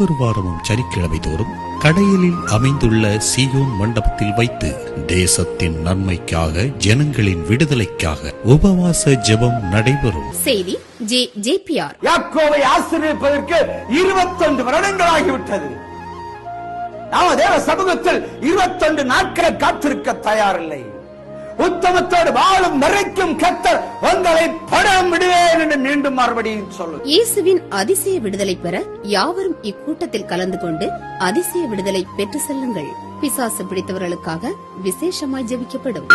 ஒவ்வொரு வாரமும் சனிக்கிழமை தோறும் கடையலில் அமைந்துள்ள சீயோன் மண்டபத்தில் வைத்து தேசத்தின் நன்மைக்காக, ஜனங்களின் விடுதலைக்காக உபவாச ஜெபம் நடைபெறும். செய்தி ஜே.பி.ஆர். யாக்கோபை ஆசீர்வதிப்பதற்கு 21 வருடங்களாகிவிட்டது. நாம் தேவ சமூகத்தில் 21 நாட்கள் காத்திருக்க தயாரில்லை. உத்தமத்தோடு வாழும் வரைக்கும் கர்த்தர் உங்களை படம் விடுவேன் என்று மீண்டும் மறுபடியும் சொல்லு. இயேசுவின் அதிசய விடுதலை பெற யாவரும் இக்கூட்டத்தில் கலந்து கொண்டு அதிசய விடுதலை பெற்று செல்லுங்கள். பிசாசு பிடித்தவர்களுக்காக விசேஷமாய் ஜெபிக்கப்படும்.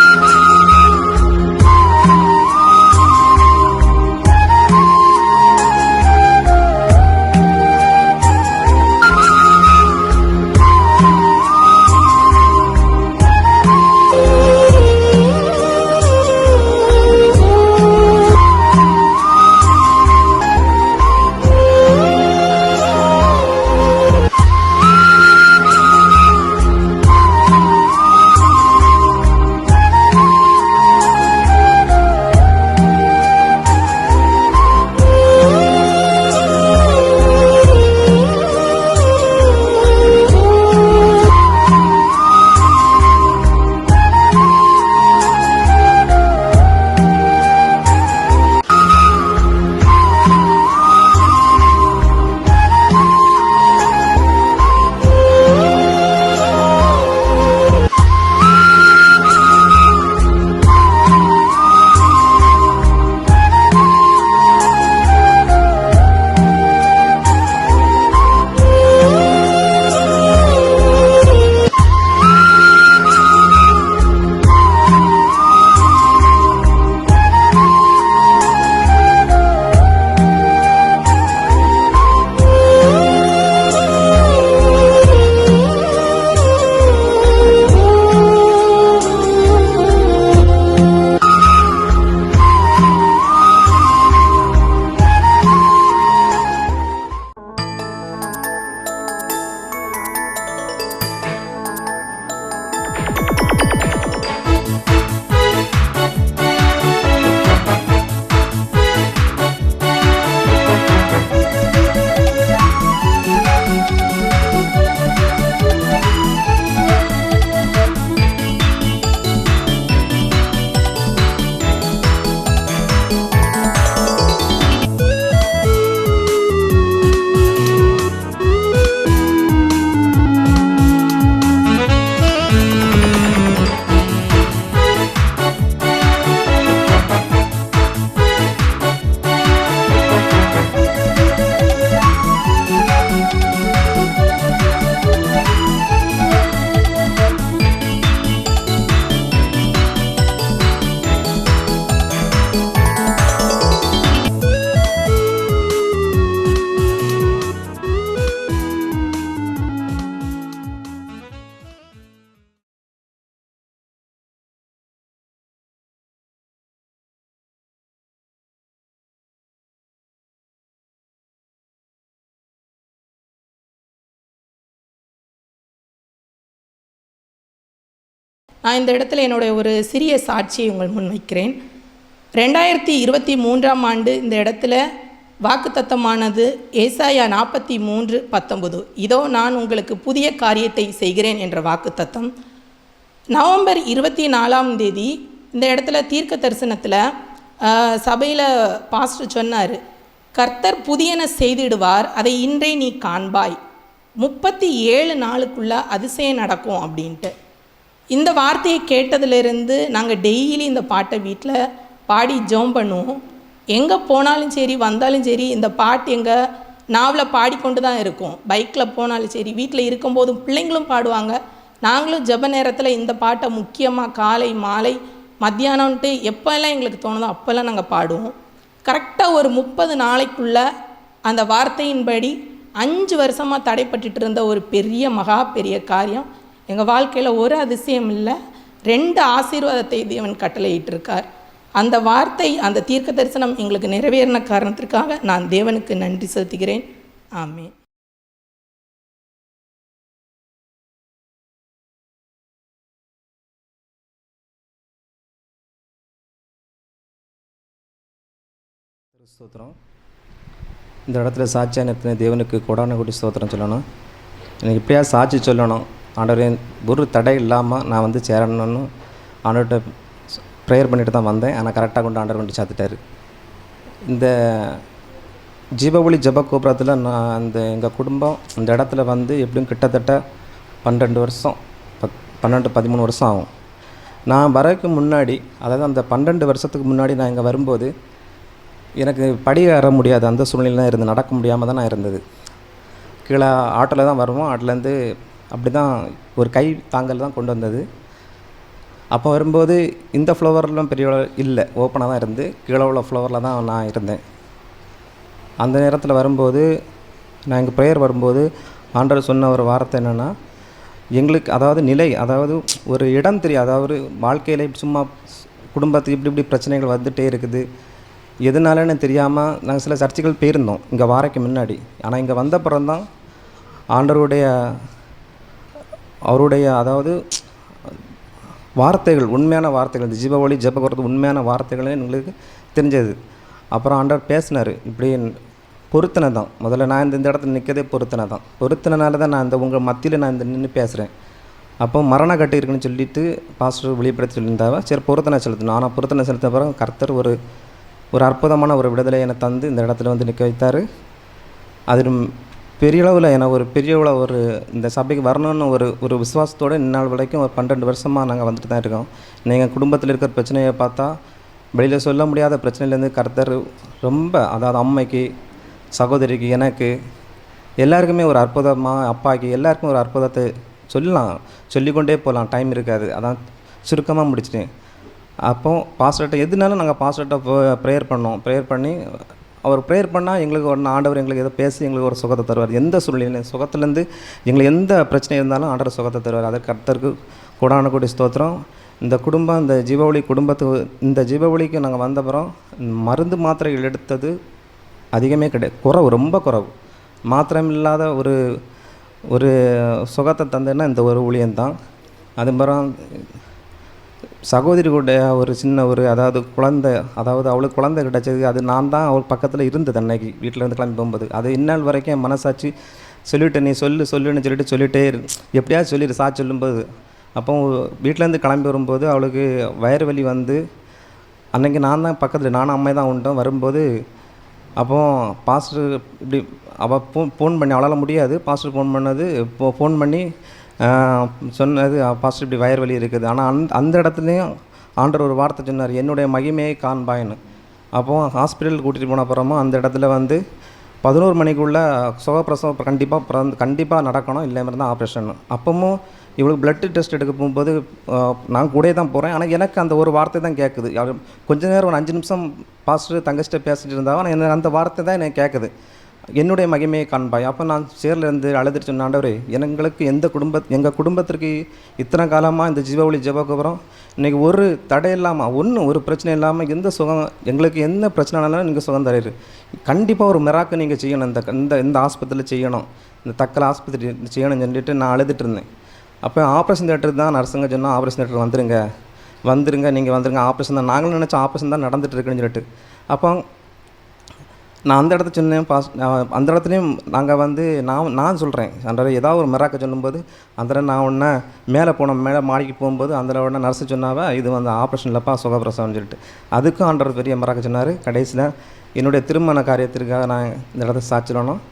நான் இந்த இடத்துல என்னுடைய ஒரு சிறிய சாட்சியை உங்கள் முன் வைக்கிறேன். 2023ஆம் ஆண்டு இந்த இடத்துல வாக்குத்தத்தமானது ஏசாயா 43:19, இதோ நான் உங்களுக்கு புதிய காரியத்தை செய்கிறேன் என்ற வாக்குத்தத்தம். நவம்பர் 24ஆம் தேதி இந்த இடத்துல தீர்க்க தரிசனத்தில் சபையில் பாஸ்டர் சொன்னார், கர்த்தர் புதியன செய்திடுவார், அதை இன்றே நீ காண்பாய், 37 நாளுக்குள்ளே அதிசயம் நடக்கும் அப்படின்ட்டு. இந்த வார்த்தையை கேட்டதிலிருந்து நாங்கள் டெய்லி இந்த பாட்டை வீட்டில் பாடி ஜெபம் பண்ணுவோம். எங்கே போனாலும் சரி, வந்தாலும் சரி, இந்த பாட்டு எங்கள் நாவில் பாடிக்கொண்டு தான் இருக்கும். பைக்கில் போனாலும் சரி, வீட்டில் இருக்கும்போதும் பிள்ளைங்களும் பாடுவாங்க. நாங்களும் ஜெப நேரத்தில் இந்த பாட்டை முக்கியமாக காலை மாலை மத்தியானம்ன்ட்டு எப்போல்லாம் எங்களுக்கு தோணுதோ அப்போல்லாம் நாங்கள் பாடுவோம். கரெக்டாக ஒரு 30 நாளைக்குள்ளே அந்த வார்த்தையின்படி 5 வருஷமாக தடைப்பட்டுட்டு இருந்த ஒரு பெரிய மகா பெரிய காரியம் எங்கள் வாழ்க்கையில் ஒரு அதிசயம் இல்லை, 2 ஆசீர்வாதத்தை தேவன் கட்டளையிட்டிருக்கார். அந்த வார்த்தை, அந்த தீர்க்க தரிசனம் எங்களுக்கு நிறைவேறின காரணத்திற்காக நான் தேவனுக்கு நன்றி செலுத்துகிறேன். ஆமென். ஸ்தோத்திரம். இந்த இடத்துல சாட்சியாக நிறுத்தின தேவனுக்கு கோடான கோடி ஸ்தோத்திரம் சொல்லணும். எனக்கு இப்படியா சாட்சி சொல்லணும். ஆண்டவரே, ஒரு தடை இல்லாமல் நான் வந்து சேரணும்னு ஆண்டவர்கிட்ட ப்ரேயர் பண்ணிட்டு தான் வந்தேன். ஆனால் கரெக்டாக கொண்டு ஆண்டவர் கொண்டு சேர்த்துட்டார். இந்த ஜீவஒளி ஜெப கோபுரத்தில் நான் எங்கள் குடும்பம் இந்த இடத்துல வந்து எப்படியும் கிட்டத்தட்ட 12 வருஷம் 13 வருஷம் ஆகும். நான் வரக்கு முன்னாடி, அதாவது அந்த 12 வருஷத்துக்கு முன்னாடி நான் இங்கே வரும்போது எனக்கு படி ஏற முடியாது, அந்த சூழ்நிலை தான் இருந்து நடக்க முடியாமல் தான் நான் இருந்தது. கீழே ஆட்டோவில் தான் வருவோம். ஆட்டோலேருந்து அப்படி தான் ஒரு கை தாங்கல் தான் கொண்டு வந்தது. அப்போ வரும்போது இந்த ஃப்ளோவர்லாம் பெரிய இல்லை, ஓப்பனாக தான் இருந்து கீழே உள்ள ஃப்ளோவரில் தான் நான் இருந்தேன். அந்த நேரத்தில் வரும்போது நான் எங்கள் ப்ரேயர் வரும்போது ஆண்டவர் சொன்ன ஒரு வார்த்தை என்னென்னா, எங்களுக்கு அதாவது நிலை, அதாவது ஒரு இடம் தெரியும், அதாவது வாழ்க்கையில் சும்மா குடும்பத்துக்கு இப்படி பிரச்சனைகள் வந்துகிட்டே இருக்குது, எதனாலன்னு தெரியாமல் நாங்கள் சில சர்ச்சைகள் போயிருந்தோம் இங்கே வாரக்கு முன்னாடி. ஆனால் இங்கே வந்தப்புறம் தான் அவருடைய அதாவது வார்த்தைகள், உண்மையான வார்த்தைகள், இந்த ஜீவஒளி ஜெப உண்மையான வார்த்தைகளே எங்களுக்கு தெரிஞ்சது. அப்புறம் ஆண்டவர் பேசினார். இப்படி பொருத்தனை தான் முதல்ல நான் இந்த இடத்துல நிற்கதே பொருத்தனால தான் நான் உங்கள் மத்தியில் நான் நின்று பேசுகிறேன். அப்போ மரண கட்டு இருக்குன்னு சொல்லிட்டு பாஸ்டர் வெளிப்படுத்தி சொல்லியிருந்தாவ. சரி, பொருத்தனை செலுத்தணும். ஆனால் பொருத்தனை செலுத்த பிறகு கர்த்தர் ஒரு அற்புதமான ஒரு விடுதலை என்னை தந்து இந்த இடத்துல வந்து நிற்க வைத்தார். அது பெரிய அளவில் பெரிய அளவில் இந்த சபைக்கு வரணும்னு ஒரு விசுவாசத்தோடு இந்நாள் வரைக்கும் ஒரு 12 வருஷமாக நாங்கள் வந்துட்டு தான் இருக்கோம். நீங்கள் குடும்பத்தில் இருக்கிற பிரச்சனையை பார்த்தா வெளியில் சொல்ல முடியாத பிரச்சனையிலேருந்து கர்த்தர் ரொம்ப, அதாவது அம்மைக்கு, சகோதரிக்கு, எனக்கு எல்லாருக்குமே ஒரு அற்புதமாக, அப்பாக்கு எல்லாருக்கும் ஒரு அற்புதத்தை சொல்லிக்கொண்டே போகலாம், டைம் இருக்காது. அதான் சுருக்கமாக முடிச்சிட்டேன். அப்போ பாஸ்டர்கிட்ட எதுனாலும் நாங்கள் பாஸ்டர்கிட்ட ப்ரேயர் பண்ணி அவர் ப்ரேயர் பண்ணால் எங்களுக்கு ஆண்டவர் எங்களுக்கு ஏதோ பேசி எங்களுக்கு ஒரு சுகத்தை தருவார். எந்த சூழ்நிலையும் சுகத்துலேருந்து எங்களுக்கு எந்த பிரச்சனை இருந்தாலும் ஆண்டவர் சுகத்தை தருவார். அதற்கு கர்த்தருக்கு கோடான கோடி ஸ்தோத்திரம். இந்த குடும்பம், இந்த ஜீவஒளி இந்த ஜீவஒளிக்கு நாங்கள் வந்தப்புறம் மருந்து மாத்திரைகள் எடுத்தது அதிகமே கிடையாது, ரொம்ப குறைவு. மாத்திரம் இல்லாத ஒரு சுகத்தை தந்தேன்னா இந்த ஒரு ஊழியம்தான். அதுக்கப்புறம் சகோதரி கூட ஒரு சின்ன அதாவது குழந்தை, அதாவது அவளுக்கு குழந்தை கிடச்சது. அது நான் தான் அவள் பக்கத்தில் இருந்தது அன்னைக்கு வீட்டிலேருந்து கிளம்பி போகும்போது. அது இந்நாள் வரைக்கும் என் மனசாட்சி சொல்லிவிட்டு, நீ சொல்லுன்னு சொல்லிட்டே எப்படியாவது சொல்லிடு சாட்சி சொல்லும்போது. அப்போ வீட்டிலேருந்து கிளம்பி வரும்போது அவளுக்கு வயிறு வலி வந்து அன்றைக்கி நான் தான் பக்கத்தில், நானும் அம்மை தான் உண்டோம் வரும்போது. அப்போ பாஸ்டர் இப்படி அவள் ஃபோன் பண்ணி, அவளால் முடியாது, பாஸ்டர் ஃபோன் பண்ணி சொன்னது, பாஸ்டர் இப்படி வயிறு வலி இருக்குது. ஆனால் அந்த இடத்துலையும் ஆண்டவர் ஒரு வார்த்தை சொன்னார், என்னுடைய மகிமையை காண்பாயின்னு. அப்போது ஹாஸ்பிட்டல் கூட்டிகிட்டு போன அப்புறமா அந்த இடத்துல வந்து 11 மணிக்குள்ளே சுகப்பிரசவம் கண்டிப்பாக நடக்கணும், இல்லை மாதிரி தான் ஆப்ரேஷன். அப்பவும் இவளுக்கு பிளட்டு டெஸ்ட் எடுக்க போகும்போது நான் கூட தான் போகிறேன். ஆனால் எனக்கு அந்த ஒரு வார்த்தை தான் கேட்குது. கொஞ்ச நேரம் ஒரு 5 நிமிஷம் பாஸ்டர் தங்கச்சிட்ட பேசிகிட்டு இருந்தாலும் ஆனால் எனக்கு அந்த வார்த்தை தான் எனக்கு கேட்குது, என்னுடைய மகிமையை காண்பாய். அப்போ நான் சேர்ல இருந்து அழுதுட்டு சொன்ன, ஆண்டவரே, எங்களுக்கு எங்கள் குடும்பத்திற்கு இத்தனை காலமாக இந்த ஜீவஒளி ஜெபக்கப்புறம் இன்றைக்கி ஒரு தடை இல்லாமல், ஒரு பிரச்சனை இல்லாமல், எந்த சுகம் எங்களுக்கு என்ன பிரச்சனைனாலும் நீங்கள் சுகம் தரீரு. கண்டிப்பாக ஒரு மிராக்கு நீங்கள் செய்யணும், இந்த ஆஸ்பத்திரியில் செய்யணும், இந்த தக்கலை ஆஸ்பத்திரி செய்யணும்னு சொல்லிட்டு நான் அழுதுட்டு இருந்தேன். அப்போ ஆப்ரேஷன் தேட்டருக்கு தான் நர்ஸுங்க சொன்னால், ஆப்ரேஷன் தேட்டருக்கு வந்துருங்க, நீங்கள் வந்துருங்க, ஆப்ரேஷன் தான், நாங்களும் நினச்சோம் ஆப்ரேஷன் தான் நடந்துட்டு இருக்குன்னு சொல்லிட்டு. அப்போ நான் அந்த இடத்த சொன்னேன், அந்த இடத்துலையும் நாங்கள் வந்து நான் சொல்கிறேன், அந்த ஏதாவது ஒரு மிராக்க சொல்லும்போது அந்த நான் மேலே மாடிக்கு போகும்போது அந்த உடனே நர்ஸு சொன்னாவா, இது வந்து ஆப்ரேஷன் இல்லைப்பா, சுகப்பிரசவம்னு சொல்லிட்டு. அதுக்கும் ஆண்டவர் பெரிய மிராக்க சொன்னார். கடைசியில் என்னுடைய திருமண காரியத்திற்காக நான் இந்த இடத்த சாட்சிடணும்.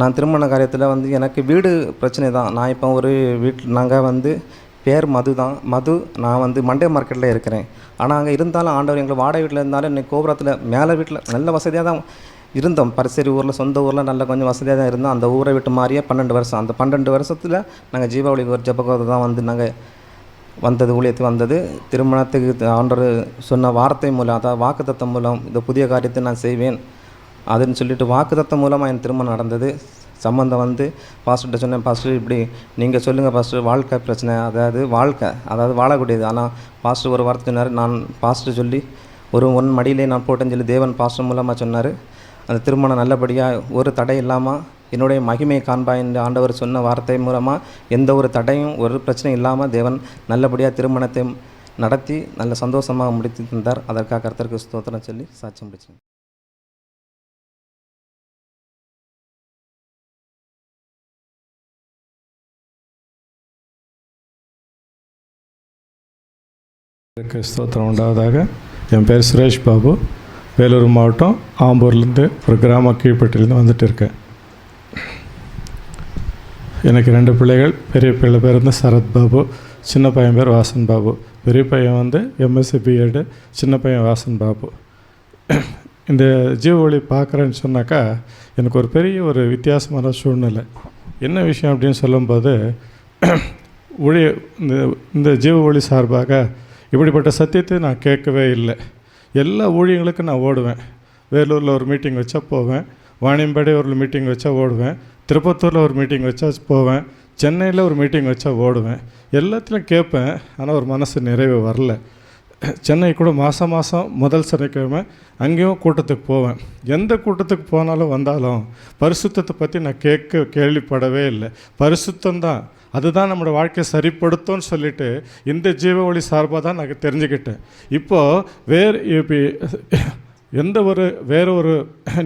நான் திருமண காரியத்தில் வந்து எனக்கு வீடு பிரச்சனை தான். நான் இப்போ ஒரு நாங்கள் வந்து பேர் மது, நான் வந்து மண்டே மார்க்கெட்டில் இருக்கிறேன். ஆனால் அங்கே இருந்தாலும் ஆண்டவர் எங்களுக்கு வாடகை வீட்டில் இருந்தாலும் இன்றைக்கி கோபுரத்தில் மேலே வீட்டில் நல்ல வசதியாக தான் இருந்தோம். பரிசேரி ஊரில், சொந்த ஊரில் நல்ல கொஞ்சம் வசதியாக தான் இருந்தோம். அந்த ஊரை விட்டு மாறியே 12 வருஷம். அந்த 12 வருஷத்தில் நாங்கள் ஜீவஒளி ஒரு ஜெபக்கோதை தான் வந்து நாங்கள் வந்தது, ஊழியத்துக்கு வந்தது. திருமணத்துக்கு ஆண்டவர் சொன்ன வார்த்தை மூலம், அதாவது வாக்குத்தத்தம் மூலம் இந்த புதிய காரியத்தை நான் செய்வேன் அதுன்னு சொல்லிட்டு வாக்குத்தத்தம் மூலமாக என் திருமணம் நடந்தது. சம்மந்தம் வந்து பாஸ்டர்கிட்ட சொன்னேன், பாஸ்டர் இப்படி நீங்கள் சொல்லுங்கள் பாஸ்டர், வாழ்க்கை பிரச்சனை, அதாவது வாழக்கூடியது. ஆனால் பாஸ்டர் ஒரு வார்த்தை சொன்னார், நான் பாஸ்டர் சொல்லி ஒன் மடியிலே நான் போட்டேன்னு சொல்லி தேவன் பாஸ்டர் மூலமாக சொன்னார். அந்த திருமணம் நல்லபடியாக ஒரு தடை இல்லாமல் என்னுடைய மகிமையை காண்பாய் என்று ஆண்டவர் சொன்ன வார்த்தை மூலமாக எந்த ஒரு தடையும் ஒரு பிரச்சனையும் இல்லாமல் தேவன் நல்லபடியாக திருமணத்தை நடத்தி நல்ல சந்தோஷமாக முடித்து தந்தார். அதற்காக கர்த்தருக்கு ஸ்தோத்திரம் சொல்லி சாட்சி முடிச்சேன். ஸ்தோத்திரம் உண்டாவதாக. என் பேர் சுரேஷ் பாபு. வேலூர் மாவட்டம் ஆம்பூர்லேருந்து ஒரு கிராம கீழ்பட்டிலேருந்து வந்துட்டு இருக்கேன். எனக்கு 2 பிள்ளைகள். பெரிய பிள்ளை பேர் வந்து சரத் பாபு, சின்ன பையன் பேர் வாசன் பாபு. பெரிய பையன் வந்து எம்எஸ்சி பிஎட், சின்ன பையன் வாசன் பாபு. இந்த ஜீவ ஒளி பார்க்குறேன்னு சொன்னாக்கா எனக்கு ஒரு பெரிய ஒரு வித்தியாசமான சூழ்நிலை. என்ன விஷயம் அப்படின்னு சொல்லும்போது, இந்த ஜீவ ஒளி சார்பாக இப்படிப்பட்ட சத்தியத்தை நான் கேட்கவே இல்லை. எல்லா ஊழியங்களுக்கும் நான் ஓடுவேன். வேலூரில் ஒரு மீட்டிங் வச்சா போவேன், வாணியம்பாடி ஒரு மீட்டிங் வச்சா ஓடுவேன், திருப்பத்தூரில் ஒரு மீட்டிங் வச்சா போவேன், சென்னையில் ஒரு மீட்டிங் வச்சா ஓடுவேன். எல்லாத்துலையும் கேட்பேன், ஆனால் ஒரு மனசு நிறைவு வரல. சென்னை கூட மாதம் முதல் சனிக்கிழமை அங்கேயும் கூட்டத்துக்கு போவேன். எந்த கூட்டத்துக்கு போனாலும் வந்தாலும் பரிசுத்தத்தை பற்றி நான் கேள்விப்படவே இல்லை. பரிசுத்தம்தான், அதுதான் நம்மளோட வாழ்க்கையை சரிப்படுத்தும்னு சொல்லிவிட்டு இந்த ஜீவ ஒளி சார்பாக தான் நான் தெரிஞ்சுக்கிட்டேன். இப்போது வேறு ஒரு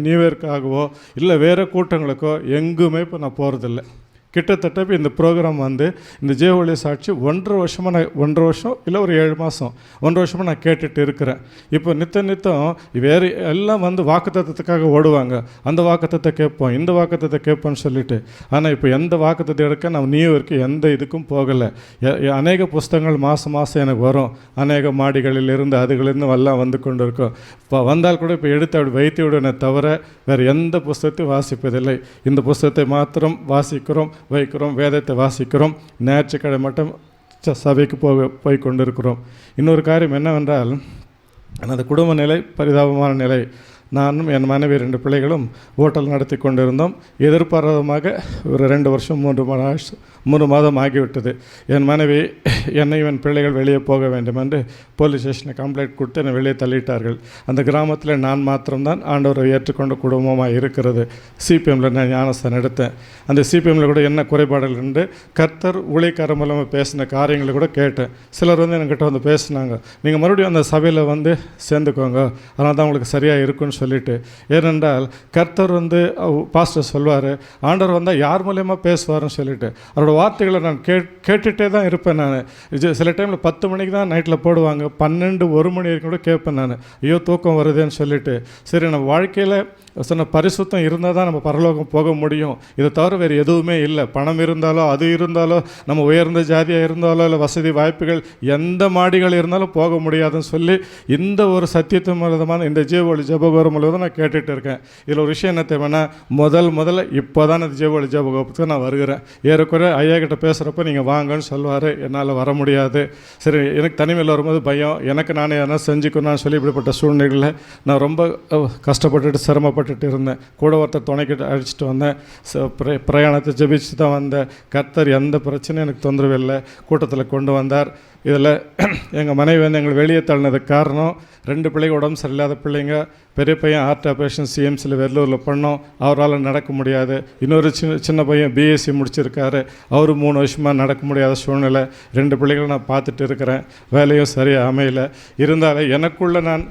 நியூ இயர்க்காகவோ இல்லை வேறு கூட்டங்களுக்கோ எங்குமே இப்போ நான் போகிறதில்ல. கிட்டத்தட்ட இப்போ இந்த ப்ரோக்ராம் வந்து இந்த ஜீவ ஒளி சாட்சி 1.5 வருஷமாக நான் 1.5 வருஷம் இல்லை ஒரு 7 மாதம் 1.5 வருஷமாக நான் கேட்டுட்டு இருக்கிறேன். இப்போ நித்தம் வேறு எல்லாம் வந்து வாக்குத்தத்தத்துக்காக ஓடுவாங்க. அந்த வாக்குத்தத்தை கேட்போம், இந்த வாக்குத்தத்தை கேட்போன்னு சொல்லிட்டு. ஆனால் இப்போ எந்த வாக்குத்தத்தை எடுக்க நான் நியூ இயர்க்கு எந்த இதுக்கும் போகலை. அநேக புஸ்தகங்கள் மாதம் எனக்கு வரும். அநேக மாடிகளிலிருந்து அதுகளிருந்து எல்லாம் வந்து கொண்டு இருக்கும். இப்போ வந்தால் கூட இப்போ எடுத்து அப்படி வைத்து விடுவேனே தவிர வேறு எந்த புஸ்தகத்தையும் வாசிப்பதில்லை. இந்த புஸ்தகத்தை மாத்திரம் வாசிக்கிறோம், வைக்கிறோம், வேதத்தை வாசிக்கிறோம். ஞாயிற்றுக்கிழமை மட்டும் சபைக்கு போய் கொண்டிருக்கிறோம். இன்னொரு காரியம் என்னவென்றால், எனது குடும்ப நிலை பரிதாபமான நிலை. நானும் என் மனைவி 2 பிள்ளைகளும் ஹோட்டல் நடத்தி கொண்டிருந்தோம். எதிர்பாராதமாக ஒரு 2 வருஷம் 3 மாதம் ஆகிவிட்டது. என் மனைவி என்னையும் என் பிள்ளைகள் வெளியே போக வேண்டும் என்று போலீஸ் ஸ்டேஷனை கம்ப்ளைண்ட் கொடுத்து என்னை வெளியே தள்ளிட்டார்கள். அந்த கிராமத்தில் நான் மாத்திரம்தான் ஆண்டவரை ஏற்றுக்கொண்ட குடும்பமாக இருக்கிறது. சிபிஎம்மில் நான் ஞானஸ்தானம் எடுத்தேன். அந்த சிபிஎம்மில் கூட என்ன குறைபாடுகள் இருந்து கர்த்தர் ஊழியக்காரர் மூலமாக பேசின காரியங்களை கூட கேட்டேன். சிலர் வந்து என்கிட்ட வந்து பேசினாங்க, நீங்கள் மறுபடியும் அந்த சபையில் வந்து சேர்ந்துக்கோங்க, அதனால் தான் உங்களுக்கு சரியாக இருக்குன்னு சொல்லிட்டு. ஏனென்றால் கர்த்தர் வந்து பாஸ்டர் சொல்வார், ஆண்டவர் வந்தால் யார் மூலியமாக பேசுவார்னு சொல்லிட்டு அவரோட வார்த்தைகளை நான் கேட்டுகிட்டே தான் இருப்பேன். நான் சில டைமில் 10 மணிக்கு தான் நைட்டில் போடுவாங்க, 12-1 மணி வரைக்கும் கூட கேட்பேன் நான். ஐயோ தூக்கம் வருதுன்னு சொல்லிட்டு. சரி, நம்ம வாழ்க்கையில் சொன்ன பரிசுத்தம் இருந்தால் தான் நம்ம பரலோகம் போக முடியும். இதை தவிர வேறு எதுவுமே இல்லை. பணம் இருந்தாலோ அது இருந்தாலோ நம்ம உயர்ந்த ஜாதியாக இருந்தாலோ இல்லை வசதி வாய்ப்புகள் எந்த மாடிகள் இருந்தாலும் போக முடியாதுன்னு சொல்லி இந்த ஒரு சத்தியத்தின் மூலமான இந்த ஜீவ ஒளி ஜெபகோபுரம் முழுவதும் நான் கேட்டுகிட்டு இருக்கேன். இதில் ஒரு விஷயம் என்ன தேவைன்னா, முதல்ல இப்போ தான் இந்த ஜீவ ஒளி ஜெபகோபுரத்துக்கு நான் வருகிறேன். ஏறக்குறை ஐயா கிட்ட பேசுகிறப்ப நீங்கள் வாங்கன்னு சொல்லுவார். என்னால் வர முடியாது. சரி, எனக்கு தனிமையில் வரும்போது பயம், எனக்கு நானே எதனா செஞ்சுக்கணும்னு சொல்லி இப்படிப்பட்ட சூழ்நிலையில் நான் ரொம்ப கஷ்டப்பட்டுட்டு சிரமப்பட்டுட்டு இருந்தேன். கூட ஒருத்தர் துணைக்கிட்டு அழிச்சிட்டு வந்தேன். பிரயாணத்தை ஜெபிச்சு தான் வந்தேன். கர்த்தர் எந்த பிரச்சனையும் எனக்கு தொந்தரவு இல்லை. கூட்டத்தில் கொண்டு வந்தார். இதில் எங்கள் மனைவி வந்து எங்களை வெளியே தள்ளினதுக்கு காரணம், 2 பிள்ளைங்க உடம்பு சரியில்லாத பிள்ளைங்க. பெரிய பையன் ஹார்ட் ஆப்ரேஷன் சிஎம்சியில் வெள்ளூரில் பண்ணோம், அவரால் நடக்க முடியாது. இன்னொரு சின்ன பையன் பிஎஸ்சி முடிச்சிருக்காரு, அவர் 3 வருஷமாக நடக்க முடியாத சூழ்நிலை. 2 பிள்ளைகளை நான் பார்த்துட்டு இருக்கிறேன். வேலையும் சரியாக அமையலை. இருந்தாலும் எனக்குள்ளே நான்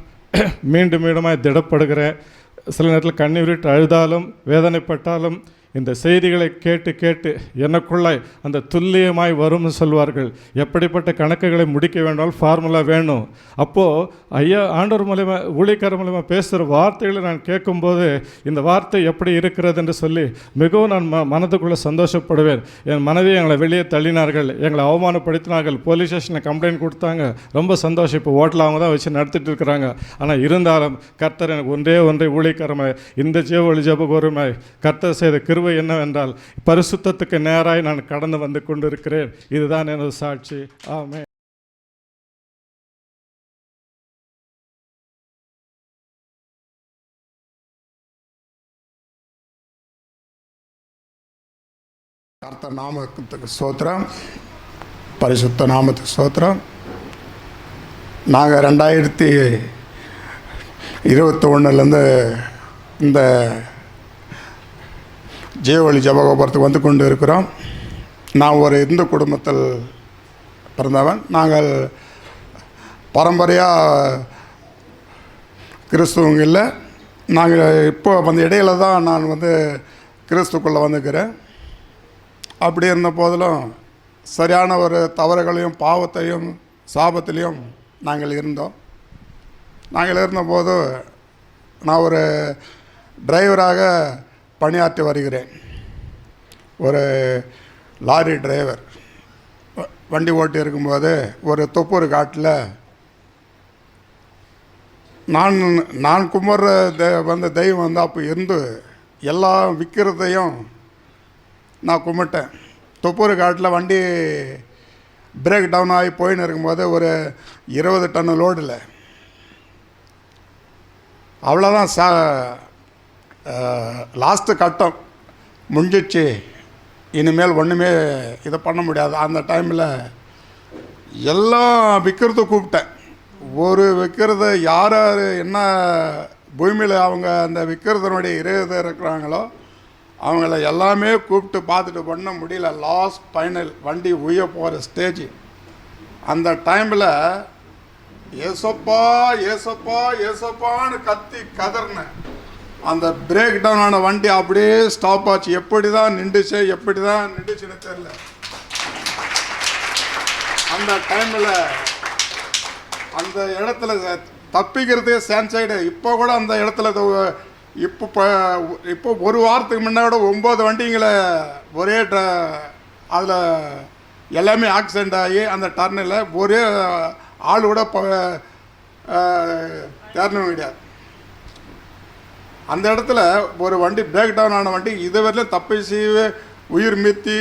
மீண்டுமாக திடப்படுகிறேன். சில நேரத்தில் கண்ணீரிட்டு அழுதாலும் வேதனைப்பட்டாலும் இந்த செய்திகளை கேட்டு எனக்குள்ளாய் அந்த துல்லியமாய் வரும்னு சொல்வார்கள். எப்படிப்பட்ட கணக்குகளை முடிக்க வேண்டாலும் ஃபார்முலா வேணும். அப்போது ஐயா ஆண்டவர் மூலமா ஊழியக்காரர் மூலமா பேசுகிற வார்த்தைகளை நான் கேட்கும்போது இந்த வார்த்தை எப்படி இருக்கிறது என்று சொல்லி மிகவும் நான் மனதுக்குள்ளே சந்தோஷப்படுவேன். என் மனைவி எங்களை வெளியே தள்ளினார்கள், எங்களை அவமானப்படுத்தினார்கள், போலீஸ் ஸ்டேஷனில் கம்ப்ளைண்ட் கொடுத்தாங்க. ரொம்ப சந்தோஷம். இப்போ ஹோட்டல் அவங்க தான் வச்சு நடத்திட்டு இருக்கிறாங்க. ஆனால் இருந்தாலும் கர்த்தர் எனக்கு ஒன்றை ஊழியக்காரமாய் இந்த ஜீவ ஒளி ஜெபகோபுரமாய் கர்த்தர் செய்த என்னவென்றால் பரிசுத்தத்துக்கு நேராய் நான் கடந்து வந்து கொண்டிருக்கிறேன். இதுதான் எனது சாட்சி. ஆமென். கர்த்தர் நாமத்துக்கு ஸ்தோத்திரம், பரிசுத்த நாமத்துக்கு ஸ்தோத்திரம். நாங்கள் 2021 இந்த ஜீவ ஒளி ஜெபகோபுரத்துக்கு வந்து கொண்டு இருக்கிறோம். நான் ஒரு இந்து குடும்பத்தில் பிறந்தவன். நாங்கள் பரம்பரையாக கிறிஸ்துவங்க இல்லை. நாங்கள் இப்போ வந்து இடையில தான் நான் வந்து கிறிஸ்துக்குள்ளே வந்துக்கிறேன். அப்படி இருந்த போதிலும் சரியான ஒரு தவறுகளையும் பாவத்தையும் சாபத்திலையும் நாங்கள் இருந்தபோது நான் ஒரு டிரைவராக பணியாற்றி வருகிறேன். ஒரு லாரி டிரைவர். வண்டி ஓட்டி இருக்கும்போது ஒரு தொப்பூர் காட்டில் நான் கும்பிட்ற வந்த தெய்வம் வந்து அப்போ இருந்து எல்லாம் விற்கிறதையும் நான் கும்பிட்டேன். தொப்பூர் காட்டில் வண்டி பிரேக் டவுன் ஆகி போயின்னு இருக்கும்போது ஒரு 20 டன் லோடில் அவ்வளோதான் லாஸ்ட்டு கட்டம் முடிஞ்சிச்சு, இனிமேல் ஒன்றுமே இதை பண்ண முடியாது. அந்த டைமில் எல்லாம் விற்கிறது கூப்பிட்டேன். ஒரு விற்கிறத யார் என்ன பூமியில் அவங்க அந்த விற்கிறதனுடைய இறையதை இருக்கிறாங்களோ அவங்கள எல்லாமே கூப்பிட்டு பார்த்துட்டு பண்ண முடியல. லாஸ்ட் ஃபைனல் வண்டி உய போகிற ஸ்டேஜ். அந்த டைமில் ஏசப்பா ஏசப்பா ஏசப்பான்னு கத்தி கதறினேன். அந்த பிரேக் டவுன் ஆன வண்டி அப்படியே ஸ்டாப் ஆச்சு. எப்படி தான் நின்றுச்சுன்னு தெரியல. அந்த டைமில் அந்த இடத்துல தப்பிக்கிறதே சான்சைடு. இப்போ கூட அந்த இடத்துல இப்போ ஒரு வாரத்துக்கு முன்னாடி 9 வண்டிங்களை ஒரே அதில் எல்லாமே ஆக்சிடெண்ட் ஆகி அந்த டர்னில் ஒரே ஆள் கூட டர்னும் கிடையாது. அந்த இடத்துல ஒரு வண்டி பிரேக் டவுன் ஆன வண்டி இதுவரையிலும் தப்பிச்சு உயிர் மீத்தி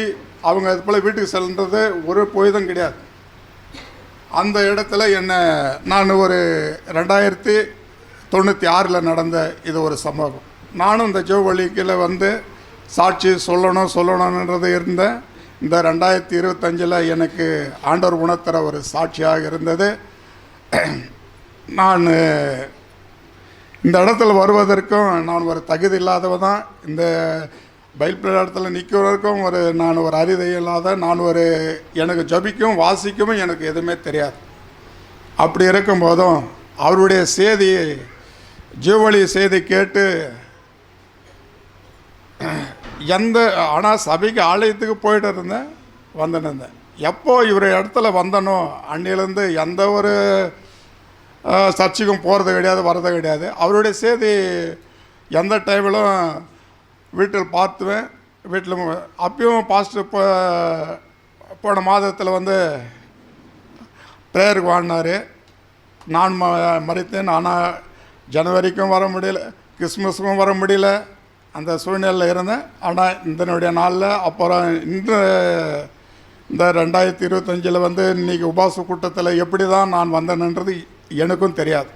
அவங்க அது போல் வீட்டுக்கு செல்றது ஒரு போய்தும் கிடையாது. அந்த இடத்துல நான் ஒரு 2096 நடந்த இது ஒரு சம்பவம். நானும் இந்த ஜெபவழிக்கில் வந்து சாட்சி சொல்லணுன்றது இருந்தேன். இந்த 2025 எனக்கு ஆண்டவர் உணர்த்துற ஒரு சாட்சியாக இருந்தது. நான் இந்த இடத்துல வருவதற்கும் நான் ஒரு தகுதி இல்லாதவ தான். இந்த பைபிள் இடத்துல நிற்கிறவருக்கும் நான் ஒரு அறிதை இல்லாத, எனக்கு ஜபிக்கும் வாசிக்கவும் எனக்கு எதுவுமே தெரியாது. அப்படி இருக்கும்போதும் அவருடைய செய்தி ஜீவவழி செய்தி கேட்டு ஆனால் சபைக்கு ஆலயத்துக்கு போயிட்டு இருந்தேன், வந்துன்னு எப்போ இவர் இடத்துல வந்தனோ அன்னிலேருந்து எந்த ஒரு சர்ச்சுக்கும் போகிறது கிடையாது, வர்றது கிடையாது. அவருடைய செய்தி எந்த டைமிலும் வீட்டில் பார்த்துவேன். வீட்டில் அப்பயும் பாஸ்டர் போன மாதத்தில் வந்து ப்ரேயருக்கு வாங்கினார். நான் மறித்தேன். ஆனால் ஜனவரிக்கும் வர முடியல, கிறிஸ்மஸுக்கும் வர முடியல, அந்த சூழ்நிலையில் இருந்தேன். ஆனால் இதனுடைய நாளில் அப்புறம் இந்த 2025 வந்து இன்றைக்கி உபாச கூட்டத்தில் எப்படி தான் நான் வந்தேன்ன்றது எனக்கும் தெரியாது.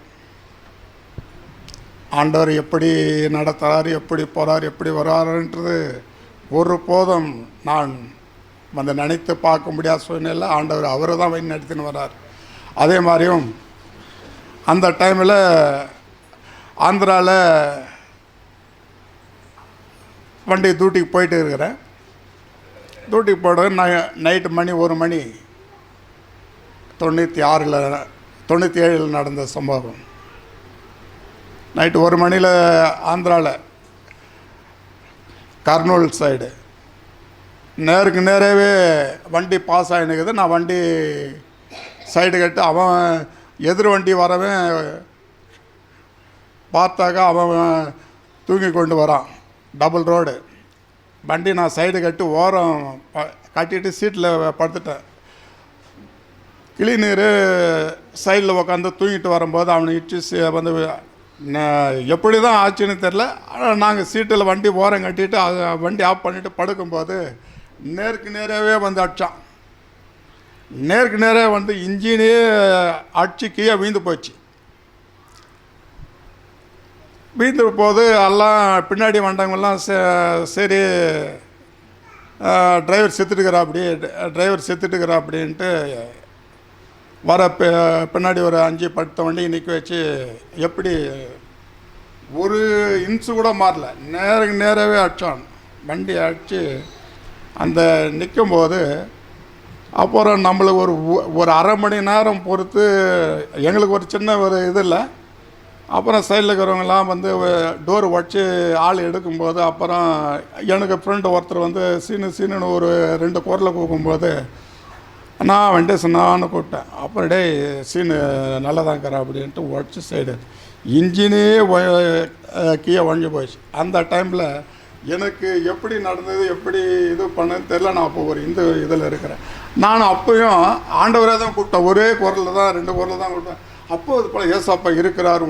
ஆண்டவர் எப்படி நடத்துகிறார், எப்படி போகிறார், எப்படி வர்றாருன்றது ஒரு போதும் நான் வந்து நினைத்து பார்க்க முடியாத சூழ்நிலை. ஆண்டவர் அவர் தான் வழி நடத்தின்னு வர்றார். அதே மாதிரியும் அந்த டைமில் ஆந்திராவில் வண்டி டியூட்டிக்கு போயிட்டு இருக்கிறேன். டியூட்டிக்கு போய்ட்டு நைட்டு 1 மணி 97 நடந்த சம்பவம். நைட்டு 1 மணியில் ஆந்திராவில் கர்னூல் சைடு நேருக்கு நேராகவே வண்டி பாஸ் ஆகினுக்குது. நான் வண்டி சைடு கட்டு அவன் எதிர் வண்டி வரவன் பார்த்தாக்கா அவன் தூங்கி கொண்டு வரான். டபுள் ரோடு வண்டி நான் சைடு கட்டி ஓரம் கட்டிட்டு சீட்டில் படுத்துட்டேன். கிளீனரு சைடில் உட்காந்து தூங்கிட்டு வரும்போது அவனை இட்டு வந்து எப்படி தான் ஆச்சுன்னு தெரில. ஆனால் நாங்கள் சீட்டில் வண்டி ஓரம் கட்டிட்டு வண்டி ஆஃப் பண்ணிவிட்டு படுக்கும்போது நேருக்கு நேராகவே வந்து அடித்தான். நேருக்கு நேராக வந்து இன்ஜினே அடிச்சு கீழே வீழ்ந்து போச்சு. வீழ்ந்து போது எல்லாம் பின்னாடி வந்தவங்கெல்லாம் சரி டிரைவர் செத்துட்டுக்கிறா அப்படின்ட்டு வர பின்னாடி ஒரு 5-10 வண்டி நிற்க வச்சு எப்படி ஒரு இன்ச்சு கூட மாறல, நேருக்கு நேராகவே அடித்தான். வண்டி அடித்து அந்த நிற்கும்போது அப்புறம் நம்மளுக்கு ஒரு அரை மணி நேரம் பொறுத்து எங்களுக்கு ஒரு சின்ன ஒரு இது இல்லை. அப்புறம் சைடில் இருக்கிறவங்கலாம் வந்து டோர் உடச்சி ஆள் எடுக்கும்போது அப்புறம் எனக்கு ஃப்ரெண்டு ஒருத்தர் வந்து சீனுன்னு ஒரு 2 குரலை கூக்கும்போது அண்ணா வெங்கடேசனான்னு கூப்பிட்டேன். அப்புறம் டே சீனு நல்லதாங்கிறா அப்படின்ட்டு உடச்சி சைடு இன்ஜினே கீழே ஒழிஞ்சு போயிடுச்சு. அந்த டைமில் எனக்கு எப்படி நடந்தது எப்படி இது பண்ணதுன்னு தெரில. நான் அப்போ ஒரு இந்த இதில் இருக்கிறேன். நான் அப்போயும் ஆண்டவராக தான் கூப்பிட்டேன். ஒரே குரலில் தான் 2 குரலில் தான் கூப்பிட்டேன். அப்போது இது போல் ஏசப்பா இருக்கிறார்,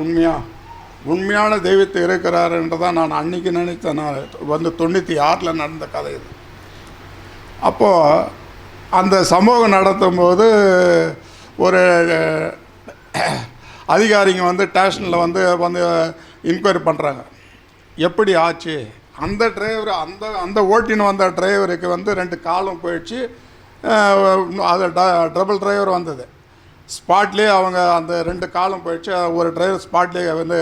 உண்மையான தெய்வத்தை இருக்கிறாருன்றதான் நான் அன்றைக்கி நினைத்தேன். நான் வந்து 96 நடந்த கதை இது. அப்போது அந்த சமூகம் நடத்தும்போது ஒரு அதிகாரிங்க வந்து ஸ்டேஷனில் வந்து இன்கொயரி பண்ணுறாங்க, எப்படி ஆச்சு. அந்த டிரைவர் அந்த ஓட்டின்னு வந்த டிரைவருக்கு வந்து 2 காலும் போயிடுச்சு. அது டபுள் டிரைவர் வந்தது. ஸ்பாட்லேயே அவங்க அந்த 2 காலும் போயிடுச்சு. ஒரு டிரைவர் ஸ்பாட்லேயே வந்து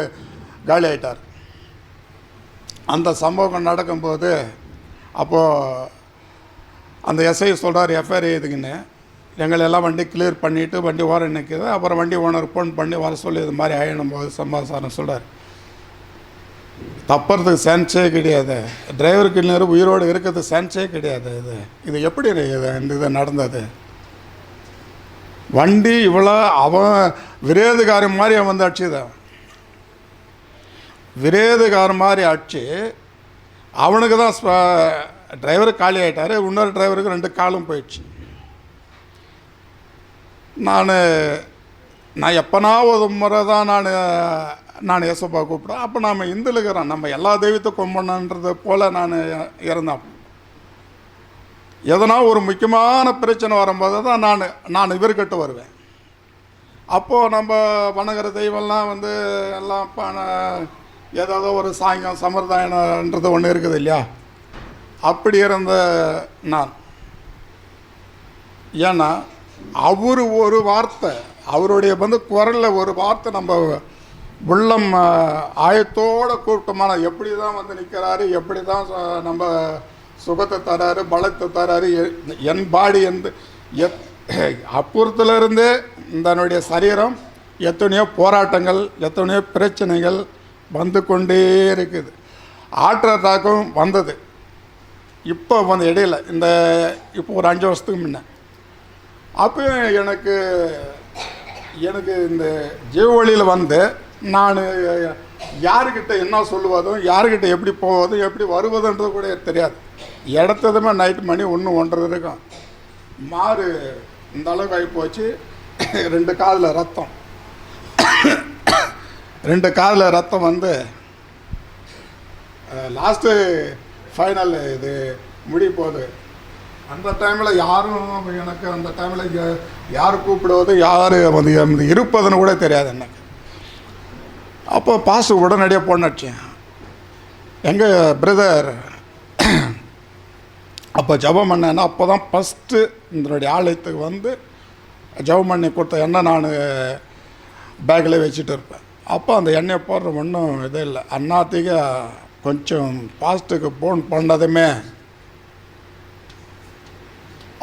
காலி ஆகிட்டார். அந்த சம்பவம் நடக்கும்போது அப்போது அந்த எஸ்ஐ சொல்கிறார், எஃப்ஐஆர் எழுதுங்கன்னு. எங்களெல்லாம் வண்டி கிளியர் பண்ணிவிட்டு வண்டி ஓரம் நிற்கிது. அப்புறம் வண்டி ஓனர் ஃபோன் பண்ணி வர சொல்லி இது மாதிரி ஆயிடும் போது சமாசாரம் சொல்கிறார். தப்புறதுக்கு சான்ஸே கிடையாது. டிரைவருக்கு இன்னொரு உயிரோடு இருக்கிறது சான்ஸே கிடையாது. இது எப்படி இது நடந்தது? வண்டி இவ்வளோ அவன் விரோதக்காரன் மாதிரி அவன் வந்து அடிச்சுதான். விரோதக்காரன் மாதிரி அடிச்சு அவனுக்கு தான் டிரைவரு காலி ஆகிட்டார். இன்னொரு டிரைவருக்கு 2 காலும் போயிடுச்சு. நான் எப்போனா ஒரு முறை தான் நான் ஏசப்பா கூப்பிட்றேன். அப்போ நாம் இந்துல இருக்கிறோம், நம்ம எல்லா தெய்வத்தை கும்பிடணுன்றது போல் நான் இறந்தேன். எதனா ஒரு முக்கியமான பிரச்சனை வரும்போது தான் நான் இவர்கிட்ட வருவேன். அப்போது நம்ம வணங்குற தெய்வம்லாம் வந்து எல்லாம் ஏதாவது ஒரு சாயங்காலம் சம்பிரதாயன்றது ஒன்று இருக்குது இல்லையா? அப்படி இருந்த நான், ஏன்னா அவர் ஒரு வார்த்தை, அவருடைய வந்து குரலில் ஒரு வார்த்தை நம்ம உள்ளம் ஆயத்தோடு கூப்பிட்டோமான எப்படி தான் வந்து நிற்கிறாரு, எப்படி தான் நம்ம சுகத்தை தராரு, பலத்தை தராரு. என் பாடி அப்புறத்துலேருந்து தன்னுடைய சரீரம் எத்தனையோ போராட்டங்கள், எத்தனையோ பிரச்சனைகள் வந்து கொண்டே இருக்குது. ஹார்ட் அட்டாக்கும் வந்தது. இப்போ வந்து இடையில இப்போ ஒரு 5 வருஷத்துக்கு முன்ன அப்போயும் எனக்கு இந்த ஜீவவழியில் வந்து நான் யாருக்கிட்ட என்ன சொல்லுவதும், யாருக்கிட்ட எப்படி போவதும், எப்படி வருவதுன்றது கூட தெரியாது. இடத்ததுமே நைட்டு மணி 1, 1:30 இருக்கும். மாறு இந்த அளவுக்கு ஆகி போச்சு. 2 காதில் ரத்தம், 2 காதில் ரத்தம் வந்து லாஸ்ட்டு ஃபைனல் இது முடிய போகுது. அந்த டைமில் யாரும் எனக்கு அந்த டைமில் யார் கூப்பிடுவது, யார் வந்து இருப்பதுன்னு கூட தெரியாது எனக்கு. அப்போ பாசு உடனடியாக போனடிச்சேன். எங்கள் பிரதர் அப்போ ஜபம் பண்ணேன்னா அப்போ தான் ஃபஸ்ட்டு இதனுடைய ஆலயத்துக்கு வந்து ஜபம் பண்ணி கொடுத்த எண்ணெய் நான் பேக்கில் வச்சுட்டு இருப்பேன். அப்போ அந்த எண்ணெயை போடுற ஒன்றும் இதே இல்லை. அண்ணாத்திக்கு கொஞ்சம் பாஸ்ட்டுக்கு ஃபோன் பண்ணதுமே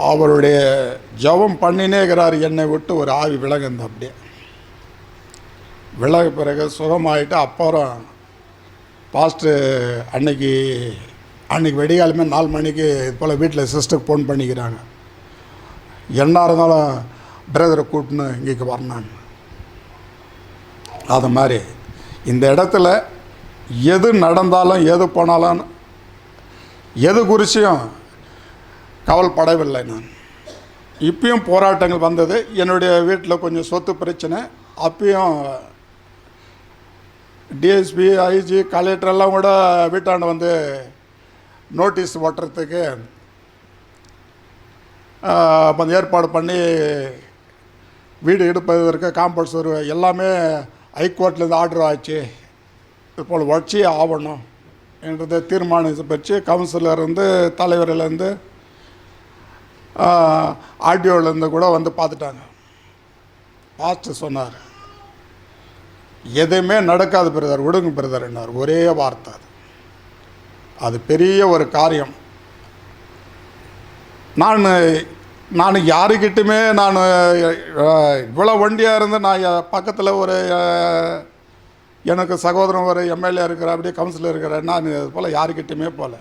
அவருடைய ஜபம் பண்ணினேங்கிறார். என்னை விட்டு ஒரு ஆவி விலகுந்த அப்படியே விலக பிறகு சுகமாயிட்டு அப்புறம் பாஸ்ட்டு அன்னைக்கு வெடிகாலமே 4 மணிக்கு இது போல் வீட்டில் சிஸ்டருக்கு ஃபோன் பண்ணிக்கிறாங்க. என்ன இருந்தாலும் பிரதரை கூட்டின்னு இங்கேக்கு வரணும். அது மாதிரி இந்த இடத்துல எது நடந்தாலும் எது போனாலும் எது குறிச்சியும் கவலைப்படவில்லை. நான் இப்பயும் போராட்டங்கள் வந்தது. என்னுடைய வீட்டில் கொஞ்சம் சொத்து பிரச்சனை. அப்பயும் டிஎஸ்பி, ஐஜி, கலெக்டரெல்லாம் கூட வீட்டாண்ட வந்து நோட்டீஸ் ஓட்டுறதுக்கு கொஞ்சம் ஏற்பாடு பண்ணி வீடு எடுப்பதற்கு காம்பவுண்ட் சுவர் எல்லாமே ஹைகோர்ட்லேருந்து ஆர்டர் ஆச்சு. இது போல் வச்சு ஆகணும் என்றதை தீர்மானிச்சு கவுன்சிலர்லேருந்து தலைவர்லேருந்து ஆர்டிஓலேருந்து கூட வந்து பார்த்துட்டாங்க. பார்த்து சொன்னார், எதுவுமே நடக்காது பிரதர், விடுங்க பிரதர் என்னார். ஒரே வார்த்தை. அது பெரிய ஒரு காரியம். நான் யாருக்கிட்டுமே நான் இவ்வளோ வண்டியாக இருந்து நான் பக்கத்தில் ஒரு எனக்கு சகோதரன் ஒரு எம்எல்ஏ இருக்கிற அப்படியே கவுன்சிலர் இருக்கிறேன். நான் இது போல் யாருக்கிட்டையுமே போகல.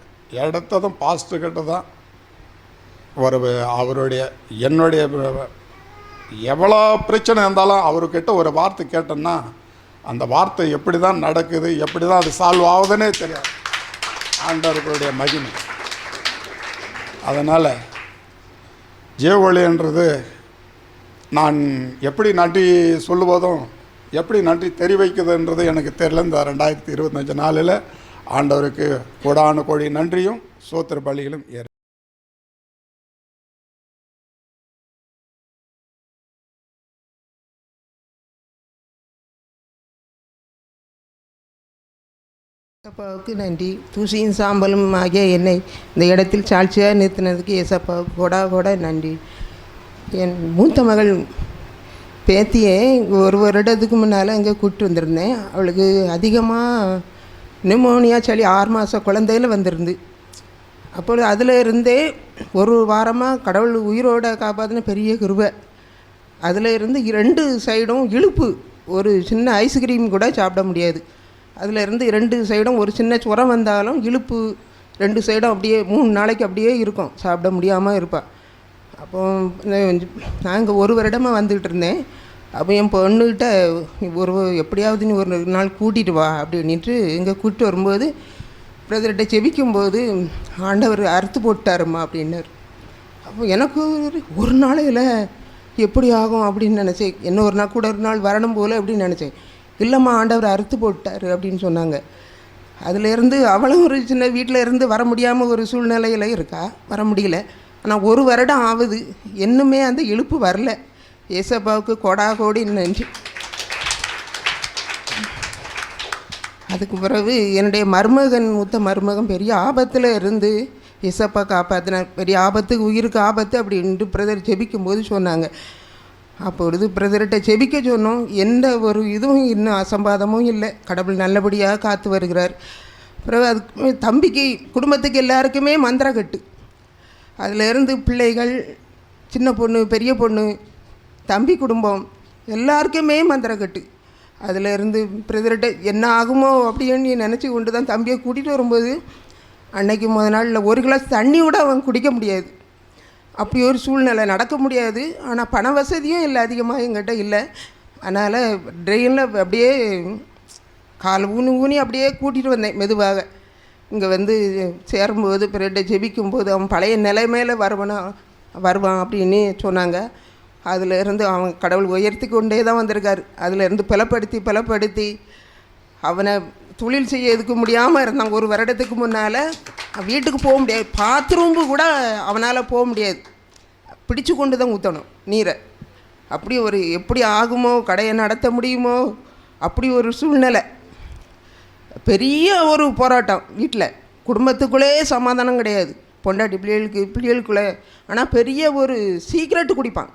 இடத்ததும் பாஸ்டர்கிட்ட தான் அவருடைய என்னுடைய எவ்வளோ பிரச்சனை இருந்தாலும் அவர்கிட்ட ஒரு வார்த்தை கேட்டேன்னா அந்த வார்த்தை எப்படி தான் நடக்குது, எப்படி தான் அது சால்வ் ஆகுதுன்னே தெரியாது. ஆண்டவர்களுடைய மகிமை. அதனால் ஜெயவொளின்றது நான் எப்படி நன்றி சொல்லுவதும் எப்படி நன்றி தெரிவிக்குதுன்றது எனக்கு தெரியல. இந்த 2025 நாளில் ஆண்டவருக்கு கோடான கோடி நன்றியும் சோத்திர பலிகளும் ஏற ஏசப்பாவுக்கு நன்றி. தூசியும் சாம்பலும் ஆகிய என்னை இந்த இடத்தில் சாட்சியாக நிறுத்தினதுக்கு ஏசப்பாவுக்கு கொடா நன்றி. என் மூத்த மகள் பேத்தியை ஒரு வருடத்துக்கு முன்னால் இங்கே கூப்பிட்டு வந்திருந்தேன். அவளுக்கு அதிகமாக நிமோனியா சளி 6 மாத குழந்தையில் வந்திருந்து. அப்பொழுது அதில் இருந்தே ஒரு வாரமாக கடவுள் உயிரோட காப்பாற்றின பெரிய கிருபை. அதில் இருந்து 2 சைடும் இழுப்பு, ஒரு சின்ன ஐஸ்கிரீம் கூட சாப்பிட முடியாது. அதில் இருந்து 2 சைடும் ஒரு சின்ன சுரம் வந்தாலும் இழுப்பு 2 சைடும் அப்படியே 3 நாளைக்கு அப்படியே இருக்கும், சாப்பிட முடியாமல் இருப்பாள். அப்போ நாங்கள் ஒரு வருடமாக வந்துக்கிட்டு இருந்தேன். அப்போ என் பொண்ணுக்கிட்ட எப்படியாவது நீ ஒரு நாள் கூட்டிகிட்டு வா அப்படின்ட்டு இங்கே கூப்பிட்டு வரும்போது பிரதர்கிட்ட செபிக்கும்போது ஆண்டவர் அறுத்து போட்டாருமா அப்படின்னார். அப்போ எனக்கு ஒரு நாளையில் எப்படி ஆகும் அப்படின்னு நினச்சேன். என்ன ஒரு நாள் கூட ஒரு நாள் வரணும் போல் அப்படின்னு நினச்சேன். இல்லைம்மா ஆண்டவர் அறுத்து போட்டார் அப்படின்னு சொன்னாங்க. அதிலேருந்து அவளும் ஒரு சின்ன வீட்டில் இருந்து வர முடியாமல் ஒரு சூழ்நிலையில் இருக்கா, வர முடியல. ஆனால் ஒரு வருடம் ஆகுது, இன்னுமே அந்த இழுப்பு வரல. ஏசப்பாவுக்கு கோடி நன்றி. அதுக்கு பிறகு என்னுடைய மூத்த மருமகன் பெரிய ஆபத்தில் இருந்து ஏசப்பா காப்பாற்றினார். பெரிய ஆபத்துக்கு உயிருக்கு ஆபத்து அப்படின்ட்டு பிரதர் ஜெபிக்கும்போது சொன்னாங்க. அப்பொழுது பிரதர்கிட்ட ஜெபிக்க சொன்னோம். எந்த ஒரு இதுவும் இன்னும் அசம்பாதமும் இல்லை, கடவுள் நல்லபடியாக காத்து வருகிறார். பிறகு அதுக்கு தம்பிக்கு குடும்பத்துக்கு எல்லாருக்குமே மந்திரக்கட்டு. அதிலேருந்து பிள்ளைகள், சின்ன பொண்ணு, பெரிய பொண்ணு, தம்பி குடும்பம் எல்லாருக்குமே மந்திரக்கட்டு. அதிலேருந்து பிரதர்கிட்ட என்ன ஆகுமோ அப்படின்னு நினச்சி கொண்டு தான் தம்பியை கூட்டிகிட்டு வரும்போது அன்னைக்கு முதல் நாளில் 1 கிளாஸ் தண்ணி கூட அவன் குடிக்க முடியாது. அப்படி ஒரு சூழ்நிலை, நடக்க முடியாது. ஆனால் பண வசதியும் இல்லை, அதிகமாக எங்கிட்ட இல்லை. அதனால் ட்ரெயினில் அப்படியே கால் ஊனி அப்படியே கூட்டிகிட்டு வந்தேன் மெதுவாக. இங்கே வந்து சேரும்போது பிறட்ட ஜெபிக்கும்போது அவன் பழைய நிலைமையில வருவான் அப்படின்னு சொன்னாங்க. அதிலேருந்து அவன் கடவுள் உயர்த்தி கொண்டே தான் வந்திருக்கார். அதிலேருந்து பலப்படுத்தி அவனை தொழில் செய்ய எதுக்க முடியாமல் இருந்தான். ஒரு வருடத்துக்கு முன்னால் வீட்டுக்கு போக முடியாது, பாத்ரூம்பு கூட அவனால் போக முடியாது, பிடிச்சு கொண்டு தான் ஊற்றணும் நீரை. அப்படி ஒரு எப்படி ஆகுமோ, கடையை நடத்த முடியுமோ, அப்படி ஒரு சூழ்நிலை. பெரிய ஒரு போராட்டம் வீட்டில், குடும்பத்துக்குள்ளே சமாதானம் கிடையாது, பொண்டாட்டி பிள்ளைகளுக்குள்ளே. ஆனால் பெரிய ஒரு சீக்ரெட்டு குடிப்பான்.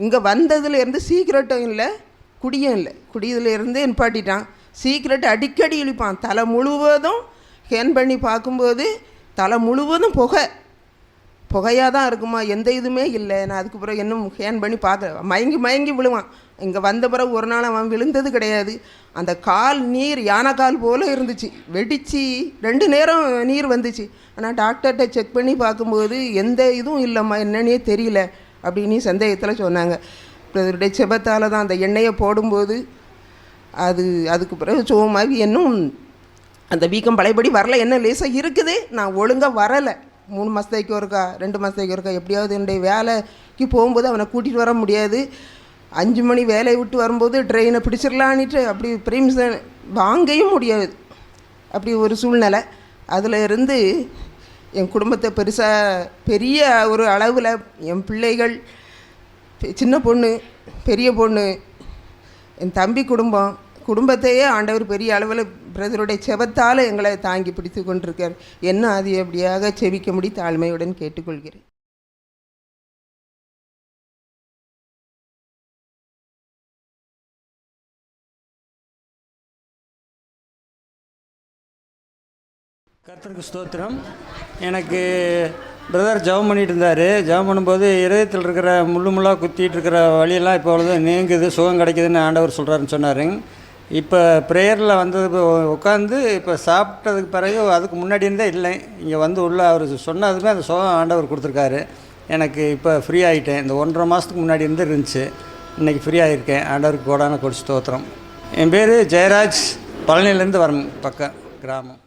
இங்கே வந்ததுலேருந்து சீக்ரெட்டும் இல்லை, குடியும் இல்லை. குடியிலேருந்து நிப்பாட்டிட்டான். சீக்ரெட் அடிக்கடி இழிப்பான். தலை முழுவதும் ஹேன் பண்ணி பார்க்கும்போது தலை முழுவதும் புகையாக தான் இருக்குமா, எந்த இதுவுமே இல்லை. நான் அதுக்கு பிறகு இன்னும் ஹேன் பண்ணி பார்க்க மயங்கி விழுவான். இங்கே வந்த பிறகு ஒரு நாள் அவன் விழுந்தது கிடையாது. அந்த கால் நீர் யானைக்கால் போல் இருந்துச்சு, வெடித்து 2 நேரம் நீர் வந்துச்சு. ஆனால் டாக்டர்கிட்ட செக் பண்ணி பார்க்கும்போது எந்த இதுவும் இல்லைம்மா, என்னன்னே தெரியல அப்படின்னு சந்தேகத்தில் சொன்னாங்க. இதோடைய செபத்தால் தான் அந்த எண்ணெயை போடும்போது அதுக்கு பிறகு சுகமாகி இன்னும் அந்த வீக்கம் பழையபடி வரல. என்ன லேசாக இருக்குது, நான் ஒழுங்காக வரலை. 3 மாதத்துக்கு ஒருக்கா 2 மாதத்துக்கு ஒருக்கா எப்படியாவது என்னுடைய வேலைக்கு போகும்போது அவனை கூட்டிகிட்டு வர முடியாது. 5 மணி வேலையை விட்டு வரும்போது ட்ரெயினை பிடிச்சிடலான்ட்டு அப்படி பெர்மிஷன் வாங்கவும் முடியாது, அப்படி ஒரு சூழ்நிலை. அதில் இருந்து என் குடும்பத்தை பெரிய ஒரு அளவில் என் பிள்ளைகள், சின்ன பொண்ணு, பெரிய பொண்ணு, என் தம்பி குடும்பத்தையே ஆண்டவர் பெரிய அளவில் பிரதருடைய செபத்தால் எங்களை தாங்கி பிடித்து கொண்டிருக்கார். என்ன அது எப்படியாக செபிக்கும்படி தாழ்மையுடன் கேட்டுக்கொள்கிறேன். கர்த்தருக்கு ஸ்தோத்திரம். எனக்கு பிரதர் ஜெபம் பண்ணிகிட்டு இருந்தார். ஜெபம் பண்ணும்போது இதயத்தில் இருக்கிற முள்ளாக குத்திட்டு இருக்கிற வழியெல்லாம் இப்போ நீங்குது, சுகம் கிடைக்குதுன்னு ஆண்டவர் சொல்கிறாருன்னு சொன்னாருங்க. இப்போ ப்ரேயரில் வந்தது உட்காந்து இப்போ சாப்பிட்டதுக்கு பிறகு அதுக்கு முன்னாடி இருந்தே இல்லை, இங்கே வந்து உள்ள அவர் சொன்னதுமே அந்த சுகம் ஆண்டவர் கொடுத்துருக்காரு. எனக்கு இப்போ ஃப்ரீ ஆகிட்டேன். இந்த 1.5 மாதத்துக்கு முன்னாடி இருந்துச்சு, இன்றைக்கி ஃப்ரீ ஆகியிருக்கேன். ஆண்டவருக்கு கோடான கொடி ஸ்தோத்திரம். என் பேர் ஜெயராஜ், பழனிலேருந்து வரணும் பக்கம் கிராமம்.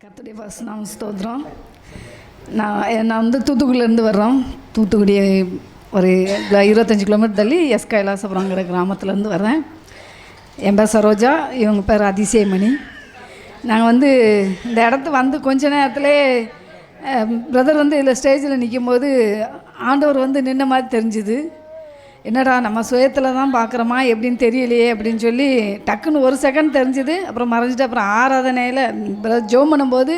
கர்த்தருடைய பரிசுத்த ஸ்தோத்திரம். நான் வந்து தூத்துக்குடியிலேருந்து வர்றோம். தூத்துக்குடி ஒரு 25 கிலோமீட்டர் தள்ளி எஸ் கைலாசபுரங்கிற கிராமத்துலேருந்து வர்றேன். என் பேர் சரோஜா, இவங்க பேர் அதிசயமணி. நாங்கள் வந்து இந்த இடத்து வந்து கொஞ்ச நேரத்திலே பிரதர் வந்து இதில் ஸ்டேஜில் நிற்கும்போது ஆண்டவர் வந்து நின்ன மாதிரி தெரிஞ்சுது. என்னடா நம்ம சுயத்தில் தான் பார்க்குறோமா எப்படின்னு தெரியலையே அப்படின்னு சொல்லி டக்குன்னு ஒரு செகண்ட் தெரிஞ்சுது. அப்புறம் மறைஞ்சிட்டு அப்புறம் ஆராதனையில் ஜோம் பண்ணும்போது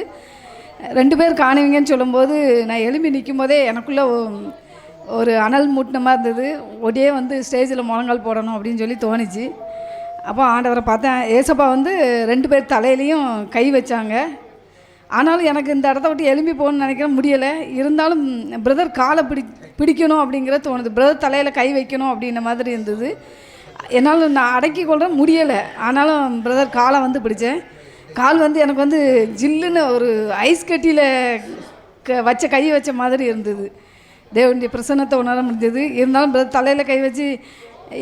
2 பேர் காணுவீங்கன்னு சொல்லும்போது நான் எழும்பி நிற்கும் போதே எனக்குள்ளே ஒரு அனல் மூட்டின மாதிரி இருந்தது. ஒடியே வந்து ஸ்டேஜில் முழங்கால் போடணும் அப்படின்னு சொல்லி தோணுச்சு. அப்போ ஆண்டவரை பார்த்தேன். ஏசப்பா வந்து 2 பேர் தலையிலையும் கை வச்சாங்க. ஆனாலும் எனக்கு இந்த இடத்த விட்டு எழும்பி போகணுன்னு நினைக்கிற முடியலை. இருந்தாலும் பிரதர் காலை பிடிக்கணும் அப்படிங்கிற தோணுது. பிரதர் தலையில் கை வைக்கணும் அப்படின்ற மாதிரி இருந்தது. என்னால் நான் அடக்கி கொள்ள முடியலை. ஆனாலும் பிரதர் காலை வந்து பிடிச்சேன். கால் வந்து எனக்கு வந்து ஜில்லுன்னு ஒரு ஐஸ் கட்டியில் வச்ச கை வச்ச மாதிரி இருந்தது. தேவனுடைய பிரசன்னத்தை உணர முடிஞ்சது. இருந்தாலும் பிரதர் தலையில் கை வச்சு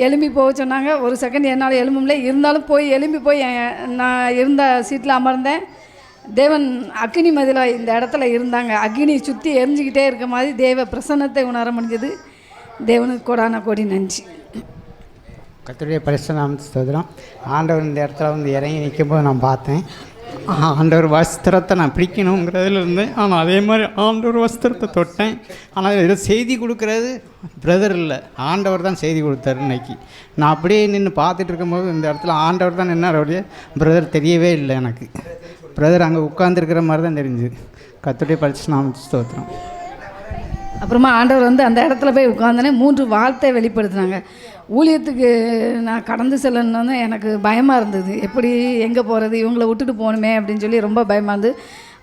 எலும்பி போக சொன்னாங்க. ஒரு செகண்ட் என்னால் எலும்பும்ல. இருந்தாலும் எழும்பி போய் நான் இருந்த சீட்டில் அமர்ந்தேன். தேவன் அக்னி மதிலாக இந்த இடத்துல இருந்தாங்க. அக்னி சுற்றி எரிஞ்சிக்கிட்டே இருக்க மாதிரி தேவ பிரசன்னத்தை உணர முடிஞ்சது. தேவனுக்கு கோடான கோடி நன்றி. கர்த்தருடைய பரிசுத்த ஸ்தோத்திரம். ஆண்டவர் இந்த இடத்துல வந்து இறங்கி நிற்கும்போது நான் பார்த்தேன். ஆண்டவர் வஸ்திரத்தை நான் பிடிக்கணுங்கிறதுல இருந்தேன். ஆனால் அதே மாதிரி ஆண்டவர் வஸ்திரத்தை தொட்டேன். ஆனால் இதில் செய்தி கொடுக்குறது பிரதர் இல்லை, ஆண்டவர் தான் செய்தி கொடுத்தாரு. இன்னைக்கு நான் அப்படியே நின்று பார்த்துட்டு இருக்கும்போது இந்த இடத்துல ஆண்டவர் தான் நின்னாருடைய பிரதர் தெரியவே இல்லை எனக்கு. பிரதர் அங்கே உட்காந்துருக்கிற மாதிரி தான் தெரிஞ்சுது. கர்த்தருடைய பரிசுத்த ஸ்தோத்திரம். அப்புறமா ஆண்டவர் வந்து அந்த இடத்துல போய் உட்காந்தோன்னே 3 வார்த்தை வெளிப்படுத்தினாங்க. ஊழியத்துக்கு நான் கடந்து செல்லணுன்னு எனக்கு பயமாக இருந்தது. எப்படி எங்கே போகிறது, இவங்களை விட்டுட்டு போகணுமே அப்படின்னு சொல்லி ரொம்ப பயமாக இருந்தது.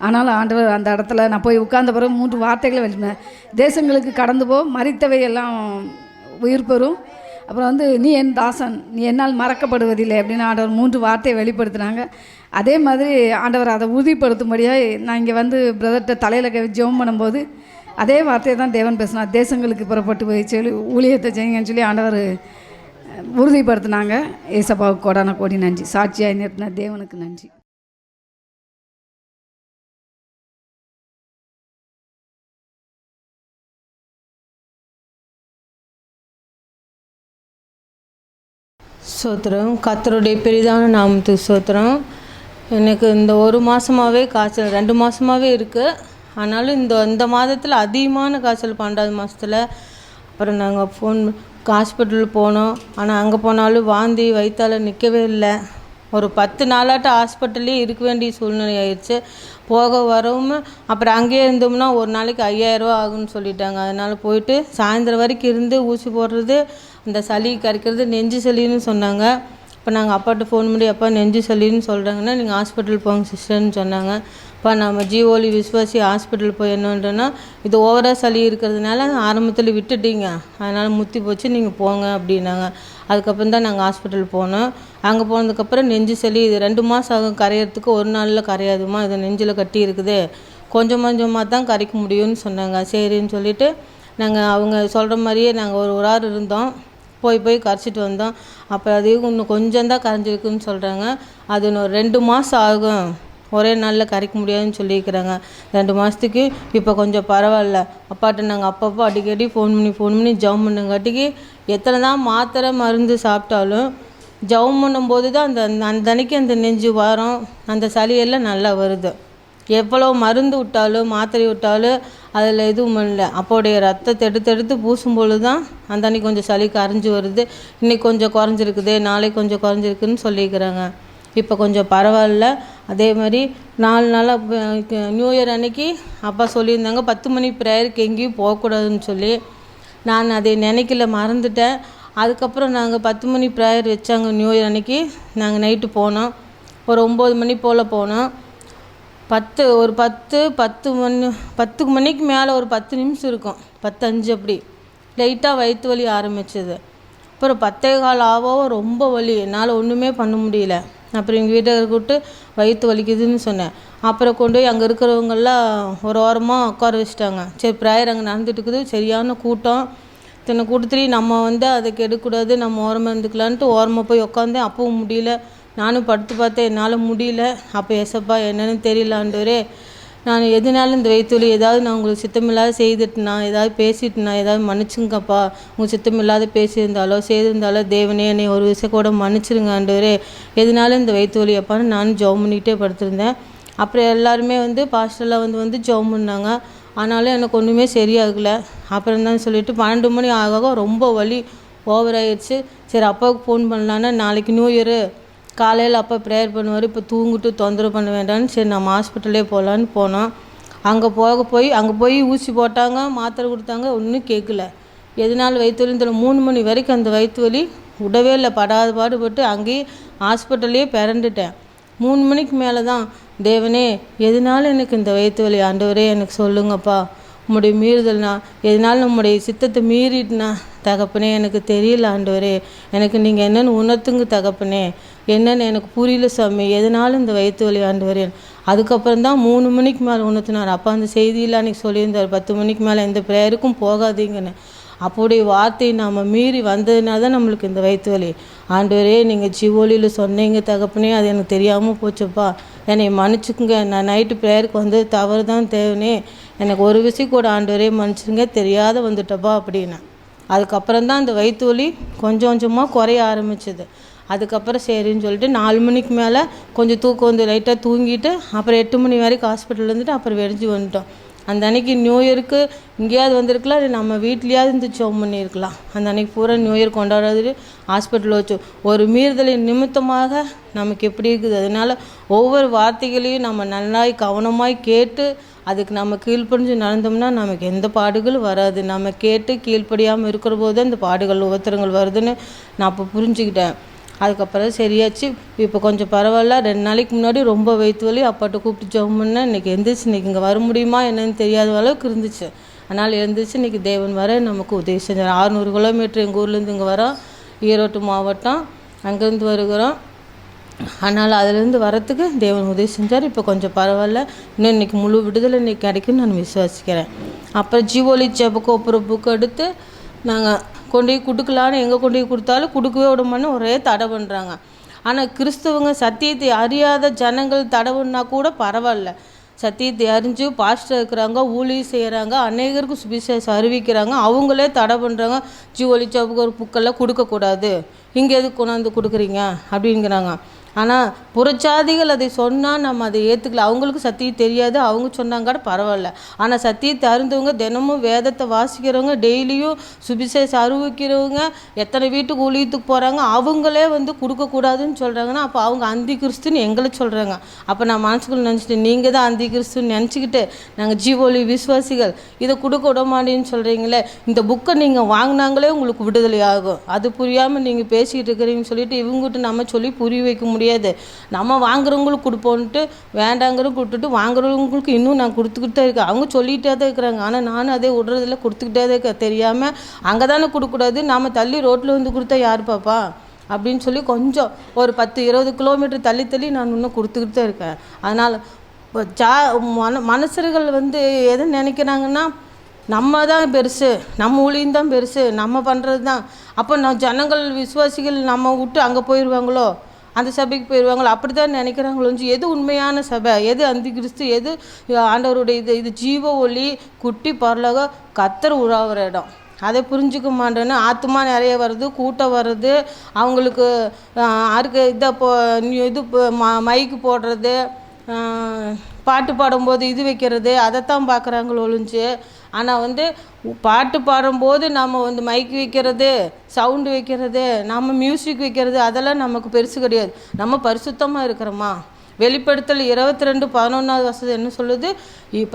ஆனாலும் ஆண்டவர் அந்த இடத்துல நான் போய் உட்கார்ந்த பிறகு 3 வார்த்தைகளை வெளியிட்டேன். தேசங்களுக்கு கடந்து போ, மரித்தவை எல்லாம் உயிர் பெறும். அப்புறம் வந்து நீ என் தாசன், நீ என்னால் மறக்கப்படுவதில்லை அப்படின்னு ஆண்டவர் 3 வார்த்தையை வெளிப்படுத்தினாங்க. அதே மாதிரி ஆண்டவர் அதை உறுதிப்படுத்தும்படியாக நான் இங்கே வந்து பிரதர்கிட்ட தலையில் ஜெபம் பண்ணும்போது அதே வார்த்தையை தான் தேவன் பேசினார். தேசங்களுக்கு புறப்பட்டு போய் சொல்லி ஊழியத்தை செய்யுங்கன்னு சொல்லி ஆண்டவர் உறுதிப்படுத்தினாங்க. ஏசப்பாவுக்கு கோடான கோடி நன்றி. சாட்சியாக நிறுத்தின தேவனுக்கு நன்றி. ஸ்தோத்திரம். கர்த்தருடைய பெரிதான நாமத்துக்கு ஸ்தோத்திரம். எனக்கு இந்த 1 மாதமாகவே காய்ச்சல், 2 மாதமாகவே இருக்குது. ஆனாலும் இந்த மாதத்தில் அதிகமான காய்ச்சல், 12 மாதத்தில். அப்புறம் நாங்கள் ஹாஸ்பிட்டல் போனோம். ஆனால் அங்கே போனாலும் வாந்தி வயிற்றால் நிற்கவே இல்லை. ஒரு 10 நாளாட்ட ஹாஸ்பிட்டல்லே இருக்க வேண்டிய சூழ்நிலை ஆயிடுச்சு. போக வரவும் அப்புறம் அங்கேயே இருந்தோம்னா ஒரு நாளைக்கு 5000 ரூபா ஆகும்னு சொல்லிட்டாங்க. அதனால் போயிட்டு சாயந்தரம் வரைக்கும் இருந்து ஊசி போடுறது, அந்த சளி கரைக்கிறது, நெஞ்சு சளின்னு சொன்னாங்க. இப்போ நாங்கள் அப்பாட்ட ஃபோன் பண்ணி, அப்பா நெஞ்சு சளின்னு சொல்கிறாங்கன்னா நீங்கள் ஹாஸ்பிட்டல் போங்க சிஸ்டர்னு சொன்னாங்க. இப்போ நம்ம ஜீவோலி விஸ்வாசி ஹாஸ்பிட்டல் போய் என்னன்றோன்னா இது ஓவராக சளி இருக்கிறதுனால ஆரம்பத்தில் விட்டுட்டீங்க, அதனால் முத்தி போச்சு, நீங்கள் போங்க அப்படின்னாங்க. அதுக்கப்புறம் தான் நாங்கள் ஹாஸ்பிட்டல் போனோம். அங்கே போனதுக்கப்புறம் நெஞ்சு சளி இது 2 மாதம் ஆகும் கரையிறதுக்கு, ஒரு நாளில் கரையாதுமா, இது நெஞ்சில் கட்டி இருக்குது, கொஞ்சம் கொஞ்சமாக தான் கரைக்க முடியும்னு சொன்னாங்க. சரின்னு சொல்லிவிட்டு நாங்கள் அவங்க சொல்கிற மாதிரியே நாங்கள் ஒரு வாரம் இருந்தோம். போய் கரைச்சிட்டு வந்தோம். அப்போ அது இன்னும் கொஞ்சம் தான் கரைஞ்சிருக்குன்னு சொல்கிறாங்க. அது இன்னும் 2 மாதம் ஆகும், ஒரே நாளில் கரைக்க முடியாதுன்னு சொல்லியிருக்கிறாங்க. 2 மாதத்துக்கு இப்போ கொஞ்சம் பரவாயில்ல. அப்பாட்ட நாங்கள் அப்பப்போ அடிக்கடி ஃபோன் பண்ணி ஜெபம் பண்ணுங்காட்டிக்கு எத்தனை தான் மாத்திரை மருந்து சாப்பிட்டாலும் ஜெபம் பண்ணும்போது தான் அந்த அன்னைக்கு அந்த நெஞ்சு வாரம் அந்த சளியெல்லாம் நல்லா வருது. எவ்வளோ மருந்து விட்டாலும் மாத்திரை விட்டாலும் அதில் எதுவும் இல்லை. அப்போடைய ரத்தத்தை எடுத்து பூசும்பொழுது தான் அந்த அன்னைக்கு கொஞ்சம் சளி கரைஞ்சி வருது. இன்றைக்கி கொஞ்சம் குறைஞ்சிருக்குது, நாளைக்கு கொஞ்சம் குறைஞ்சிருக்குன்னு சொல்லியிருக்கிறாங்க. இப்போ கொஞ்சம் பரவாயில்ல. அதே மாதிரி 4 நாளாக நியூ இயர் அன்னைக்கு அப்பா சொல்லியிருந்தாங்க 10 மணி ப்ரேயருக்கு எங்கேயும் போகக்கூடாதுன்னு சொல்லி. நான் அதை நினைக்கல, மறந்துட்டேன். அதுக்கப்புறம் நாங்கள் 10 மணி ப்ரேயர் வச்சாங்க நியூ இயர் அன்னைக்கு. நாங்கள் நைட்டு போனோம், ஒரு 9 மணி போல் போனோம். 10 மணிக்கு மேலே ஒரு 10 நிமிஷம் இருக்கும், 10:05 அப்படி லைட்டாக வயிற்று வலி ஆரம்பிச்சது. அப்புறம் 10:15 ஆவோ ரொம்ப வலி, என்னால் ஒன்றுமே பண்ண முடியல. அப்புறம் எங்கள் வீட்டுக்காரர் கூப்பிட்டு வயிற்று வலிக்குதுன்னு சொன்னேன். அப்புறம் கொண்டு போய் அங்கே இருக்கிறவங்கெல்லாம் ஒரு ஓரமாக உட்கார வச்சுட்டாங்க. சரி ப்ரேயர் அங்கே நடந்துட்டு இருக்குது, சரியான கூட்டம். இத்தனை கூட்டத்துலேயும் நம்ம அதை கெடுக்கூடாது, நம்ம ஓரமாக இருந்துக்கலான்ட்டு ஓரமாக போய் உட்காந்தேன். அப்பவும் முடியல. நானும் படுத்து பார்த்தேன், என்னால் முடியல. அப்போ ஏசப்பா என்னன்னு தெரியல ஆண்டவரே, நான் எதுனாலும் இந்த வயிற்று வலி ஏதாவது நான் உங்களுக்கு சித்தமில்லாத செய்துட்டுனா, ஏதாவது பேசிட்டுனா ஏதாவது மன்னிச்சுங்கப்பா. உங்களுக்கு சித்தமில்லாத பேசியிருந்தாலோ செய்திருந்தாலோ தேவனே என்னை ஒரு விஷயம் கூட மன்னிச்சிருங்க ஆண்டவரே, எதுனாலும் இந்த வயிற்று வலி அப்பான்னு நானும் ஜெபம் பண்ணிகிட்டே படுத்திருந்தேன். அப்புறம் எல்லாருமே பாஸ்டர்லாம் வந்து ஜெபம் பண்ணாங்க. ஆனாலும் எனக்கு ஒன்றுமே சரியாகலை. அப்புறம் தான் சொல்லிவிட்டு 12 மணி ஆக ரொம்ப வலி ஓவராகிடுச்சு. சரி அப்பாவுக்கு ஃபோன் பண்ணலான்னா, நாளைக்கு நியூ இயரு காலையில் அப்பா ப்ரேயர் பண்ணுவார், இப்போ தூங்கிட்டு தொந்தரவு பண்ண வேண்டாம்னு சரி நம்ம ஹாஸ்பிட்டலே போகலான்னு போனோம். அங்கே போய் ஊசி போட்டாங்க, மாத்திரை கொடுத்தாங்க, ஒன்றும் கேட்கல. எதனால வயிற்று வலின்னு 3 மணி வரைக்கும் அந்த வயிற்று வலி விடவே இல்லை. படாத பாடுபட்டு அங்கேயே ஹாஸ்பிட்டல்லையே பிறண்டுட்டேன். 3 மணிக்கு மேலே தான் தேவனே எதனால எனக்கு இந்த வயிற்று வலி ஆண்டவரே எனக்கு சொல்லுங்கப்பா, உம்முடைய மீறுதல்னா எதனாலும் நம்முடைய சித்தத்தை மீறிட்டுனா தகப்பனே எனக்கு தெரியல ஆண்டவரே, எனக்கு நீங்கள் என்னென்னு உணர்த்துங்க தகப்பனே, என்னென்னு எனக்கு புரியல சாமி, எதனாலும் இந்த வயிற்று வலி ஆண்டவரே. அதுக்கப்புறம் தான் 3 மணிக்கு மேலே உணர்த்தினார். அப்போ அந்த செய்தியில் அன்றைக்கி சொல்லியிருந்தார் 10 மணிக்கு மேலே எந்த ப்ரேயருக்கும் போகாதீங்கன்னு. அப்போடைய வார்த்தையை நாம் மீறி வந்ததுனால தான் நம்மளுக்கு இந்த வயிற்று வலி. ஆண்டவரே நீங்கள் ஜீவோலியில் சொன்னீங்க தகப்பனே, அது எனக்கு தெரியாமல் போச்சுப்பா, என்னை மன்னிச்சுக்குங்க. நான் நைட்டு ப்ரேயருக்கு வந்தது தவறு தான் தேவனே, எனக்கு ஒரு விஷயம் கூட ஆண்டவரே மன்னிச்சுங்க, தெரியாத வந்துட்டப்பா அப்படின்னு. அதுக்கப்புறம் தான் அந்த வயிற்று வலி கொஞ்சம் கொஞ்சமாக குறைய ஆரம்பிச்சிது. அதுக்கப்புறம் சரின்னு சொல்லிட்டு 4 மணிக்கு மேலே கொஞ்சம் தூக்கம் லைட்டாக தூங்கிட்டு அப்புறம் 8 மணி வரைக்கும் ஹாஸ்பிட்டல் இருந்துட்டு அப்புறம் வெடிஞ்சு வந்துட்டோம். அந்த அன்றைக்கி நியூ இயருக்கு இங்கேயாவது வந்திருக்கலாம், இல்லை நம்ம வீட்லேயாவது இருந்து ஜெபம் பண்ணியிருக்கலாம். அந்த அன்றைக்கி பூரா நியூ இயர் கொண்டாடுறது ஹாஸ்பிட்டலில் வச்சு ஒரு மீறுதலின் நிமித்தமாக நமக்கு எப்படி இருக்குது. அதனால் ஒவ்வொரு வார்த்தைகளையும் நம்ம நல்லாய் கவனமாய் கேட்டு அதுக்கு நம்ம கீழ்ப்படிஞ்சு நடந்தோம்னா நமக்கு எந்த பாடுகளும் வராது. நம்ம கேட்டு கீழ்ப்படியாமல் இருக்கிற போது தான் இந்த பாடுகள் உபத்திரங்கள் வருதுன்னு நான் அப்போ புரிஞ்சுக்கிட்டேன். அதுக்கப்புறம் சரியாச்சு. இப்போ கொஞ்சம் பரவாயில்ல. 2 நாளைக்கு முன்னாடி ரொம்ப வயிற்று வலி, அப்பாட்ட கூப்பிட்டு ஜெபம் பண்ணேன். இன்றைக்கி எழுந்திரிச்சு இன்றைக்கி இங்கே வர முடியுமா என்னன்னு தெரியாத அளவுக்கு இருந்துச்சு. அதனால் எழுந்திரிச்சு இன்றைக்கி தேவன் வர நமக்கு உதவி செஞ்சார். 600 கிலோமீட்டர் எங்கள் ஊர்லேருந்து இங்கே வரோம், ஈரோடு மாவட்டம், அங்கேருந்து வருகிறோம். அதனால் அதிலேருந்து வரத்துக்கு தேவன் உதவி செஞ்சார். இப்போ கொஞ்சம் பரவாயில்ல. இன்னும் இன்றைக்கி முழு விடுதலை இன்றைக்கி கிடைக்குன்னு நான் விசுவாசிக்கிறேன். அப்புறம் ஜீவோலி ஜெபக்கோப்புற புக் எடுத்து நாங்கள் கொண்டு போய் கொடுக்கலான்னு எங்கே கொண்டு போய் கொடுத்தாலும் கொடுக்கவே விடமான்னு ஒரே தடை பண்ணுறாங்க. ஆனால் கிறிஸ்தவங்க சத்தியத்தை அறியாத ஜனங்கள் தடவுன்னா கூட பரவாயில்ல, சத்தியத்தை அறிஞ்சு பாஸ்டர் இருக்கிறாங்க, ஊழியம் செய்கிறாங்க, அநேகருக்கு சுவிசேஷம் அறிவிக்கிறாங்க, அவங்களே தடை பண்ணுறாங்க. ஜீவோலி ஜெபக்கு ஒரு புக்கெல்லாம் கொடுக்கக்கூடாது, இங்கே எதுக்கு கொண்டாந்து கொடுக்குறீங்க அப்படிங்கிறாங்க. ஆனால் புறச்சாதிகள் அதை சொன்னால் நம்ம அதை ஏற்றுக்கல. அவங்களுக்கு சத்தியம் தெரியாது, அவங்க சொன்னாங்க கூட பரவாயில்ல. ஆனால் சத்தியத்தை அறிந்தவங்க, தினமும் வேதத்தை வாசிக்கிறவங்க, டெய்லியும் சுவிசேஷம் அறிவிக்கிறவங்க, எத்தனை வீட்டுக்கு ஊழியத்துக்கு போகிறாங்க, அவங்களே கொடுக்கக்கூடாதுன்னு சொல்கிறாங்கன்னா அப்போ அவங்க அந்தி கிறிஸ்துன்னு எங்களை சொல்கிறாங்க. அப்போ நான் மனசுக்குள்ள நினச்சிட்டேன், நீங்கள் தான் அந்தி கிறிஸ்துன்னு நினச்சிக்கிட்டு நாங்கள் ஜீவோலி விசுவாசிகள் இதை கொடுக்க விட மாட்டேன்னு சொல்கிறீங்களே, இந்த புக்கை நீங்கள் வாங்கினாங்களே உங்களுக்கு விடுதலை ஆகும், அது புரியாமல் நீங்கள் பேசிக்கிட்டு இருக்கிறீங்கன்னு சொல்லிட்டு இவங்ககிட்ட நம்ம சொல்லி புரிய வைக்க முடியாது. நம்ம வாங்குறவங்களுக்கு கொடுப்போன்ட்டு வேண்டாங்கிறவங்க கொடுத்துட்டு வாங்குறவங்களுக்கு இன்னும் நான் கொடுத்துக்கிட்டு தான் இருக்கேன். அவங்க சொல்லிகிட்டே தான் இருக்கிறாங்க, ஆனால் நானும் அதே விடுறதில்ல, கொடுத்துக்கிட்டே தான் இருக்கேன். தெரியாமல் அங்கே தானே கொடுக்கக்கூடாது, நாம் தள்ளி ரோட்டில் கொடுத்தா யார் பாப்பா அப்படின்னு சொல்லி கொஞ்சம் ஒரு 10-20 கிலோமீட்டர் தள்ளி நான் இன்னும் கொடுத்துக்கிட்டு தான் இருக்கேன். அதனால் மனுஷர்கள் எதை நினைக்கிறாங்கன்னா நம்ம தான் பெருசு, நம்ம ஊழியம் தான் பெருசு, நம்ம பண்ணுறது தான். அப்போ ஜனங்கள் விசுவாசிகள் நம்ம விட்டு அங்கே போயிடுவாங்களோ, அந்த சபைக்கு போயிடுவாங்களோ, அப்படி தான் நினைக்கிறாங்களோ. எது உண்மையான சபை, எது அந்தி கிறிஸ்து, எது ஆண்டவருடைய இது ஜீவ ஒளி குட்டி பரலோக கர்த்தர் உறாவுற இடம், அதை புரிஞ்சுக்க மாட்டேன்னு ஆத்மா நிறைய வருது, கூட்டம் வருது, அவங்களுக்கு அறுக்க இது மைக்கு போடுறது, பாட்டு பாடும்போது இது வைக்கிறது, அதைத்தான் பார்க்குறாங்களோ ஒழிஞ்சு. ஆனால் பாட்டு பாடும்போது நம்ம மைக் வைக்கிறது, சவுண்டு வைக்கிறது, நம்ம மியூசிக் வைக்கிறது, அதெல்லாம் நமக்கு பெருசு கிடையாது. நம்ம பரிசுத்தமாக இருக்கிறோமா? வெளிப்படுத்தல் 22:11 என்ன சொல்லுது?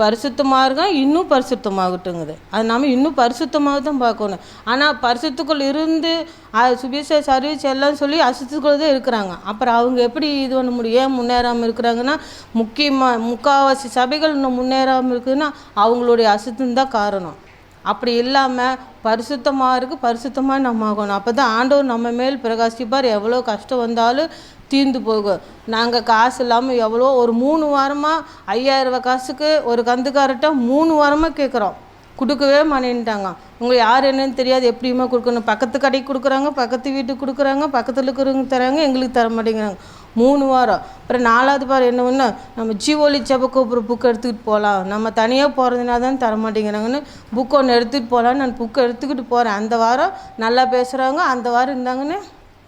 பரிசுத்தமாக இருக்க இன்னும் பரிசுத்தமாகட்டுங்குது. அது நம்ம இன்னும் பரிசுத்தமாக தான் பார்க்கணும். ஆனால் பரிசுத்துக்குள் இருந்து சுவிசேஷ சர்வீஸ் எல்லாம் சொல்லி அசுத்துக்குள்ள தான் இருக்கிறாங்க. அப்புறம் அவங்க எப்படி இது பண்ண முடியும்? ஏன் முன்னேறாமல் இருக்கிறாங்கன்னா, முக்கால்வாசி சபைகள் இன்னும் முன்னேறாமல் இருக்குதுன்னா அவங்களுடைய அசுத்தம் தான் காரணம். அப்படி இல்லாமல் பரிசுத்தமாக நம்ம ஆகணும். அப்போ தான் ஆண்டவர் நம்ம மேல் பிரகாசிப்பார். எவ்வளோ கஷ்டம் வந்தாலும் தீர்ந்து போகும். நாங்கள் காசு இல்லாமல் எவ்வளோ ஒரு 3 வாரமாக 5000 ரூபா காசுக்கு ஒரு கந்துக்காரர்கிட்ட 3 வாரமாக கேட்குறோம், கொடுக்கவே மாட்டேன்ட்டாங்க. உங்களுக்கு யார் என்னன்னு தெரியாது, எப்படியுமா கொடுக்கணும். பக்கத்து கடைக்கு கொடுக்குறாங்க, பக்கத்து வீட்டுக்கு கொடுக்குறாங்க, பக்கத்தில் இருக்கிறவங்க தராங்க, எங்களுக்கு தர மாட்டேங்கிறாங்க. 3 வாரம். அப்புறம் 4வது வாரம் என்ன ஒன்று, நம்ம ஜீவோலி ஜெபக்கோபுரம் புக் எடுத்துக்கிட்டு போகலாம், நம்ம தனியாக போகிறதுனா தான் தர மாட்டேங்கிறாங்கன்னு புக் ஒன்று எடுத்துகிட்டு போகலான்னு நான் புக்கை எடுத்துக்கிட்டு போகிறேன். அந்த வாரம் நல்லா பேசுகிறாங்க, அந்த வாரம் இருந்தாங்கன்னு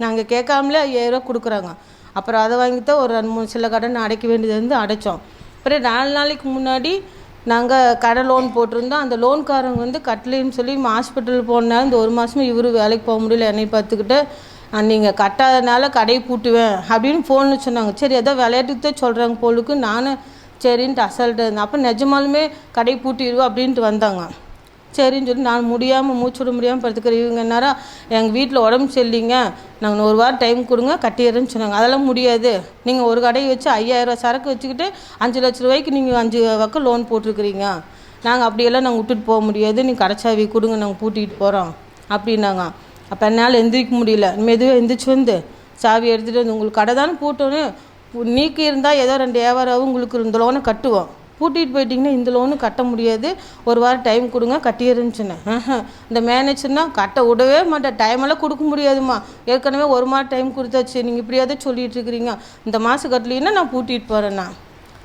நாங்கள் கேட்காமலே 5000 ரூபா கொடுக்குறாங்க. அப்புறம் அதை வாங்கித்தான் ஒரு 2-3 சில கடன் அடைக்க வேண்டியது வந்து அடைச்சோம். அப்புறம் 4 நாளைக்கு முன்னாடி நாங்கள் கடை லோன் போட்டிருந்தோம். அந்த லோன்காரங்க வந்து கட்டலைன்னு சொல்லி ஹாஸ்பிட்டல் போனால் இந்த 1 மாதமும் இவர் வேலைக்கு போக முடியல, என்னை பார்த்துக்கிட்டு நீங்கள் கட்டாதனால கடையை பூட்டுவேன் அப்படின்னு ஃபோன்னு சொன்னாங்க. சரி ஏதோ விளையாட்டுக்கு தான் சொல்கிறாங்க போலுக்கு, நானும் சரின்ட்டு அசால்ட்டு இருந்தேன். அப்போ நிஜமாலுமே கடையை பூட்டிடுவோம் அப்படின்ட்டு வந்தாங்க. சரின்னு சொல்லி நான் மூச்சு விட முடியாமல் படுத்துக்கிற இவங்க நேரம் எங்கள் வீட்டில் உடம்பு சரியில்லைங்க, நாங்கள் 1 வாரம் டைம் கொடுங்க கட்டிடுறேன்னு சொன்னாங்க. அதெல்லாம் முடியாது, நீங்கள் ஒரு கடையை வச்சு 5000 ரூபா சரக்கு வச்சுக்கிட்டு 5 லட்ச ரூபாய்க்கு நீங்கள் 5 பக்கம் லோன் போட்டிருக்கிறீங்க, நாங்கள் அப்படியெல்லாம் நாங்கள் விட்டுட்டு போக முடியாது, நீங்கள் கடைச்சாவி கொடுங்க, நாங்கள் பூட்டிகிட்டு போகிறோம் அப்படின்னாங்க. அப்போ என்னால் எந்திரிக்க முடியல. மெதுவாக எந்திரிச்சு வந்து சாவி எடுத்துகிட்டு வந்து, உங்களுக்கு கடை தானே பூட்டோன்னு நீக்கி இருந்தால் ஏதோ 2 வியாபாரம் உங்களுக்கு இந்த லோனை கட்டுவோம், பூட்டிகிட்டு போயிட்டிங்கன்னா இந்த லோனு கட்ட முடியாது, 1 வாரம் டைம் கொடுங்க கட்டிடுறேன்னு சொன்னேன். இந்த மேனேஜர்னா கட்ட விடவே மாட்டேன், டைமெல்லாம் கொடுக்க முடியாதுமா, ஏற்கனவே 1 மாதம் டைம் கொடுத்தாச்சு, நீங்கள் இப்படியாவது சொல்லிகிட்டு இருக்கிறீங்க, இந்த மாதம் கட்டலைன்னா நான் பூட்டிகிட்டு போகிறேன்னா.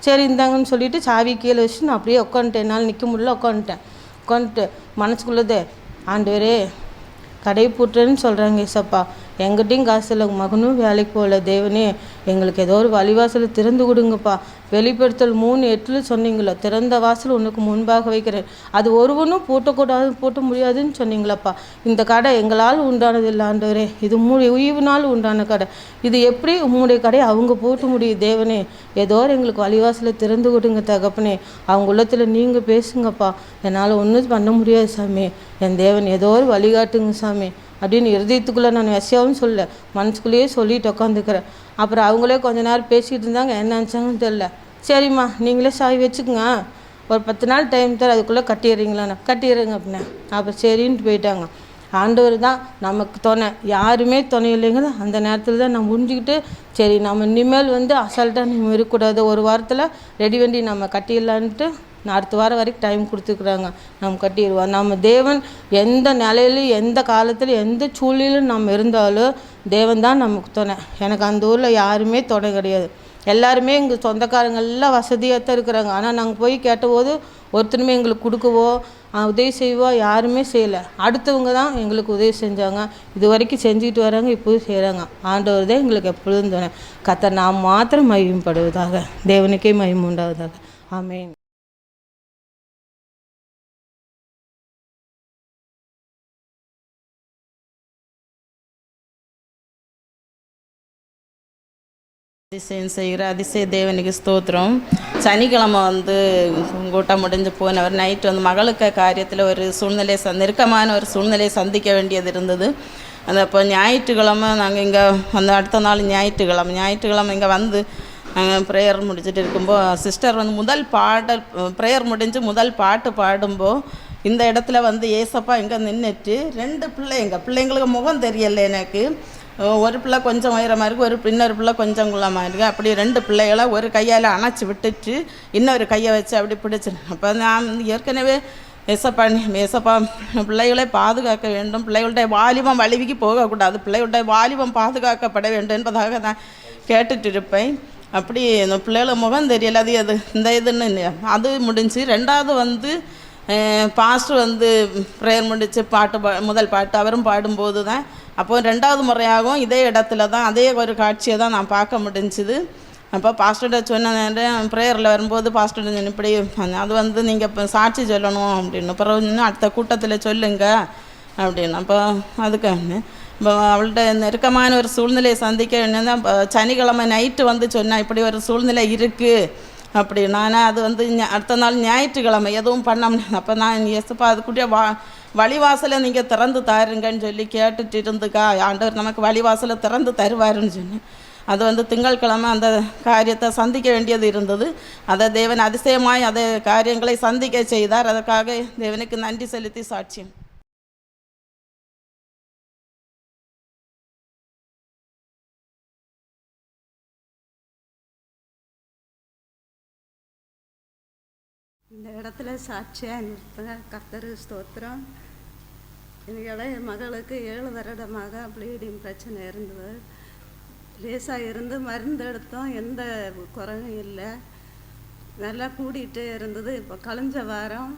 சரி இந்தாங்கன்னு சொல்லிவிட்டு சாவி கீழே வச்சுட்டு நான் அப்படியே உட்காந்துட்டேன். என்னால் நிற்க முடியல, உட்காந்துட்டு மனசுக்குள்ளதே, ஆண்டவரே கடை பூட்டுறேன்னு சொல்கிறாங்க ஏசப்பா, எங்கிட்டையும் காசு இல்லை, மகனும் வேலைக்கு போகல, தேவனே எங்களுக்கு ஏதோ ஒரு வழிவாசலை திறந்து கொடுங்கப்பா. வெளிப்படுத்தல் 3:8 சொன்னீங்களா, திறந்த வாசல் உனக்கு முன்பாக வைக்கிறேன், அது ஒருவனும் பூட்ட முடியாதுன்னு சொன்னீங்களப்பா. இந்த கடை எங்களால் உண்டானது இல்லை ஆண்டவரே, இது உம்முடைய உயிர்னால் உண்டான கடை, இது எப்படி உம்முடைய கடை அவங்க பூட்ட முடியும் தேவனே, ஏதோ எங்களுக்கு வழிவாசலை திறந்து கொடுங்க தகப்பனே, அவங்க உள்ளத்தில் நீங்கள் பேசுங்கப்பா, என்னால் ஒன்றும் பண்ண முடியாது சாமி, என் தேவன் ஏதோ ஒரு வழிகாட்டுங்க சாமி அப்படின்னு இருதயத்துக்குள்ளே நான் விஷயம்னு சொல்ல மனசுக்குள்ளேயே சொல்லிட்டு உட்காந்துக்கிறேன். அப்புறம் அவங்களே கொஞ்ச நேரம் பேசிகிட்டு இருந்தாங்க, என்ன நினச்சாங்கன்னு தெரில. சரிம்மா நீங்களே சாவி வச்சுக்கோங்க, ஒரு 10 நாள் டைம் தர, அதுக்குள்ளே கட்டிடுறீங்களாண்ணா, கட்டிடுறேங்க அப்படின்னா. அப்புறம் சரின்ட்டு போயிட்டாங்க. ஆண்டவர் தான் நமக்கு துணை, யாருமே துணை இல்லைங்க. அந்த நேரத்தில் தான் நம்ம புரிஞ்சுக்கிட்டு சரி நம்ம இனிமேல் வந்து அசால்ட்டாக நம்ம இருக்கக்கூடாது, 1 வாரத்தில் ரெடி பண்ணி நம்ம கட்டிடலான்ட்டு அடுத்த வாரம் வரைக்கும் டைம் கொடுத்துருக்குறாங்க, நம்ம கட்டிடுவோம். நம்ம தேவன் எந்த நிலையிலும் எந்த காலத்தில் எந்த சூழ்நிலையும் நம்ம இருந்தாலும் தேவன் தான் நமக்கு துணை. எனக்கு அந்த ஊரில் யாருமே துணை கிடையாது, எல்லாருமே எங்கள் சொந்தக்காரங்க எல்லாம் வசதியாக தான் இருக்கிறாங்க. ஆனால் நாங்கள் போய் கேட்டபோது ஒருத்தருமே எங்களுக்கு கொடுக்கவோ உதவி செய்வோ யாருமே செய்யலை, அடுத்தவங்க தான் எங்களுக்கு உதவி செஞ்சாங்க, இது வரைக்கும் செஞ்சுக்கிட்டு வராங்க, இப்போவும் செய்கிறாங்க. ஆண்டவர் தான் எங்களுக்கு எப்பொழுதும் துணை. கர்த்தர் நாம் மாத்திரம் மகிமைப்படுவதாக, தேவனுக்கே மகிமை உண்டாவதாக. ஆமென். அதிசயம் செய்கிற அதிசய தேவனுக்கு ஸ்தோத்திரம். சனிக்கிழமை வந்து கூட்டம் முடிஞ்சு போனவர் நைட்டு வந்து மகளுக்கு காரியத்தில் ஒரு சூழ்நிலை நெருக்கமான ஒரு சூழ்நிலையை சந்திக்க வேண்டியது இருந்தது. அந்த அப்போ ஞாயிற்றுக்கிழமை நாங்கள் இங்கே வந்து அடுத்த நாள் ஞாயிற்றுக்கிழமை இங்கே வந்து நாங்கள் ப்ரேயர் முடிச்சுட்டு இருக்கும்போது சிஸ்டர் வந்து முதல் ப்ரேயர் முடிஞ்சு முதல் பாட்டு பாடும்போது இந்த இடத்துல வந்து ஏசப்பா இங்கே நின்றுட்டு 2 பிள்ளைங்களுக்கு முகம் தெரியலை எனக்கு, ஒரு பிள்ளை கொஞ்சம் உயரமாக இருக்குது, இன்னொரு பிள்ளை கொஞ்சம் குள்ளமாக இருக்குது, அப்படி 2 பிள்ளைகளை ஒரு கையால் அணைச்சி விட்டுட்டு இன்னொரு கையை வச்சு அப்படி பிடிச்சிருக்கேன். அப்போ நான் ஏற்கனவே ஏசப்பா பிள்ளைகளை பாதுகாக்க வேண்டும், பிள்ளைகளுடைய வாலிபம் வலிவிக்கு போகக்கூடாது, பிள்ளைகளுடைய வாலிபம் பாதுகாக்கப்பட வேண்டும் என்பதாக நான் கேட்டுட்டு இருப்பேன். அப்படி இந்த பிள்ளைகளை முகம் தெரியல, அது இந்த இதுன்னு அது முடிஞ்சு 2வது வந்து பாஸ்டர் வந்து ப்ரேயர் முடிச்சு முதல் பாட்டு அவரும் பாடும்போது தான், அப்போது 2வது முறையாகவும் இதே இடத்துல தான் அதே ஒரு காட்சியை தான் நான் பார்க்க முடிஞ்சுது. அப்போ பாஸ்டர்கிட்ட சொன்ன ப்ரேயரில் வரும்போது பாஸ்டர் இப்படி அது வந்து நீங்கள் இப்போ சாட்சி சொல்லணும் அப்படின்னு, பிறகு இன்னும் அடுத்த கூட்டத்தில் சொல்லுங்க அப்படின்னு. அப்போ அதுக்கு இப்போ அவள்கிட்ட நெருக்கமான ஒரு சூழ்நிலையை சந்திக்க வேண்டியதான். சனிக்கிழமை நைட்டு வந்து சொன்னேன் இப்படி ஒரு சூழ்நிலை இருக்குது அப்படின்னா, அது வந்து அடுத்த நாள் ஞாயிற்றுக்கிழமை எதுவும் பண்ண முடியாது. அப்போ நான் ஏசப்பா அதுக்குள்ளே வழிவாசலை நீங்கள் திறந்து தாருங்கன்னு சொல்லி கேட்டுட்டு இருந்துக்கா, ஆண்டவர் நமக்கு வழிவாசலை திறந்து தருவாருன்னு சொன்னேன். அது வந்து திங்கட்கிழமை அந்த காரியத்தை சந்திக்க வேண்டியது இருந்தது. அதை தேவன் அதிசயமாய் அதை காரியங்களை சந்திக்க செய்தார். அதற்காக தேவனுக்கு நன்றி செலுத்தி சாட்சியம். இந்த இடத்துல சாட்சியாக நிறுத்துங்க. கர்த்தர் ஸ்தோத்திரம். என் மகளுக்கு 7 வருடமாக ப்ளீடிங் பிரச்சனை இருந்தது. லேசாக இருந்து மருந்து எடுத்தோம், எந்த குறையும் இல்லை, நல்லா கூடிகிட்டே இருந்தது. இப்போ கழிஞ்ச வாரம்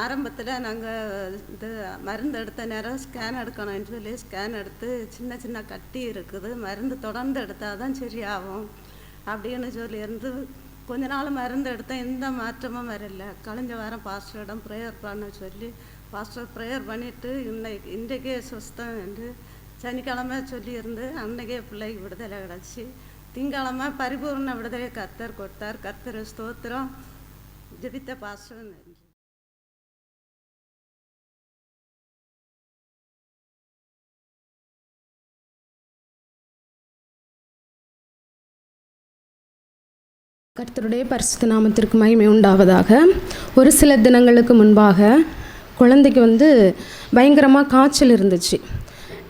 ஆரம்பத்தில் நாங்கள் இது மருந்து எடுத்த நேரம் ஸ்கேன் எடுக்கணும்னு சொல்லி ஸ்கேன் எடுத்து சின்ன சின்ன கட்டி இருக்குது, மருந்து தொடர்ந்து எடுத்தால் தான் சரியாகும் அப்படின்னு சொல்லியிருந்து கொஞ்ச நாள் மருந்து எடுத்தேன், எந்த மாற்றமும் வரல. கழிஞ்ச வாரம் பாஸ்டரிடம் ப்ரேயர் பண்ண சொல்லி பாஸ்டர் ப்ரேயர் பண்ணிவிட்டு இன்றைக்கே சுஸ்தம் என்று சனிக்கிழமை சொல்லியிருந்து அன்றைக்கே பிள்ளைக்கு விடுதலை கிடச்சி திங்கிழமை பரிபூர்ண விடுதலை கர்த்தர் கொடுத்தார். கர்த்தர் ஸ்தோத்திரம். ஜெபித்த பாஸ்டர் நன்றி. கர்த்தருடைய பரிசுத்த நாமத்திற்கு மகிமை உண்டாவதாக. ஒரு சில தினங்களுக்கு முன்பாக குழந்தைக்கு பயங்கரமாக காய்ச்சல் இருந்துச்சு.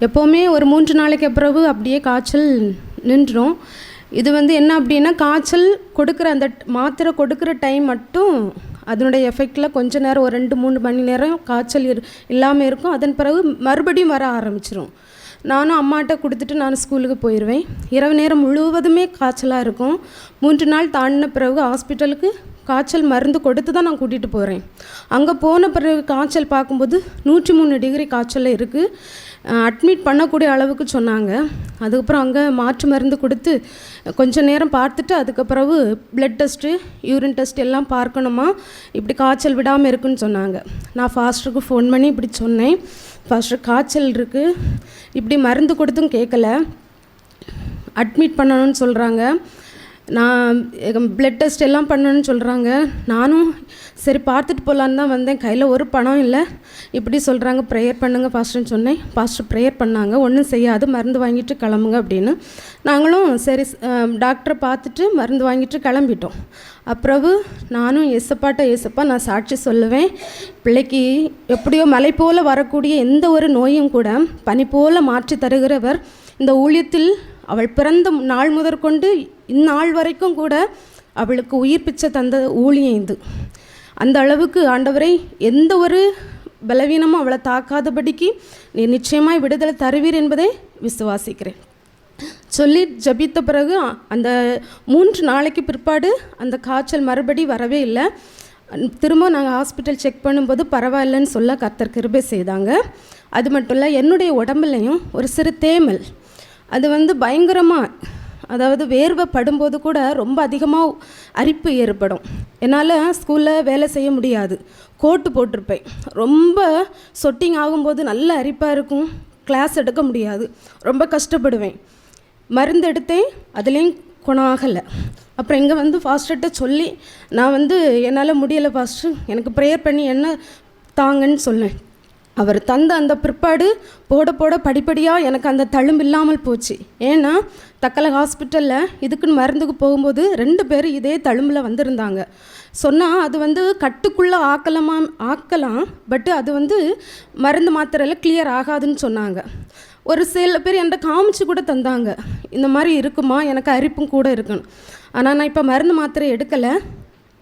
எப்போவுமே ஒரு 3 நாளைக்கு பிறகு அப்படியே காய்ச்சல் நின்றுடும். இது என்ன அப்படின்னா, காய்ச்சல் கொடுக்குற அந்த மாத்திரை கொடுக்குற டைம் மட்டும் அதனுடைய எஃபெக்டில் கொஞ்ச நேரம் ஒரு 2-3 மணி நேரம் காய்ச்சல் இல்லாமல் இருக்கும். அதன் பிறகு மறுபடியும் வர ஆரம்பிச்சிடும். நானும் அம்மாட்ட கொடுத்துட்டு நான் ஸ்கூலுக்கு போயிடுவேன். இரவு நேரம் முழுவதுமே காய்ச்சலாக இருக்கும். 3 நாள் தாண்டின பிறகு ஹாஸ்பிட்டலுக்கு காய்ச்சல் மருந்து கொடுத்து தான் நான் கூட்டிகிட்டு போகிறேன். அங்கே போன பிறகு காய்ச்சல் பார்க்கும்போது 103 டிகிரி காய்ச்சல் இருக்குது. அட்மிட் பண்ணக்கூடிய அளவுக்கு சொன்னாங்க. அதுக்கப்புறம் அங்கே மாற்று மருந்து கொடுத்து கொஞ்சம் நேரம் பார்த்துட்டு அதுக்கப்புறவு பிளட் டெஸ்ட்டு, யூரின் டெஸ்ட் எல்லாம் பார்க்கணுமா, இப்படி காய்ச்சல் விடாமல் இருக்குன்னு சொன்னாங்க. நான் ஃபாஸ்டருக்கு ஃபோன் பண்ணி இப்படி சொன்னேன், ஃபாஸ்டர் காய்ச்சல் இருக்குது, இப்படி மருந்து கொடுத்தும் கேட்கல, அட்மிட் பண்ணணும்னு சொல்கிறாங்க, நான் பிளட் டெஸ்ட் எல்லாம் பண்ணணும்னு சொல்கிறாங்க. நானும் சரி பார்த்துட்டு போகலான்னு தான் வந்தேன். கையில் ஒரு பணம் இல்லை. இப்படி சொல்கிறாங்க, ப்ரேயர் பண்ணுங்கள் பாஸ்டர்னு சொன்னேன். பாஸ்டர் ப்ரேயர் பண்ணாங்க, ஒன்றும் செய்யாது, மருந்து வாங்கிட்டு கிளம்புங்க அப்படின்னு. நாங்களும் சரி டாக்டரை பார்த்துட்டு மருந்து வாங்கிட்டு கிளம்பிட்டோம். அப்புறவு நானும் ஏசப்பா நான் சாட்சி சொல்லுவேன், பிள்ளைக்கு எப்படியோ மலை போல் வரக்கூடிய எந்த ஒரு நோயும் கூட பனி போல் மாற்றி தருகிறவர். இந்த ஊழியத்தில் அவள் பிறந்த நாள் முதற்கொண்டு இந்நாள் வரைக்கும் கூட அவளுக்கு உயிர் பிச்சை தந்த ஊழியம் இது. அந்த அளவுக்கு ஆண்டவரை எந்த ஒரு பலவீனமும் அவளை தாக்காதபடிக்கு நீ நிச்சயமாய் விடுதலை தருவீர் என்பதை விசுவாசிக்கிறேன் சொல்லி ஜபித்த பிறகு அந்த 3 நாளைக்கு பிற்பாடு அந்த காய்ச்சல் மறுபடி வரவே இல்லை. திரும்ப நாங்கள் ஹாஸ்பிட்டல் செக் பண்ணும்போது பரவாயில்லைன்னு சொல்ல கர்த்தர் கிருபை செய்தாங்க. அது மட்டும் இல்லை, என்னுடைய உடம்புலையும் ஒரு சிறு தேமல், அது பயங்கரமாக, அதாவது வேர்வை படும்போது கூட ரொம்ப அதிகமாக அரிப்பு ஏற்படும். என்னால் ஸ்கூலில் வேலை செய்ய முடியாது, கோட்டு போட்டிருப்பேன். ரொம்ப சொட்டிங் ஆகும்போது நல்ல அரிப்பாக இருக்கும், கிளாஸ் எடுக்க முடியாது, ரொம்ப கஷ்டப்படுவேன். மருந்து எடுத்தேன், அதுலேயும் குணம் ஆகலை. அப்புறம் இங்கே ஃபாஸ்டர்கிட்ட சொல்லி நான் என்னால் முடியலை பாஸ்டர், எனக்கு ப்ரேயர் பண்ணி என்ன தாங்கன்னு சொன்னேன். அவர் தந்த அந்த பிற்பாடு போட போட படிப்படியாக எனக்கு அந்த தழும்பு இல்லாமல் போச்சு. ஏன்னா தக்கலை ஹாஸ்பிட்டலில் இதுக்குன்னு மருந்துக்கு போகும்போது 2 பேர் இதே தழும்பில் வந்திருந்தாங்க. சொன்னால் அது கட்டுக்குள்ளே ஆக்கலாம், பட்டு அது மருந்து மாத்திரையில் கிளியர் ஆகாதுன்னு சொன்னாங்க. ஒரு சில பேர் என்கிட்ட காமிச்சு கூட தந்தாங்க, இந்த மாதிரி இருக்குமா, எனக்கு அரிப்பும் கூட இருக்குன்னு. ஆனால் நான் இப்போ மருந்து மாத்திரை எடுக்கலை,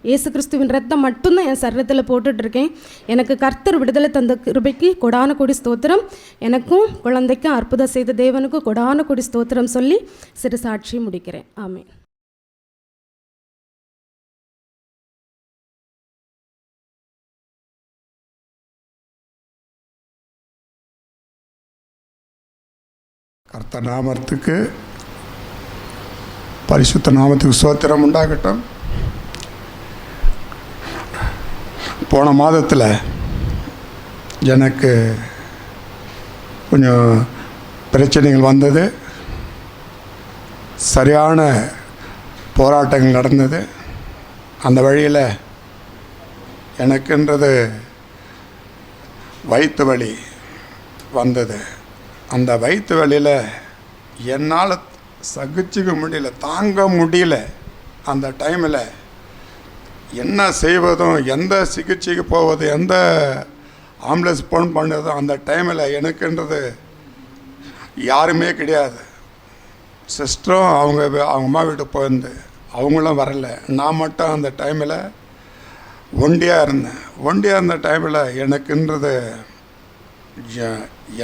இயேசு கிறிஸ்துவின் ரத்தம் மட்டும்தான் என் சரீரத்தில் போட்டுட்ருக்கேன். எனக்கு கர்த்தர் விடுதலை தந்த கிருபைக்கு கொடான கொடி ஸ்தோத்திரம். எனக்கும் குழந்தைக்கும் அற்புதம் செய்த தேவனுக்கு கொடான கொடி ஸ்தோத்திரம் சொல்லி சிறு சாட்சி முடிக்கிறேன். ஆமென். கர்த்தர் நாமத்துக்கு பரிசுத்த நாமத்துக்கு ஸ்தோத்திரம் உண்டாகட்டும். போன மாதத்தில் எனக்கு கொஞ்சம் பிரச்சனைகள் வந்தது, சரியான போராட்டங்கள் நடந்தது. அந்த வழியில் எனக்குன்றது வயிற்று வலி வந்தது. அந்த வயிற்று வலியில் என்னால் சகிச்சுக்க முடியல, தாங்க முடியல. அந்த டைமில் என்ன செய்வதும், எந்த சிகிச்சைக்கு போவது, எந்த ஆம்புலன்ஸ் ஃபோன் பண்ணதும் அந்த டைமில் எனக்குன்றது யாருமே கிடையாது. சிஸ்டரும் அவங்க அம்மா வீட்டுக்கு போயிருந்து அவங்களும் வரலை. நான் மட்டும் அந்த டைமில் ஒண்டியாக இருந்தேன். ஒண்டியாக இருந்த டைமில் எனக்குன்றது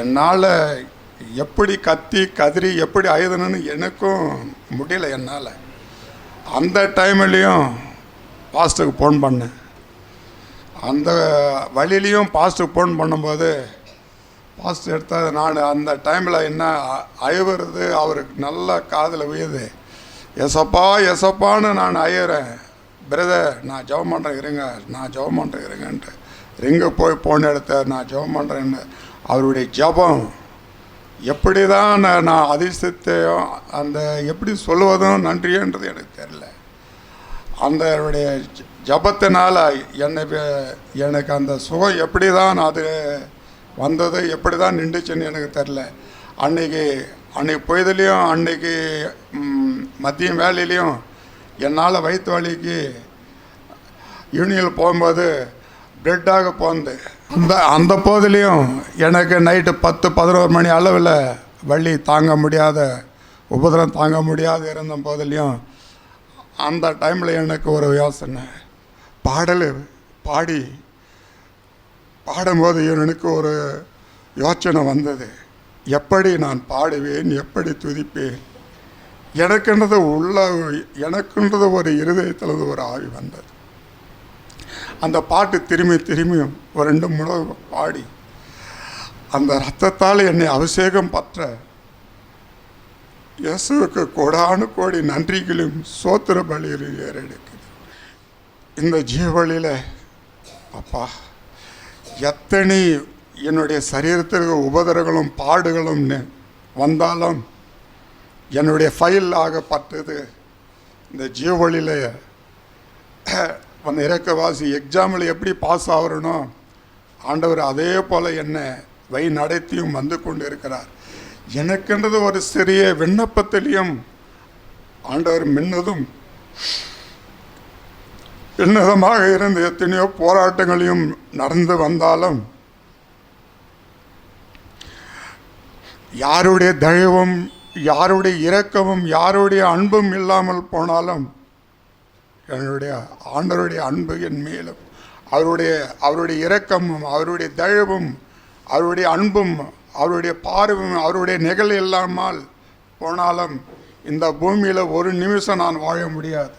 என்னால் எப்படி கத்தி கதறி எப்படி அழுதணுன்னு எனக்கும் முடியல என்னால். அந்த டைம்லேயும் பாஸ்டருக்கு ஃபோன் பண்ணேன். அந்த வழியிலையும் பாஸ்டருக்கு ஃபோன் பண்ணும்போது பாஸ்டர் எடுத்தால் நான் அந்த டைமில் என்ன அழுவுறது அவருக்கு நல்ல காதில் விழுது. எசப்பா எசப்பான்னு நான் அழுகிறேன். பிரதர் நான் ஜெபம் பண்ணுறேன் இருங்க, நான் ஜெபம் பண்ணுறேன் இருங்கன்ட்டு ரிங்க போய் ஃபோன் எடுத்தார். நான் ஜெபம் பண்ணுறேன்னு அவருடைய ஜெபம் எப்படி தான் நான் அதிசயத்தையும் அந்த எப்படி சொல்லுவதும் நன்றின்றது எனக்கு தெரில. அந்த ஜபத்தினால் எனக்கு அந்த சுகம் எப்படி தான் அது வந்தது, எப்படி தான் நின்றுச்சுன்னு எனக்கு தெரில. அன்றைக்கி பொய்துலேயும் அன்றைக்கி மதியம் வேலையிலையும் என்னால் வயிற்று வலிக்கு யூனியனில் போகும்போது பிளட்டாக போந்து அந்த போதிலையும் எனக்கு நைட்டு 10-11 மணி அளவில் வலி தாங்க முடியாத, உபதிரம் தாங்க முடியாத இருந்த போதிலையும் அந்த டைமில் எனக்கு ஒரு யோசனை, பாடல் பாடும்போது எனக்கு ஒரு யோசனை வந்தது. எப்படி நான் பாடுவேன், எப்படி துதிப்பேன், எனக்குன்றது ஒரு இருதயத்தில் ஒரு ஆவி வந்தது. அந்த பாட்டு திரும்பியும் ஒரு 2 முறை பாடி அந்த இரத்தத்தால் என்னை அபிஷேகம் பற்ற இயேசுவுக்கு கோடானு கோடி நன்றிகளும் சோத்திர பலியில் ஏறெடுக்குது. இந்த ஜீவவழியில் அப்பா எத்தனை என்னுடைய சரீரத்திற்கு உபதரங்களும் பாடுகளும் வந்தாலும் என்னுடைய ஃபைல் ஆகப்பட்டது இந்த ஜீவவழியில் அந்த இறக்கவாசி எக்ஸாமில் எப்படி பாஸ் ஆகிறனோ ஆண்டவர் அதே போல் என்னை வழி நடத்தியும் வந்து கொண்டு இருக்கிறார். எனக்கென்றது ஒரு சிறிய விண்ணப்பத்திலையும் ஆண்டவர் மின்னதமாக இருந்து எத்தனையோ போராட்டங்களையும் நடந்து வந்தாலும் யாருடைய தயவும் யாருடைய இரக்கமும் யாருடைய அன்பும் இல்லாமல் போனாலும் என்னுடைய ஆண்டவருடைய அன்பு என் மேலும் அவருடைய இரக்கமும் அவருடைய தயவும் அவருடைய அன்பும் அவருடைய பார்வையும் அவருடைய நிகழ் இல்லாமல் போனாலும் இந்த பூமியில் ஒரு நிமிஷம் நான் வாழ முடியாது.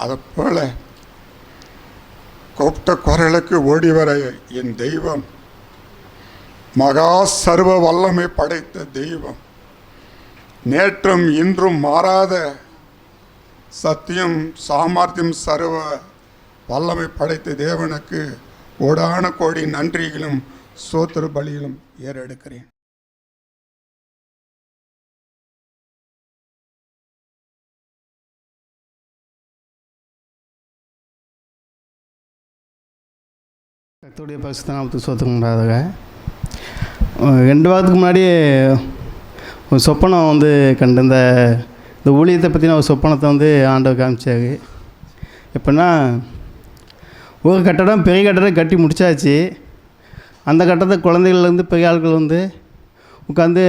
அதுபோல கூப்பிட்ட குரலுக்கு ஓடி வர என் தெய்வம் மகா சர்வ வல்லமை படைத்த தெய்வம், நேற்றும் இன்றும் மாறாத சத்தியம் சாமர்த்தியம் சர்வ வல்லமை படைத்த தேவனுக்கு கோடான கோடி நன்றிகளும் சோத்திர பலியிலும் ஏறெடுக்கிறேன். கர்த்தருடைய பரிசுத்த நாமத்துக்கு ஸ்தோத்திரம் உண்டாவதாக. 2 வாரத்துக்கு முன்னாடி ஒரு சொப்பனம் கண்டு இந்த ஊழியத்தை பற்றின ஒரு சொப்பனத்தை ஆண்டவர் காமிச்சாரு. எப்படின்னா ஒரு கட்டடம் பெரிய கட்டடம் கட்டி முடித்தாச்சு. அந்த கட்டத்தை குழந்தைகள்லேருந்து பெரிய ஆட்கள் உட்காந்து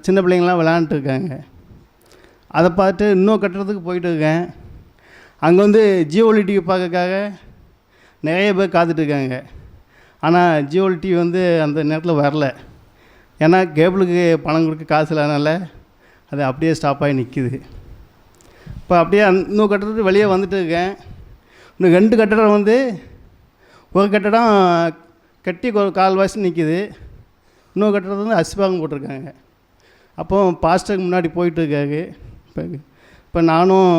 சின்ன பிள்ளைங்கள்லாம் விளையாண்டுட்டு இருக்காங்க. அதை பார்த்து இன்னொரு கட்டடத்துக்கு போயிட்டு இருக்கேன். அங்கே ஜியோலி டிவி பார்க்கறதுக்காக நிறைய பேர் காத்துட்ருக்காங்க. ஆனால் ஜியோலி டிவி அந்த நேரத்தில் வரல. ஏன்னா கேபிளுக்கு பணம் கொடுக்க காசு இல்லாதனால அது அப்படியே ஸ்டாப் ஆகி நிற்கிது. இப்போ அப்படியே இன்னொரு கட்டடத்துக்கு வெளியே வந்துட்டு இருக்கேன். இன்னும் 2 கட்டடம் ஒரு கட்டடம் கட்டி ஒரு கால்வாசி நிற்கிது. இன்னொரு கட்டடத்தில் அசிபாகம் போட்டிருக்காங்க. அப்போ பாஸ்டருக்கு முன்னாடி போயிட்டுருக்காரு. இப்போ நானும்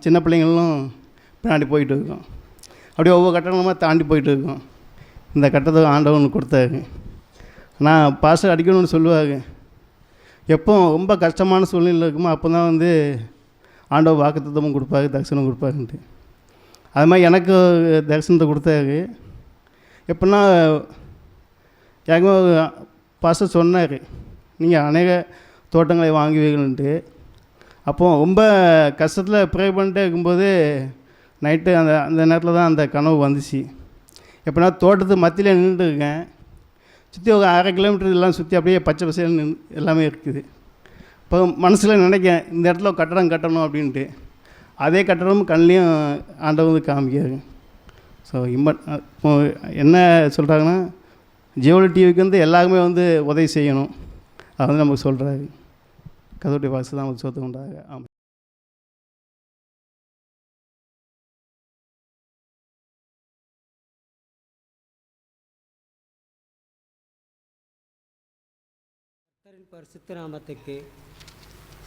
சின்ன பிள்ளைங்களும் பின்னாடி போயிட்டு இருக்கோம். அப்படியே ஒவ்வொரு கட்டடமாக தாண்டி போயிட்டு இருக்கோம். இந்த கட்டத்தை ஆண்டவன் கொடுத்தாரு. ஆனால் பாஸ்டர் அடிக்கணும்னு சொல்லுவாங்க. எப்போ ரொம்ப கஷ்டமான சூழ்நிலை இருக்குமோ அப்போ தான் ஆண்டவர் வாக்குத்தத்தமும் கொடுப்பாரு, தரிசனம் கொடுப்பாருன்ட்டு. அது மாதிரி எனக்கு தரிசனத்தை கொடுத்தாரு. எப்படின்னா எனக்கு பாஸ்டர் சொன்னார், நீங்கள் அநேக தோட்டங்களை வாங்குவீங்கன்ட்டு. அப்போது ரொம்ப கஷ்டத்தில் ப்ரே பண்ணிட்டே இருக்கும்போது நைட்டு அந்த நேரத்தில் தான் அந்த கனவு வந்துச்சு. எப்படின்னா தோட்டத்து மத்தியில் நின்றுருக்கேன், சுற்றி ஒரு 1/2 கிலோமீட்டர் எல்லாம் சுற்றி அப்படியே பச்சை பசேல்னு எல்லாமே இருக்குது. இப்போ மனசில் நினைக்கேன் இந்த இடத்துல கட்டடம் கட்டணும் அப்படின்ட்டு. அதே கட்டடமும் கண்லேயும் ஆண்டவர் வந்து காமிக்காரு. ஸோ இப்போ என்ன சொல்கிறாங்கன்னா, ஜியோலி டிவிக்கு வந்து எல்லாருமே வந்து உதவி செய்யணும், அது வந்து நமக்கு சொல்கிறாரு. கதவுடைய வாசு தான் நமக்கு சொத்து உண்டாக. ஆமாம். பரிசுத்த நாமத்துக்கு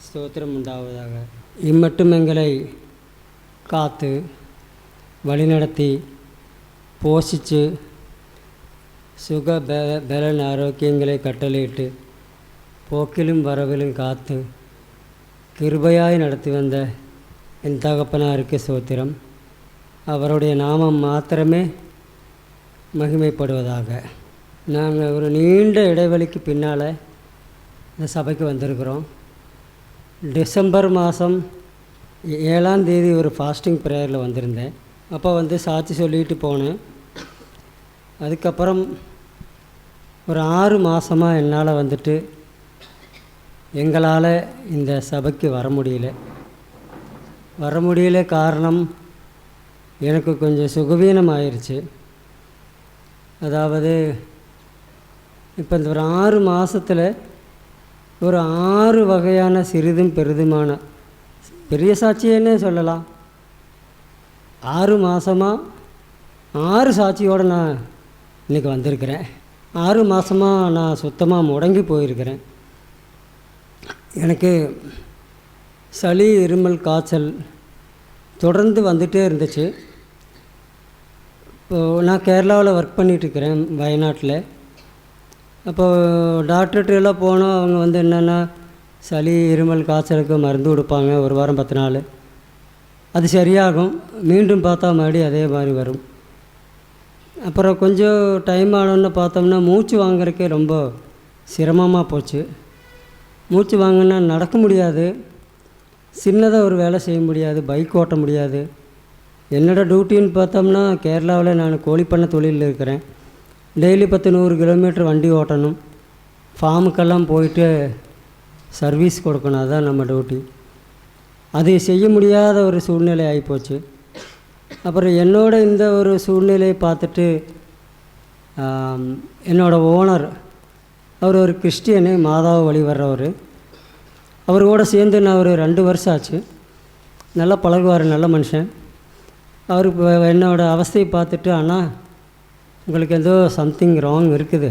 ஸ்தோத்திரம் உண்டாவதாக. இம்மட்டும் எங்களை காத்து வழிநடத்தி போஷித்து சுக பலன் ஆரோக்கியங்களை கட்டளையிட்டு போக்கிலும் வரவிலும் காத்து கிருபையாய் நடத்தி வந்த என் தகப்பனாருக்கு ஸ்தோத்திரம். அவருடைய நாமம் மாத்திரமே மகிமைப்படுவதாக. நாங்கள் ஒரு நீண்ட இடைவெளிக்கு பின்னால் இந்த சபைக்கு வந்திருக்கிறோம். டிசம்பர் மாதம் 7ஆம் தேதி ஒரு ஃபாஸ்டிங் ப்ரேயரில் வந்திருந்தேன். அப்போ வந்து சாட்சி சொல்லிட்டு போனேன். அதுக்கப்புறம் ஒரு 6 மாதமாக என்னால் வந்துட்டு எங்களால் இந்த சபைக்கு வர முடியல. காரணம், எனக்கு கொஞ்சம் சுகவீனம் ஆயிடுச்சு. அதாவது இப்போ இந்த ஒரு 6 மாதத்தில் ஒரு 6 வகையான சிறிதும் பெரிதுமான பெரிய சாட்சியன்னே சொல்லலாம். 6 மாதமாக 6 சாட்சியோடு நான் இன்றைக்கி வந்திருக்கிறேன். 6 மாதமாக நான் சுத்தமாக முடங்கி போயிருக்கிறேன். எனக்கு சளி, இருமல், காய்ச்சல் தொடர்ந்து வந்துகிட்டே இருந்துச்சு. இப்போது நான் கேரளாவில் ஒர்க் பண்ணிகிட்ருக்கிறேன், வயநாட்டில். அப்போது டாக்டர்கிட்ட எல்லாம் போனோம். அவங்க வந்து என்னென்னா சளி, இருமல், காய்ச்சலுக்கு மருந்து கொடுப்பாங்க. 1 வாரம் 10 நாள் அது சரியாகும். மீண்டும் பார்த்தா மறுபடியும் அதே மாதிரி வரும். அப்புறம் கொஞ்சம் டைம் ஆனோன்னு பார்த்தோம்னா மூச்சு வாங்குறதுக்கே ரொம்ப சிரமமாக போச்சு. மூச்சு வாங்கினா நடக்க முடியாது, சின்னதாக ஒரு வேலை செய்ய முடியாது, பைக் ஓட்ட முடியாது. என்னோடய டியூட்டின்னு பார்த்தோம்னா கேரளாவில் நான் கோழிப்பண்ணை தொழிலில் இருக்கிறேன். டெய்லி 10-100 கிலோமீட்டர் வண்டி ஓட்டணும், ஃபார்முக்கெல்லாம் போயிட்டு சர்வீஸ் கொடுக்கணும். அதுதான் நம்ம டியூட்டி. அது செய்ய முடியாத ஒரு சூழ்நிலை ஆகிப்போச்சு. அப்புறம் இந்த ஒரு சூழ்நிலையை பார்த்துட்டு என்னோடய ஓனர், அவர் ஒரு கிறிஸ்டியனு, மாதாவை வழி வர்றவர். அவர் கூட சேர்ந்து நான் ஒரு 2 வருஷம் ஆச்சு. நல்லா பழகுவார், நல்ல மனுஷன். அவருக்கு என்னோடய அவஸ்தையை பார்த்துட்டு, அண்ணா உங்களுக்கு ஏதோ சம்திங் ராங் இருக்குது,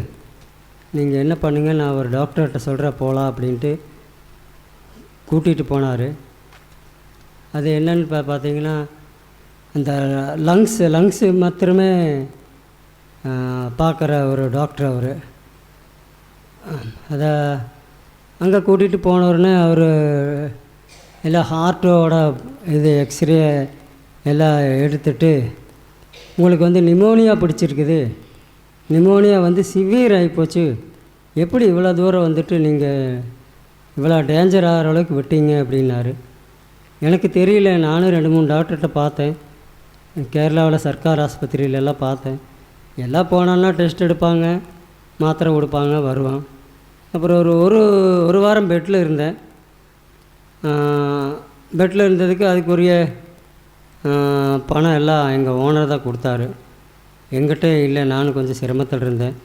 நீங்கள் என்ன பண்ணுங்கள், நான் ஒரு டாக்டர்கிட்ட சொல்கிறேன் போகலாம் அப்படின்ட்டு கூட்டிகிட்டு போனார். அது என்னன்னு பார்த்தீங்கன்னா, அந்த லங்ஸு மாத்திரமே பார்க்குற ஒரு டாக்டர் அவர். அதை அங்கே கூட்டிகிட்டு போனவுடனே அவர் எல்லாம் ஹார்ட்டோட இது எக்ஸ்ரே எல்லாம் எடுத்துட்டு, உங்களுக்கு வந்து நிமோனியா பிடிச்சிருக்குது, நிமோனியா வந்து சிவியர் ஆகிப்போச்சு, எப்படி இவ்வளோ தூரம் வந்துட்டு நீங்கள் இவ்வளோ டேஞ்சர் ஆகிற அளவுக்கு விட்டீங்க அப்படின்னாரு. எனக்கு தெரியல. நானும் 2-3 டாக்டர்கிட்ட பார்த்தேன், கேரளாவில் சர்க்கார் ஆஸ்பத்திரியிலெல்லாம் பார்த்தேன். எல்லாம் போனோன்னா டெஸ்ட் எடுப்பாங்க, மாத்திரை கொடுப்பாங்க, வருவான். அப்புறம் ஒரு வாரம் பெட்டில் இருந்தேன். பெட்டில் இருந்ததுக்கு அதுக்குரிய பணம் எல்லாம் எங்கள் ஓனர் தான் கொடுத்தாரு, எங்கிட்ட இல்லை. நானும் கொஞ்சம் சிரமத்தில் இருந்தேன்.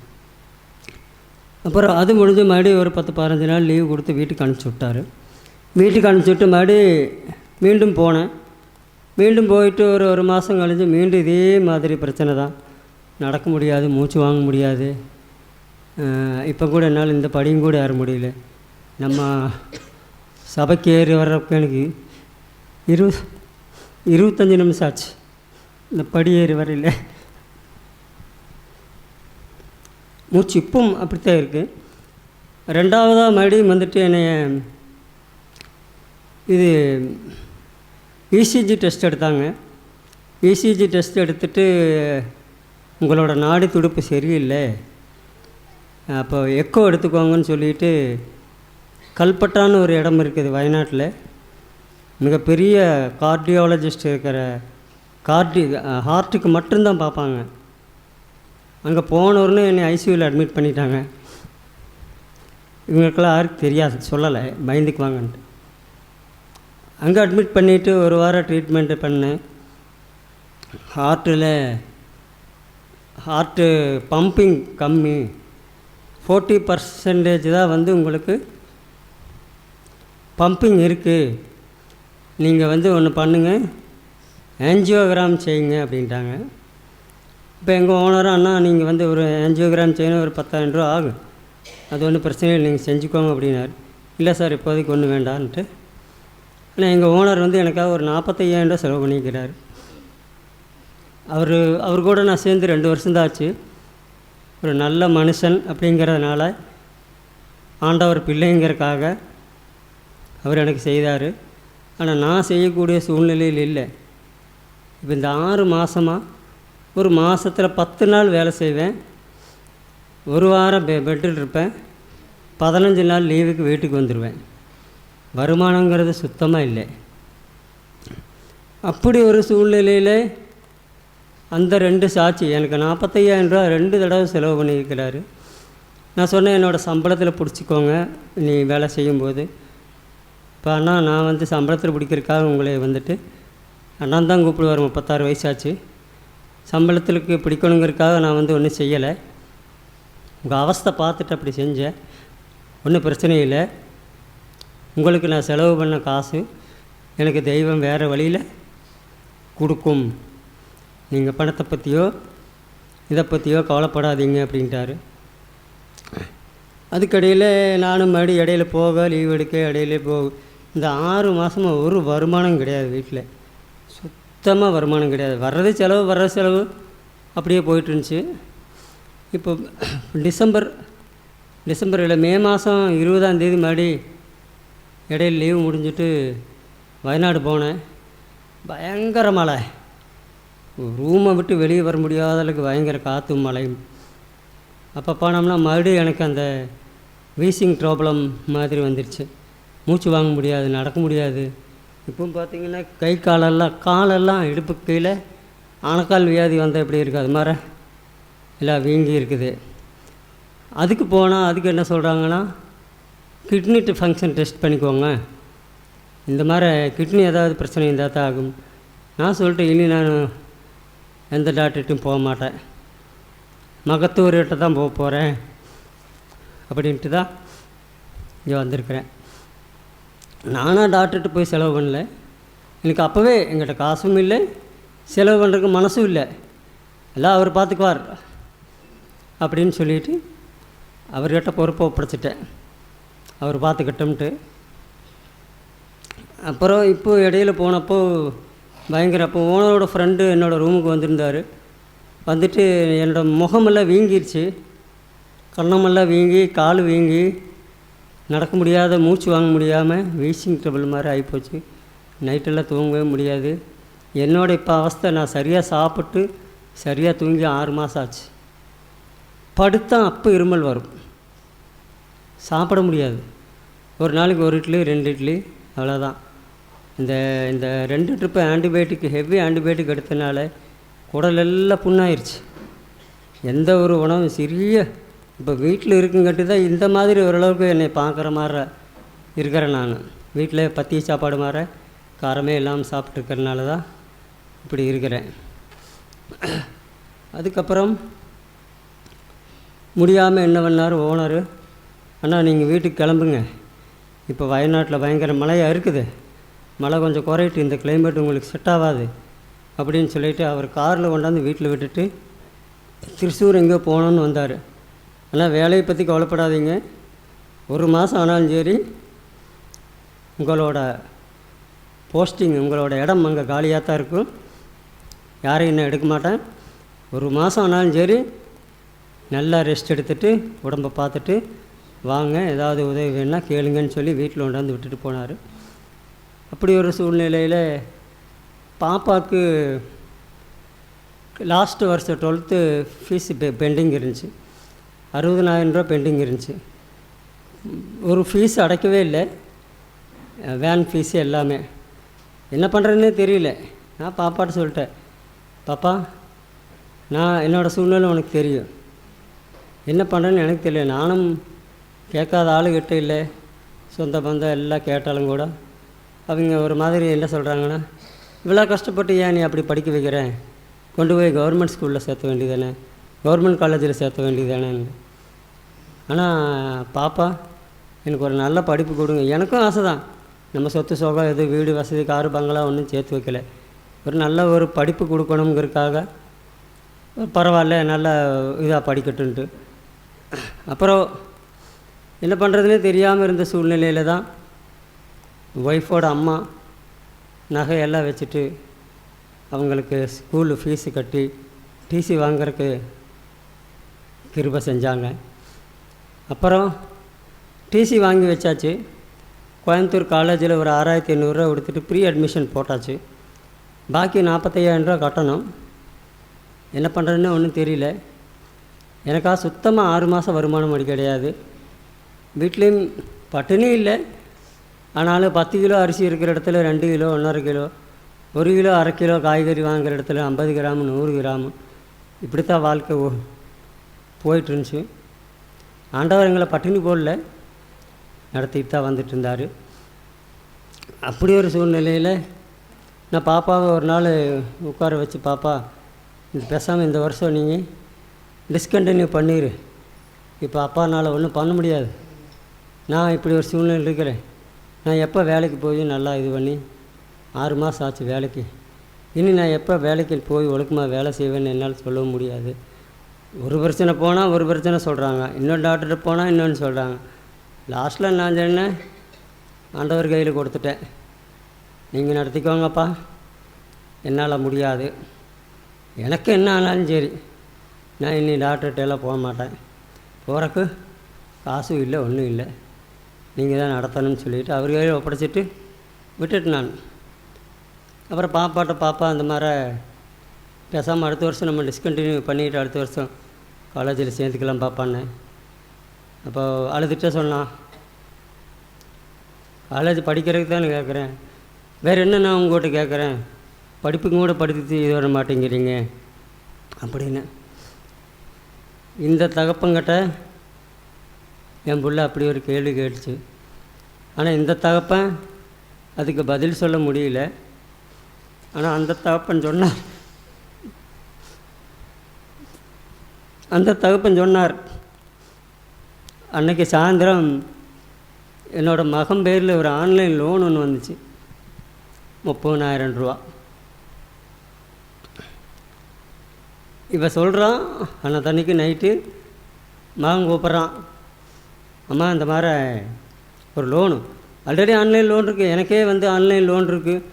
அப்புறம் அது முடிஞ்சு மறுபடியும் ஒரு 10-15 நாள் லீவு கொடுத்து வீட்டுக்கு அனுப்பிச்சி விட்டார். வீட்டுக்கு அனுப்பிச்சி விட்டு மறுபடியும் மீண்டும் போனேன். மீண்டும் போயிட்டு ஒரு மாதம் கழிஞ்சு மீண்டும் இதே மாதிரி பிரச்சனை தான். நடக்க முடியாது, மூச்சு வாங்க முடியாது. இப்போ கூட என்னால் இந்த படியும் கூட ஏற முடியல. நம்ம சபைக்கு ஏறி வர்றப்ப எனக்கு 25 நிமிஷம் ஆச்சு இந்த படி ஏறி வரையில். மூச்சு இப்பவும் அப்படித்தான் இருக்குது. 2வதாக மறுபடியும் வந்துட்டு என்னை இது இசிஜி டெஸ்ட் எடுத்தாங்க. இசிஜி டெஸ்ட் எடுத்துட்டு உங்களோட நாடி துடுப்பு சரியில்லை, அப்போ எக்கோ எடுத்துக்கோங்கன்னு சொல்லிட்டு கல்பட்டான்னு ஒரு இடம் இருக்குது வயநாட்டில், மிகப்பெரிய கார்டியாலஜிஸ்ட் இருக்கிற ஹார்ட்டுக்கு மட்டும்தான் பார்ப்பாங்க. அங்கே போனோடனே என்னை ஐசியூவில் அட்மிட் பண்ணிட்டாங்க. இவங்களுக்கெல்லாம் யாருக்கு தெரியாது, சொல்லலை, பயந்துக்குவாங்கன்ட்டு. அங்கே அட்மிட் பண்ணிவிட்டு ஒரு வாரம் ட்ரீட்மெண்ட்டு பண்ணேன். ஹார்ட்டு பம்பிங் கம்மி, 40% தான் வந்து உங்களுக்கு பம்பிங் இருக்குது, நீங்கள் ஒன்று பண்ணுங்கள், ஆஞ்சியோகிராம் செய்யுங்க அப்படின்ட்டாங்க. இப்போ எங்கள் ஓனரும், அண்ணா நீங்கள் ஒரு ஆஞ்சியோகிராம் செய்யணும், ஒரு 10,000 ரூபா ஆகும், அது ஒன்றும் பிரச்சனை இல்லை, நீங்கள் செஞ்சுக்கோங்க அப்படின்னாரு. இல்லை சார் இப்போதைக்கு ஒன்றும் வேண்டான்ட்டு. ஆனால் எங்கள் ஓனர் எனக்காக ஒரு 45,000 ரூபா செலவு பண்ணிக்கிறார். அவர் கூட நான் சேர்ந்து 2 வருஷம்தான் ஆச்சு. ஒரு நல்ல மனுஷன் அப்படிங்கிறதுனால, ஆண்டவர் பிள்ளைங்கிறதுக்காக அவர் எனக்கு செய்தார். ஆனால் நான் செய்யக்கூடிய சூழ்நிலையில் இல்லை. இப்போ இந்த 6 மாதமாக ஒரு மாதத்தில் 10 நாள் வேலை செய்வேன், ஒரு வாரம் பெட்டில் இருப்பேன், 15 நாள் லீவுக்கு வீட்டுக்கு வந்துடுவேன். வருமானங்கிறது சுத்தமாக இல்லை. அப்படி ஒரு சூழ்நிலையில் அந்த 2 சாட்சி எனக்கு 45,000 ரூபா 2 தடவை செலவு பண்ணியிருக்கிறாரு. நான் சொன்னேன், என்னோடய சம்பளத்தில் பிடிச்சிக்கோங்க நீ வேலை செய்யும்போது. இப்போ அண்ணா நான் சம்பளத்தில் பிடிக்கிறதுக்காக உங்களை அண்ணான் தான் கூப்பிடுவார். 36 வயசாச்சு. சம்பளத்திற்கு பிடிக்கணுங்கிறதுக்காக நான் ஒன்றும் செய்யலை. உங்கள் அவஸ்தை பார்த்துட்டு அப்படி செஞ்சேன். ஒன்றும் பிரச்சனை இல்லை. உங்களுக்கு நான் செலவு பண்ண காசு எனக்கு தெய்வம் வேறு வழியில் கொடுக்கும். நீங்கள் பணத்தை பற்றியோ இதை பற்றியோ கவலைப்படாதீங்க அப்படின்ட்டாரு. அதுக்கடையில் நானும் மறுபடியும் இடையில போக, லீவ் எடுக்க, இடையில போக. இந்த 6 மாதமாக ஒரு வருமானம் கிடையாது வீட்டில், சுத்தமாக வருமானம் கிடையாது. வர்ற செலவு அப்படியே போயிட்டுருந்துச்சு. இப்போ டிசம்பரில் மே மாதம் 20ஆம் தேதி மறுபடி இடையில லீவு முடிஞ்சிட்டு வயநாடு போனேன். பயங்கர மழை, ரூமை விட்டு வெளியே வர முடியாத அளவுக்கு பயங்கர காற்றும் மழையும். அப்போ போனோம்னா மறுபடியும் எனக்கு அந்த வீசிங் ப்ராப்ளம் மாதிரி வந்துடுச்சு. மூச்சு வாங்க முடியாது, நடக்க முடியாது. இப்போ பார்த்திங்கன்னா கை காலெல்லாம் இடுப்பு கீழே ஆனக்கால் வியாதி வந்தால் எப்படி இருக்குது அது மாதிரி எல்லாம் வீங்கி இருக்குது. அதுக்கு போனால் அதுக்கு என்ன சொல்கிறாங்கன்னா, கிட்னி ஃபங்க்ஷன் டெஸ்ட் பண்ணிக்கோங்க, இந்த மாதிரி கிட்னி ஏதாவது பிரச்சனை இருந்தால் தான் ஆகும். நான் சொல்லிட்டு இனி நான் எந்த டாக்டர்கிட்டையும் போக மாட்டேன், மகத்தூர்கிட்ட தான் போக போகிறேன் அப்படின்ட்டு தான் இங்கே வந்திருக்கிறேன். நானாக டாக்டர்கிட்ட போய் செலவு பண்ணல. எனக்கு அப்போவே எங்கிட்ட காசும் இல்லை, செலவு பண்ணுறதுக்கு மனசும் இல்லை. எல்லாம் அவர் பார்த்துக்குவார் அப்படின்னு சொல்லிவிட்டு அவர்கிட்ட பொறுப்பை ஒப்படைச்சிட்டேன், அவர் பார்த்துக்கிட்டோம்ட்டு. அப்புறம் இப்போது இடையில போனப்போ அப்போ ஓனரோட ஃப்ரெண்டு என்னோடய ரூமுக்கு வந்திருந்தார். வந்துட்டு என்னோடய முகமெல்லாம் வீங்கிருச்சு, கண்ணமெல்லாம் வீங்கி, கால் வீங்கி, நடக்க முடியாத, மூச்சு வாங்க முடியாமல் வீசிங் ட்ரபிள் மாதிரி ஆகிப்போச்சு. நைட்டெல்லாம் தூங்கவே முடியாது. என்னோடய இப்போ அவஸ்தை, நான் சரியாக சாப்பிட்டு சரியாக தூங்கி 6 மாதம் ஆச்சு. படுத்தா அப்போ இருமல் வரும், சாப்பிட முடியாது. ஒரு நாளைக்கு 1 இட்லி 2 இட்லி அவ்வளோதான். இந்த 2 ட்ரிப்பு ஆன்டிபயோட்டிக், ஹெவி ஆன்டிபயோட்டிக் எடுத்தனால குடலெல்லாம் புண்ணாயிருச்சு. எந்த ஒரு உணவும் சிறிய இப்போ வீட்டில் இருக்குங்கட்டி தான் இந்த மாதிரி ஓரளவுக்கு என்னை பார்க்குற மாதிரி இருக்கிறேன். நான் வீட்டில் பத்திய சாப்பாடு மாதிரி காரமே இல்லாமல் சாப்பிட்ருக்கறனால தான் இப்படி இருக்கிறேன். அதுக்கப்புறம் முடியாமல் என்ன பண்ணார் ஓனரு, அண்ணா நீங்கள் வீட்டுக்கு கிளம்புங்க, இப்போ வயநாட்டில் பயங்கர மழையாக இருக்குது, மழை கொஞ்சம் குறையிட்டு, இந்த கிளைமேட் உங்களுக்கு செட் ஆகாது அப்படின்னு சொல்லிவிட்டு அவர் காரில் கொண்டாந்து வீட்டில் விட்டுட்டு திருச்சூர் எங்கேயோ போகணுன்னு வந்தார். ஆனால் வேலையை பற்றி கவலைப்படாதீங்க, 1 மாதம் ஆனாலும் சரி உங்களோட போஸ்டிங், உங்களோட இடம் அங்கே காலியாக தான் இருக்கும், யாரையும் இன்னும் எடுக்க மாட்டேன், 1 மாதம் ஆனாலும் சரி நல்லா ரெஸ்ட் எடுத்துகிட்டு உடம்பை பார்த்துட்டு வாங்க, ஏதாவது உதவி வேணுன்னா கேளுங்கன்னு சொல்லி வீட்டில் கொண்டாந்து விட்டுட்டு போனார். அப்படி ஒரு சூழ்நிலையில் பாப்பாவுக்கு லாஸ்ட்டு வருஷம் 12th ஃபீஸ் பெண்டிங் இருந்துச்சு. 60,000 ரூபா பெண்டிங் இருந்துச்சு. ஒரு ஃபீஸ் அடைக்கவே இல்லை, வேன் ஃபீஸு எல்லாமே. என்ன பண்ணுறதுன்னே தெரியல. நான் பாப்பாட்ட சொல்லிட்டேன், பாப்பா நான் என்னோடய சூழ்நிலை உனக்கு தெரியும், என்ன பண்ணுறேன்னு எனக்கு தெரியல. நானும் கேட்காத ஆளுகிட்ட இல்லை, சொந்த பந்தம் எல்லாம் கேட்டாலும் கூட அவங்க ஒரு மாதிரி என்ன சொல்கிறாங்கன்னா, இவ்வளோ கஷ்டப்பட்டு ஏன் நீ அப்படி படிக்க வைக்கிறேன், கொண்டு போய் கவர்மெண்ட் ஸ்கூலில் சேர்த்த வேண்டியதானே, கவர்மெண்ட் காலேஜில் சேர்த்த வேண்டியதானே. ஆனால் பாப்பா எனக்கு ஒரு நல்ல படிப்பு கொடுங்க. எனக்கும் ஆசை தான், நம்ம சொத்து சோகம் எது வீடு வசதி காரு பங்களா ஒன்றும் சேர்த்து வைக்கல, ஒரு நல்ல ஒரு படிப்பு கொடுக்கணுங்கிறதுக்காக பரவாயில்ல நல்ல இதாக படிக்கட்டுன்ட்டு. அப்புறம் என்ன பண்ணுறதுனே தெரியாமல் இருந்த சூழ்நிலையில் தான் ஒய்ஃபோட அம்மா நகையெல்லாம் வச்சுட்டு அவங்களுக்கு ஸ்கூலு ஃபீஸு கட்டி டிசி வாங்கிறதுக்கு கிருபை செஞ்சாங்க. அப்புறம் டிசி வாங்கி வச்சாச்சு. கோயம்புத்தூர் காலேஜில் ஒரு 6,800 ரூபா கொடுத்துட்டு ப்ரீ அட்மிஷன் போட்டாச்சு. பாக்கி 45,000 ரூபா கட்டணும். என்ன பண்ணுறதுன்னு ஒன்றும் தெரியல. எனக்கா சுத்தமாக 6 மாதம் வருமானம் அடி கிடையாது. வீட்லேயும் பட்டினி இல்லை, ஆனாலும் 10 கிலோ அரிசி இருக்கிற இடத்துல 2 கிலோ 1,5 கிலோ 1 கிலோ 1/2 கிலோ காய்கறி வாங்குகிற இடத்துல 50 கிராம் 100 கிராம் இப்படித்தான் வாழ்க்கை போயிட்டுருந்துச்சு. ஆண்டவர் எங்களை பட்டினி போடல, நடத்திட்டு தான் வந்துட்டு இருந்தார். அப்படி ஒரு சூழ்நிலையில் நான் பாப்பாவை ஒரு நாள் உட்கார வச்சு, பாப்பா இது பேசாமல் இந்த வருஷம் நீங்கள் டிஸ்கண்டினியூ பண்ணிடு, இப்போ அப்பானால் ஒன்றும் பண்ண முடியாது, நான் இப்படி ஒரு சூழ்நிலை இருக்கிறேன், நான் எப்போ வேலைக்கு போய் நல்லா இது பண்ணி 6 மாதம் ஆச்சு வேலைக்கு, இனி நான் எப்போ வேலைக்கு போய் ஒழுக்கமாக வேலை செய்வேன்னு என்னால் சொல்லவும் முடியாது. ஒரு பிரச்சனை போனால் ஒரு பிரச்சனை சொல்கிறாங்க, இன்னொரு டாக்டர்கிட்ட போனால் இன்னொன்று சொல்கிறாங்க. லாஸ்ட்டில் நான் சொன்னேன், ஆண்டவர் கையில் கொடுத்துட்டேன், நீங்கள் நடத்திக்கோங்கப்பா, என்னால் முடியாது, எனக்கு என்ன ஆனாலும் சரி நான் இன்னி டாக்டர்கிட்ட எல்லாம் போக மாட்டேன், போகிறக்கு காசும் இல்லை ஒன்றும் இல்லை, நீங்கள் தான் நடத்தணும்னு சொல்லிவிட்டு அவர் கையில் ஒப்படைச்சிட்டு விட்டுட்டு நான். அப்புறம் பாப்பா அந்த மாதிரி பேசாமல் அடுத்த வருஷம் நம்ம டிஸ்கண்டினியூ பண்ணிவிட்டு அடுத்த வருஷம் காலேஜில் சேர்த்துக்கலாம் பாப்பான்னு. அப்போ அழுதுகிட்டே சொன்னான், காலேஜ் படிக்கிறதுக்கு தான் கேட்குறேன், வேறு என்ன நான் உங்கள்கிட்ட கேட்குறேன், படிப்புக்கு கூட படித்து இது வர மாட்டேங்கிறீங்க அப்படின்னு. இந்த தகப்பங்கிட்ட என் புள்ள அப்படி ஒரு கேள்வி கேட்டுச்சு. ஆனால் இந்த தகப்பன் அதுக்கு பதில் சொல்ல முடியல. ஆனால் அந்த தகப்பன் சொன்னார், அன்றைக்கி சாயந்தரம் என்னோடய மகன் பேரில் ஒரு ஆன்லைன் லோன் ஒன்று வந்துச்சு, 30,000 ரூபா. இவன் சொல்கிறான், ஆனால் தண்ணிக்கு நைட்டு மகன் கூப்பிட்றான், அம்மா இந்த மாதிரி ஒரு லோனு, ஆல்ரெடி ஆன்லைன் லோன் இருக்குது, எனக்கே வந்து ஆன்லைன் லோன் இருக்குது,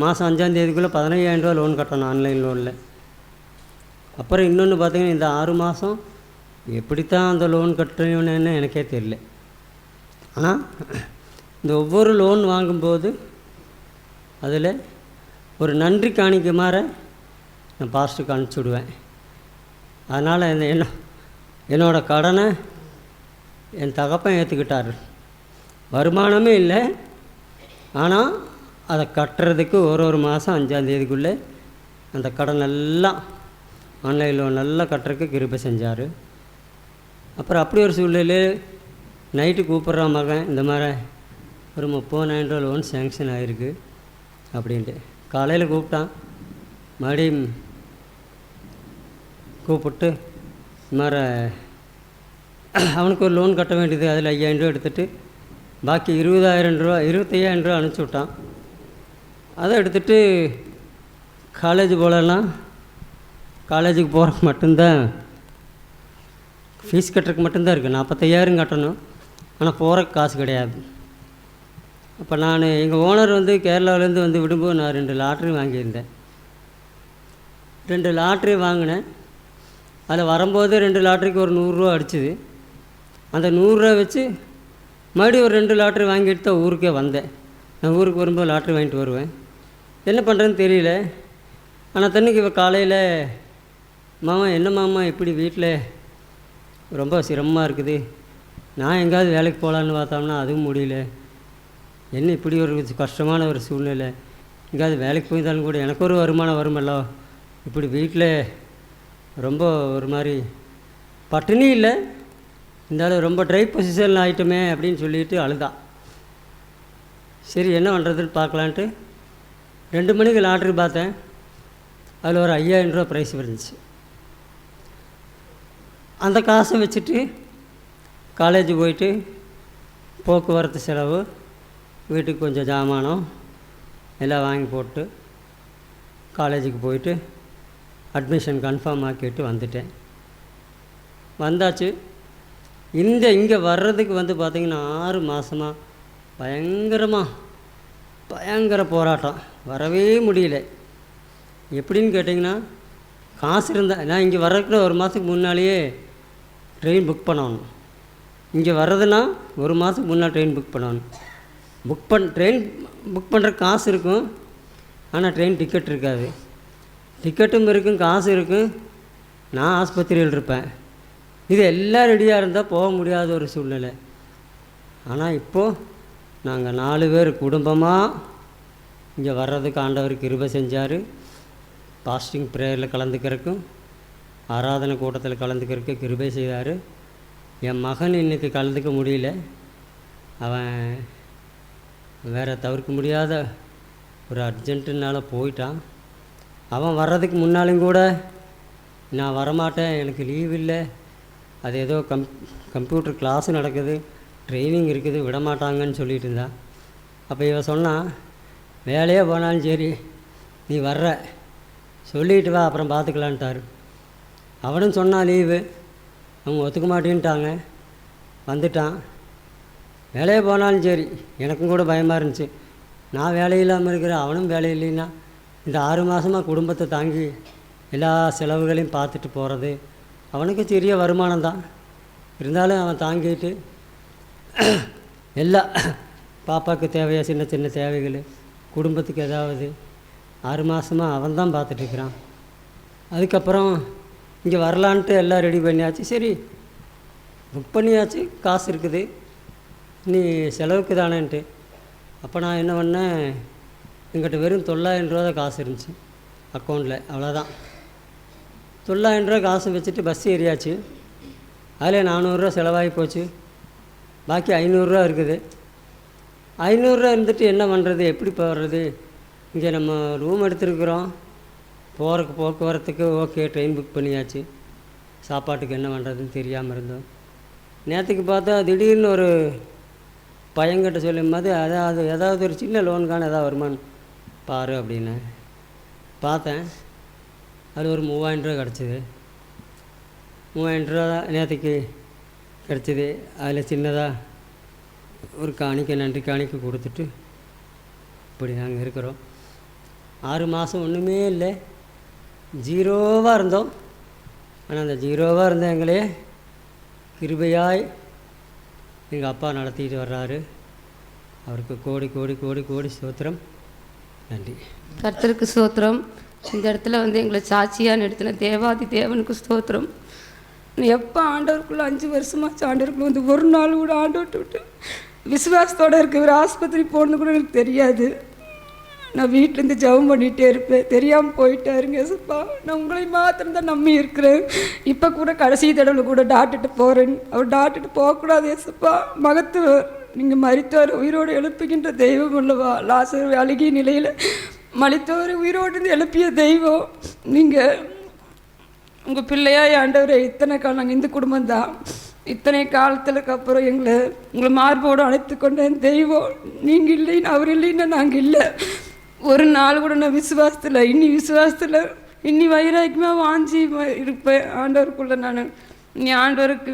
மாதம் 5ஆம் தேதிக்குள்ளே 15,000 ரூபா லோன் கட்டணும் ஆன்லைன் லோனில். அப்புறம் இன்னொன்று பார்த்திங்கன்னா, இந்த 6 மாதம் எப்படித்தான் அந்த லோன் கட்டணுன்னு எனக்கே தெரியல. ஆனால் இந்த ஒவ்வொரு லோன் வாங்கும்போது அதில் ஒரு நன்றி காணிக்க மாதிரி நான் பாஸ்ட்டுக்கு அனுப்பிச்சி விடுவேன். அதனால் என்னோடய கடனை என் தகப்பன் ஏற்றுக்கிட்டார். வருமானமே இல்லை, ஆனால் அதை கட்டுறதுக்கு ஒரு மாதம் 5ஆம் தேதிக்குள்ளே அந்த கடன் எல்லாம் ஆன்லைன் லோன் நல்லா கட்டுறதுக்கு கிருபை செஞ்சார். அப்புறம் அப்படி ஒரு சூழ்நிலை நைட்டு கூப்பிட்றான் மகன், இந்த மாதிரி ஒரு 30,000 ரூபா லோன் சேங்ஷன் ஆகிருக்கு அப்படின்ட்டு. காலையில் கூப்பிட்டான், மறுபடியும் கூப்பிட்டு இந்த மாதிரி அவனுக்கு ஒரு லோன் கட்ட வேண்டியது, அதில் 5,000 ரூபா எடுத்துகிட்டு பாக்கி 20,000 ரூபா 25,000 ரூபா அனுப்பிச்சி விட்டான். அதை எடுத்துகிட்டு காலேஜ் போகலாம், காலேஜுக்கு போகிறக்கு மட்டும்தான் ஃபீஸ் கட்டுறதுக்கு மட்டும்தான் இருக்குது, 45,000 கட்டணும், ஆனால் போகிறக்கு காசு கிடையாது. அப்போ நான் எங்கள் ஓனர் வந்து கேரளாவிலேருந்து வந்து விடும்போது நான் 2 லாட்ரி வாங்கியிருந்தேன். 2 லாட்ரி வாங்கினேன். அதில் வரும்போது 2 லாட்ரிக்கு ஒரு 100 ரூபா அடிச்சுது. அந்த 100 ரூபா வச்சு மறுபடியும் ஒரு 2 லாட்ரி வாங்கிட்டு தான் ஊருக்கே வந்தேன். நான் ஊருக்கு வரும்போது லாட்ரி வாங்கிட்டு வருவேன். என்ன பண்ணுறேன்னு தெரியல. ஆனால் தண்ணிக்கு இப்போ காலையில் மாமா என்ன மாமா இப்படி வீட்டில் ரொம்ப சிரமமாக இருக்குது. நான் எங்கேயாவது வேலைக்கு போகலான்னு பார்த்தோம்னா அதுவும் முடியல. என்ன இப்படி ஒரு கஷ்டமான ஒரு சூழ்நிலை. எங்கேயாவது வேலைக்கு போயிருந்தாலும் கூட எனக்கு ஒரு வருமானம் வருமல்ல. இப்படி வீட்டில் ரொம்ப ஒரு மாதிரி பட்டினி இல்லை, இருந்தாலும் ரொம்ப ட்ரை பொசிஷனில் ஆகிட்டோமே அப்படின்னு சொல்லிட்டு அழுதா. சரி என்ன பண்ணுறதுன்னு பார்க்கலான்ட்டு 2 மணிக்கு லாட்ரி பார்த்தேன். அதில் ஒரு 5000 ரூபா ப்ரைஸ் வந்துச்சு. அந்த காசை வச்சுட்டு காலேஜ் போயிட்டு போக்குவரத்து செலவு, வீட்டுக்கு கொஞ்சம் ஜாமானம் எல்லாம் வாங்கி போட்டு காலேஜுக்கு போயிட்டு அட்மிஷன் கன்ஃபார்ம் ஆக்கிட்டு வந்துட்டேன். வந்தாச்சு. இங்கே வர்றதுக்கு வந்து பார்த்திங்கன்னா 6 மாதமாக பயங்கர போராட்டம். வரவே முடியல. எப்படின்னு கேட்டிங்கன்னா, காசு இருந்தால் நான் இங்கே வர்றதுக்கு 1 மாதத்துக்கு முன்னாலேயே ட்ரெயின் புக் பண்ணணும். இங்கே வர்றதுன்னா 1 மாதத்துக்கு முன்னாடி ட்ரெயின் புக் பண்ணணும். ட்ரெயின் புக் பண்ணுற காசு இருக்கும், ஆனால் ட்ரெயின் டிக்கெட் இருக்காது. டிக்கெட்டும் இருக்கும், காசு இருக்கும். நான் ஆஸ்பத்திரியில் இருப்பேன். இது எல்லாம் ரெடியாக இருந்தால் போக முடியாத ஒரு சூழ்நிலை. ஆனால் இப்போது நாங்கள் 4 பேர் குடும்பமாக இங்கே வர்றதுக்கு ஆண்டவர் கிருபை செஞ்சார். பாஸ்டிங் ப்ரேயரில் கலந்துக்கிறதுக்கும் ஆராதனை கூட்டத்தில் கலந்துக்கிறதுக்கு கிருபை செய்தார். என் மகன் இன்றைக்கி கலந்துக்க முடியல. அவன் வேறு தவிர்க்க முடியாத ஒரு அர்ஜென்ட்டுனால போயிட்டான். அவன் வர்றதுக்கு முன்னாலும் கூட நான் வரமாட்டேன், எனக்கு லீவ் இல்லை, அது ஏதோ கம்ப்யூட்டர் கிளாஸு நடக்குது, ட்ரைனிங் இருக்குது, விடமாட்டாங்கன்னு சொல்லிட்டு இருந்தான். அப்போ இவன் சொன்னான், வேலையே போனாலும் சரி நீ வர்ற சொல்லிட்டு வா, அப்புறம் பார்த்துக்கலான்ட்டார். அவனும் சொன்னான் லீவு, அவங்க ஒத்துக்க மாட்டேன்ட்டாங்க. வந்துட்டான். வேலையே போனாலும் சரி. எனக்கும் கூட பயமாக இருந்துச்சு, நான் வேலையில்லாமல் இருக்கிறேன், அவனும் வேலை இல்லைன்னா இந்த 6 மாதமாக குடும்பத்தை தாங்கி எல்லா செலவுகளையும் பார்த்துட்டு போகிறது. அவனுக்கு சிறிய வருமானம் தான், இருந்தாலும் அவன் தாங்கிட்டு எல்லா பாப்பாவுக்கு தேவையாக சின்ன சின்ன தேவைகள், குடும்பத்துக்கு ஏதாவது 6 மாதமாக அவன் தான் பார்த்துட்ருக்கிறான். அதுக்கப்புறம் இங்கே வரலான்ட்டு எல்லாம் ரெடி பண்ணியாச்சு. சரி புக் பண்ணியாச்சு, காசு இருக்குது, நீ செலவுக்கு தானேன்ட்டு. அப்போ நான் என்ன பண்ணேன், எங்கிட்ட வெறும் 900 ரூபா தான் காசு இருந்துச்சு அக்கௌண்ட்டில், அவ்வளோதான். 900 ரூபா காசு வச்சுட்டு பஸ் ஏறியாச்சு. அதில் 400 ரூபா செலவாகி போச்சு. பாக்கி 500 ரூபா இருக்குது. 500 ரூபா இருந்துட்டு என்ன பண்ணுறது, எப்படி போகிறது? இங்கே நம்ம ரூம் எடுத்துருக்குறோம், போக்குவரத்துக்கு ஓகே, ட்ரெயின் புக் பண்ணியாச்சு. சாப்பாட்டுக்கு என்ன பண்ணுறதுன்னு தெரியாமல் இருந்தோம். நேற்றுக்கு பார்த்தா திடீர்னு ஒரு பையன்கிட்ட சொல்லும்போது, ஏதாவது ஒரு சின்ன லோனுக்கான ஏதாவது வருமானு பாரு அப்படின்னு பார்த்தேன். அது ஒரு 3000 ரூபா கிடச்சிது. 3000 ரூபா தான் நேற்றுக்கு கிடச்சிது. அதில் சின்னதாக ஒரு நன்றி காணிக்கை கொடுத்துட்டு இப்படி நாங்கள் இருக்கிறோம். 6 மாதம் ஒன்றுமே இல்லை, ஜீரோவாக இருந்தோம். ஆனால் அந்த ஜீரோவாக இருந்த எங்களே கிருபையாய் எங்கள் அப்பா நடத்திட்டு வர்றாரு. அவருக்கு கோடி கோடி கோடி கோடி ஸ்தோத்திரம், நன்றி. கர்த்தருக்கு ஸ்தோத்திரம். இந்த இடத்துல வந்து எங்களை சாட்சியாக நடத்தின தேவாதி தேவனுக்கு ஸ்தோத்திரம். எப்போ ஆண்டவருக்குள்ளே 5 வருஷமாச்சு ஆண்டவருக்குள்ளே வந்து ஒரு நாள் கூட ஆண்டவர்கிட்ட விட்டு விசுவாசத்தோடு இருக்க, ஒரு ஆஸ்பத்திரி போகணுன்னு கூட எனக்கு தெரியாது. நான் வீட்டிலேருந்து ஜெபம் பண்ணிகிட்டே இருப்பேன். தெரியாமல் போயிட்டாருங்க ஏசப்பா, நான் உங்களை மாத்திரம்தான் நம்பி இருக்கிறேன். இப்போ கூட கடைசி தடவை கூட டாக்டர்கிட்ட போகிறேன். அவர் டாக்டர்கிட்ட போகக்கூடாது ஏசப்பா, மகத்துவர், நீங்கள் மரித்தவர் உயிரோடு எழுப்புகின்ற தெய்வம் அல்லவா. லாசர் அழுகிய நிலையில் மரித்தவர் உயிரோடு எழுப்பிய தெய்வம் நீங்கள். உங்கள் பிள்ளையாக ஆண்டவரை இத்தனை காலம் நாங்கள் இந்த குடும்பம் தான், இத்தனை காலத்துக்கு அப்புறம் உங்களை மார்போடு அழைத்து கொண்ட தெய்வம் நீங்கள் இல்லைன்னு, அவர் இல்லைன்னா நாங்கள் இல்லை. ஒரு நாள் கூட நான் விசுவாசத்தில் இன்னி வைராக்கியமாக வாஞ்சி இருப்பேன் ஆண்டவருக்குள்ளே. நான் நீ ஆண்டவருக்கு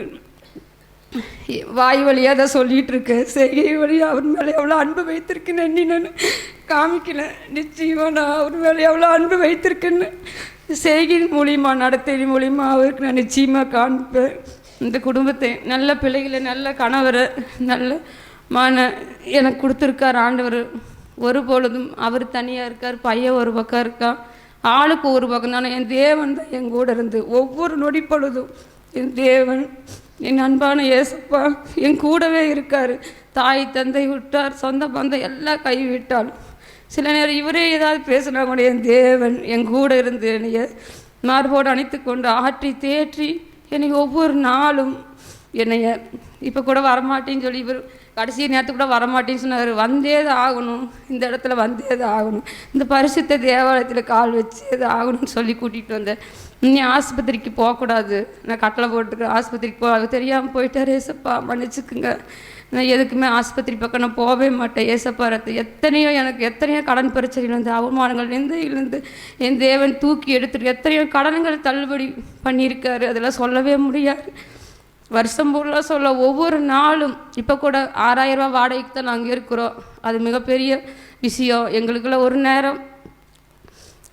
வாய் வழியாக தான் சொல்லிகிட்டு இருக்கேன், செய்கை வழியாக அவர் மேலே எவ்வளோ அன்பு வைத்திருக்கேன்னு எண்ணி நான் காமிக்கல. நிச்சயமாக நான் அவர் மேலே எவ்வளோ அன்பு வைத்திருக்கேன்னு செய்கையின் மூலிமா, நடத்தையின் மூலிமா அவருக்கு நான் நிச்சயமாக காண்பேன். இந்த குடும்பத்தை நல்ல பிள்ளைகளை, நல்ல கணவரை, நல்ல எனக்கு கொடுத்துருக்கார் ஆண்டவர். ஒரு பொழுதும் அவர் தனியாக இருக்கார், பையன் ஒரு பக்கம் இருக்கான், ஆளுக்கு ஒரு பக்கம் தானே. என் தேவன் தான் என் கூட இருந்து ஒவ்வொரு நொடி பொழுதும் என் தேவன், என் அன்பான ஏசப்பா என் கூடவே இருக்கார். தாய் தந்தை விட்டார், சொந்த பந்தம் எல்லாம் கைவிட்டாலும் சில நேரம் இவரே ஏதாவது பேசினா கூட என் தேவன் என் கூட இருந்து என்னைய மார்போடு அணைத்து கொண்டு ஆற்றி தேற்றி என்னை ஒவ்வொரு நாளும் என்னைய இப்போ கூட வரமாட்டேன்னு சொல்லி இவர் கடைசி நேரத்துக்கு கூட வரமாட்டேன்னு சொன்னார். வந்தே தான் ஆகணும், இந்த இடத்துல வந்தே தான் ஆகணும், இந்த பரிசுத்த தேவாலயத்தில் கால் வச்சே தான் ஆகணும்னு சொல்லி கூட்டிகிட்டு வந்தேன். இன்னும் ஆஸ்பத்திரிக்கு போகக்கூடாது, நான் கட்டளை போட்டுருக்கேன், ஆஸ்பத்திரிக்கு அது தெரியாமல் போயிட்டார். ஏசப்பா மன்னிச்சுக்குங்க, நான் எதுக்குமே ஆஸ்பத்திரி பக்கம் நான் போகவே மாட்டேன். ஏசப்பா எத்தனையோ கடன் பிரச்சனையிலேருந்து அவமானங்கள் நிந்தையிலேருந்து என் தேவன் தூக்கி எடுத்துட்டு எத்தனையோ கடன்கள் தள்ளுபடி பண்ணியிருக்காரு. அதெல்லாம் சொல்லவே முடியாது. வருஷம் ஃபுல்லாக சொல்ல ஒவ்வொரு நாளும் இப்போ கூட 6000 ரூபா வாடகைக்கு தான் நாங்கள் இருக்கிறோம். அது மிகப்பெரிய விஷயம். எங்களுக்குள்ள ஒரு நேரம்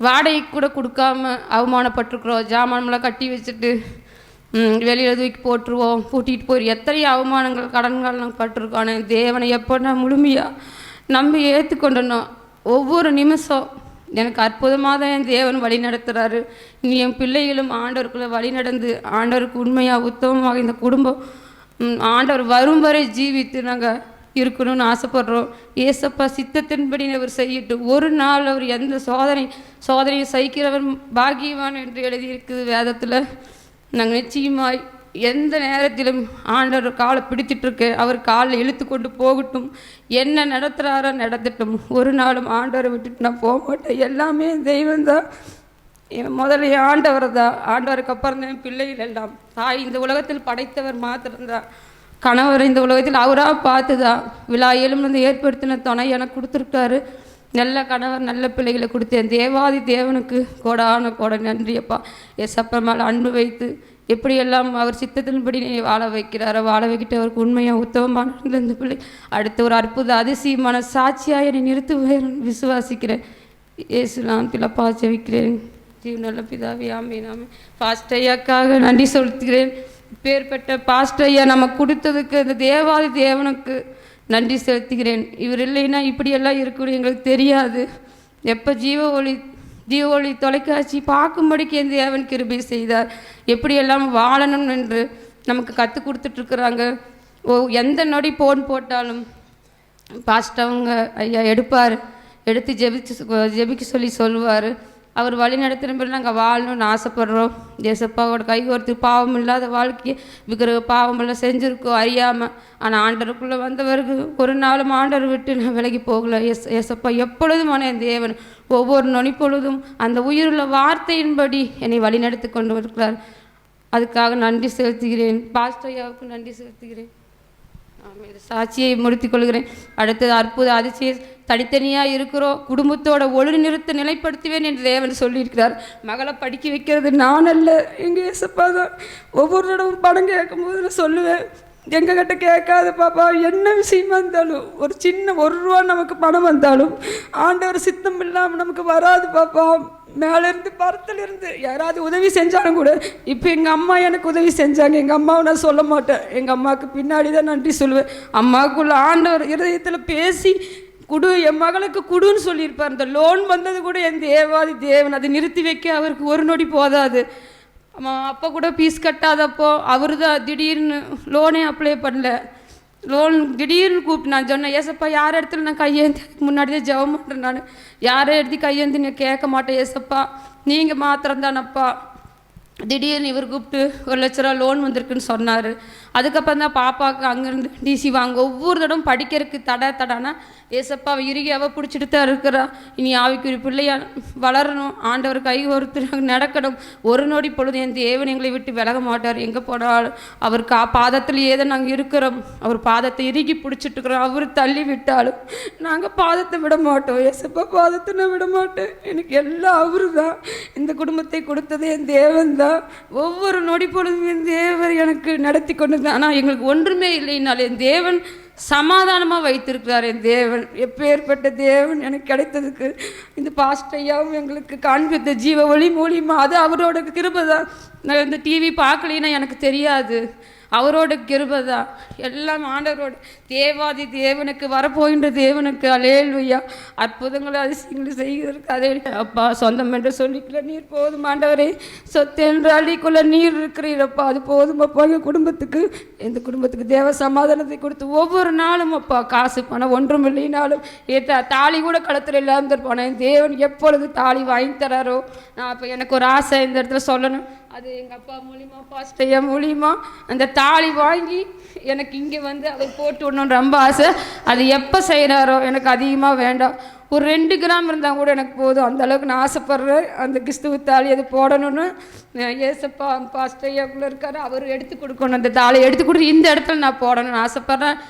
வாடகைக்கு கூட கொடுக்காம அவமானப்பட்டிருக்கிறோம். ஜாமான்லாம் கட்டி வச்சுட்டு வெளியில் தூக்கி போட்டுருவோம், பூட்டிகிட்டு போய் எத்தனையோ அவமானங்கள் கடன்கள் நாங்கள் பட்டிருக்கோம். ஆனால் தேவனை எப்போ நான் முழுமையாக நம்பி ஏற்றுக்கொண்டனோ ஒவ்வொரு நிமிஷம் எனக்கு அற்புதமாக தான் என் தேவன் வழி நடத்துகிறாரு. இனி என் பிள்ளைகளும் ஆண்டவருக்குள்ளே வழி நடந்து ஆண்டவருக்கு உண்மையாக உத்தமமாக இந்த குடும்பம் ஆண்டவர் வரும் வரை ஜீவித்து நாங்கள் இருக்கணும்னு ஆசைப்படுறோம். ஏசப்பா சித்தத்தின்படி அவர் செய்யட்டும். ஒரு நாள் அவர் எந்த சோதனையை சகிக்கிறவர் பாக்கியவான் என்று எழுதியிருக்குது வேதத்தில். நாங்கள் நிச்சயமாய் எந்த நேரத்திலும் ஆண்டவர் காலை பிடித்திட்டுருக்கு, அவர் காலில் இழுத்து கொண்டு போகட்டும், என்ன நடத்துகிறாரோ நடத்தட்டும். ஒரு நாளும் ஆண்டவரை விட்டுட்டு நான் போக மாட்டேன். எல்லாமே தெய்வந்தான். முதல்ல ஆண்டவர் தான், ஆண்டவருக்கு அப்புறம் தான் பிள்ளைகள் எல்லாம். தாய் இந்த உலகத்தில் படைத்தவர் மாத்திரம்தான், கணவர் இந்த உலகத்தில் அவராக பார்த்து தான் விழாயிலும் வந்து ஏற்படுத்தின துணை எனக்கு கொடுத்துருக்காரு. நல்ல கணவர் நல்ல பிள்ளைகளை கொடுத்தேன். தேவாதி தேவனுக்கு கோடான கோட நன்றியப்பா. ஏசப்பா மேலே அன்பு வைத்து எப்படியெல்லாம் அவர் சித்தத்தின்படி வாழ வைக்கிறாரோ வாழ வைக்கிட்டு அவருக்கு உண்மையாக உத்தமமான இந்த பிள்ளை அடுத்து ஒரு அற்புத அதிசயமான சாட்சியாக என்னை நிறுத்துவேன் விசுவாசிக்கிறேன். இயேசு நாமத்தில் ஜெபிக்கிறேன். நல்ல பிதாவே, ஆமென் ஆமென். பாஸ்டர் ஐயாக்காக நன்றி செலுத்துகிறேன். பேர்பட்ட பாஸ்டர் ஐயா நம்ம கொடுத்ததுக்கு இந்த தேவாதி தேவனுக்கு நன்றி செலுத்துகிறேன். இவர் இல்லைன்னா இப்படியெல்லாம் இருக்கணும் எங்களுக்கு தெரியாது. எப்போ ஜீவ ஒளி தொலைக்காட்சி பார்க்கும்படிக்கு என் தேவன் கிருபை செய்தார். எப்படியெல்லாம் வாழணும் என்று நமக்கு கற்றுக் கொடுத்துட்ருக்குறாங்க. எந்த நொடி போட்டாலும் பாஸ்டர் அவங்க ஐயா எடுத்து ஜெபிக்க சொல்லி சொல்லுவார். அவர் வழி நடத்தினபடி நாங்கள் வாழணும்னு ஆசைப்படுறோம். ஏசப்பாவோட கை ஒருத்து பாவம் இல்லாத வாழ்க்கையை விக்கிரக பாவமெல்லாம் செஞ்சுருக்கோம் அறியாமல். ஆனால் ஆண்டருக்குள்ளே வந்தவருக்கு ஒரு நாளும் ஆண்டர் விட்டு நான் விலகி போகலை. ஏசப்பா எப்பொழுதுமான என் தேவன் ஒவ்வொரு நொனி பொழுதும் அந்த உயிருள்ள வார்த்தையின்படி என்னை வழி நடத்தி கொண்டு இருக்கிறார். அதுக்காக நன்றி செலுத்துகிறேன். பாஸ்டர் ஐயாவுக்கு நன்றி செலுத்துகிறேன். சாட்சியை முடித்துக் கொள்கிறேன். அடுத்தது அற்புத அதிசய தனித்தனியாக இருக்கிறோம், குடும்பத்தோட ஒளி நிறுத்த நிலைப்படுத்துவேன் என்று தேவன் சொல்லியிருக்கிறார். மகளை படிக்க வைக்கிறது நான் அல்ல, எங்கள் ஏசப்பா தான். ஒவ்வொரு தடவும் படம் கேட்கும்போது நான் சொல்லுவேன், எங்ககிட்ட கேட்காத பாப்பா, என்ன விஷயமா இருந்தாலும் ஒரு சின்ன 1 ரூபா நமக்கு பணம் வந்தாலும் ஆண்டவர் சித்தம் இல்லாமல் நமக்கு வராது பாப்பா. மேலேருந்து பரத்திலிருந்து யாராவது உதவி செஞ்சாலும் கூட, இப்போ எங்கள் அம்மா எனக்கு உதவி செஞ்சாங்க, எங்கள் அம்மாவை நான் சொல்ல மாட்டேன், எங்கள் அம்மாவுக்கு பின்னாடி தான் நன்றி சொல்லுவேன். அம்மாவுக்குள்ள ஆண்டவர் இருதயத்தில் பேசி என் மகளுக்கு குடுன்னு சொல்லியிருப்பார். இந்த லோன் வந்தது கூட என் தேவாதி தேவன் அதை நிறுத்தி வைக்க அவருக்கு ஒரு நொடி போதாது. அப்போ கூட ஃபீஸ் கட்டாதப்போ அவர் தான் திடீர்னு லோனே அப்ளை பண்ணல. லோன் திடீர்னு கூப்பிட்டு நான் சொன்னேன், ஏசப்பா யார் இடத்துல நான் கையேந்தி முன்னாடி தான் ஜெபம் பண்ணுறேன், நான் யாரை எடுத்து கையேந்தி நான் கேட்க மாட்டேன் ஏசப்பா, நீங்கள் மாத்திரம் தானப்பா. திடீர்னு இவர் கூப்பிட்டு 1 லட்ச ரூபா லோன் வந்திருக்குன்னு சொன்னார். அதுக்கப்புறம் தான் பாப்பாவுக்கு அங்கேருந்து டிசி வாங்க ஒவ்வொரு தடவும் படிக்கிறதுக்கு தடானா ஏசப்பா இறுகியாவை பிடிச்சிட்டு தான் இருக்கிறா. இனி ஆவிக்குரிய பிள்ளையா வளரணும், ஆண்டவர் கை ஒருத்தர் நடக்கணும். ஒரு நொடி பொழுது என் தேவன் எங்களை விட்டு விலக மாட்டார். எங்கே போனாலும் அவர் பாதத்திலேயே தான் நாங்கள் இருக்கிறோம். அவர் பாதத்தை இறுகி பிடிச்சிட்டு இருக்கிறோம். அவர் தள்ளி விட்டாலும் நாங்கள் பாதத்தை விட மாட்டோம். ஏசப்பா பாதத்தை நான் விட மாட்டேன். எனக்கு எல்லாம் அவரு தான். இந்த குடும்பத்தை கொடுத்தது என் தேவன் தான். ஒவ்வொரு நொடி பொழுதும் என் தேவர் எனக்கு நடத்தி கொண்டு தான். ஆனால் எங்களுக்கு ஒன்றுமே இல்லைனாலும் என் தேவன் சமாதானமாக வைத்திருக்கிறார். என் தேவன் எப்பேற்பட்ட தேவன் எனக்கு கிடைத்ததுக்கு இந்த பாஸ்டர் ஐயாவும் எங்களுக்கு காண்பித்த ஜீவ ஒளி மூலியமாக அது அவரோட கிருபை தான். நான் இந்த டிவி பார்க்கலைன்னா எனக்கு தெரியாது. அவரோட கிருபை தான் எல்லாம் ஆண்டவரோட தேவாதி தேவனுக்கு வரப்போகின்ற தேவனுக்கு அல்லேலூயா அற்புதங்களை அதிசயங்களை செய்வதற்கு அதே அப்பா சொந்தம் என்று சொல்லிக்கல நீர் போதும் ஆண்டவரே சொத்து என்று அள்ளிக்கொள்ள நீர் இருக்கிறீரப்பா அது போதும் அப்பா எங்கள் குடும்பத்துக்கு எந்த குடும்பத்துக்கு தேவ சமாதானத்தை கொடுத்து ஒவ்வொரு நாளும் அப்பா காசு பணம் ஒன்றும் இல்லைனாலும் தாலி கூட களத்தில் இல்லாமல் இருப்பானேன் தேவன் எப்பொழுது தாலி வாங்கி தராரோ நான் அப்போ எனக்கு ஒரு ஆசை இந்த இடத்துல சொல்லணும் அது எங்கள் அப்பா மூலியமாக பாஸ்டையா மூலியமா அந்த தாலி வாங்கி எனக்கு இங்கே வந்து அதை போட்டு விடணுன்னு ரொம்ப ஆசை அது எப்போ செய்கிறாரோ எனக்கு அதிகமாக வேண்டாம் ஒரு 2 கிராம் இருந்தால் கூட எனக்கு போதும் அந்த அளவுக்கு நான் ஆசைப்பட்றேன் அந்த கிறிஸ்துவ தாலி அது போடணும்னு ஏசப்பா பாஸ்டையாக்குள்ளே இருக்காரு அவர் எடுத்து கொடுக்கணும் அந்த தாலியை எடுத்து கொடுத்து இந்த இடத்துல நான் போடணும்னு ஆசைப்பட்றேன்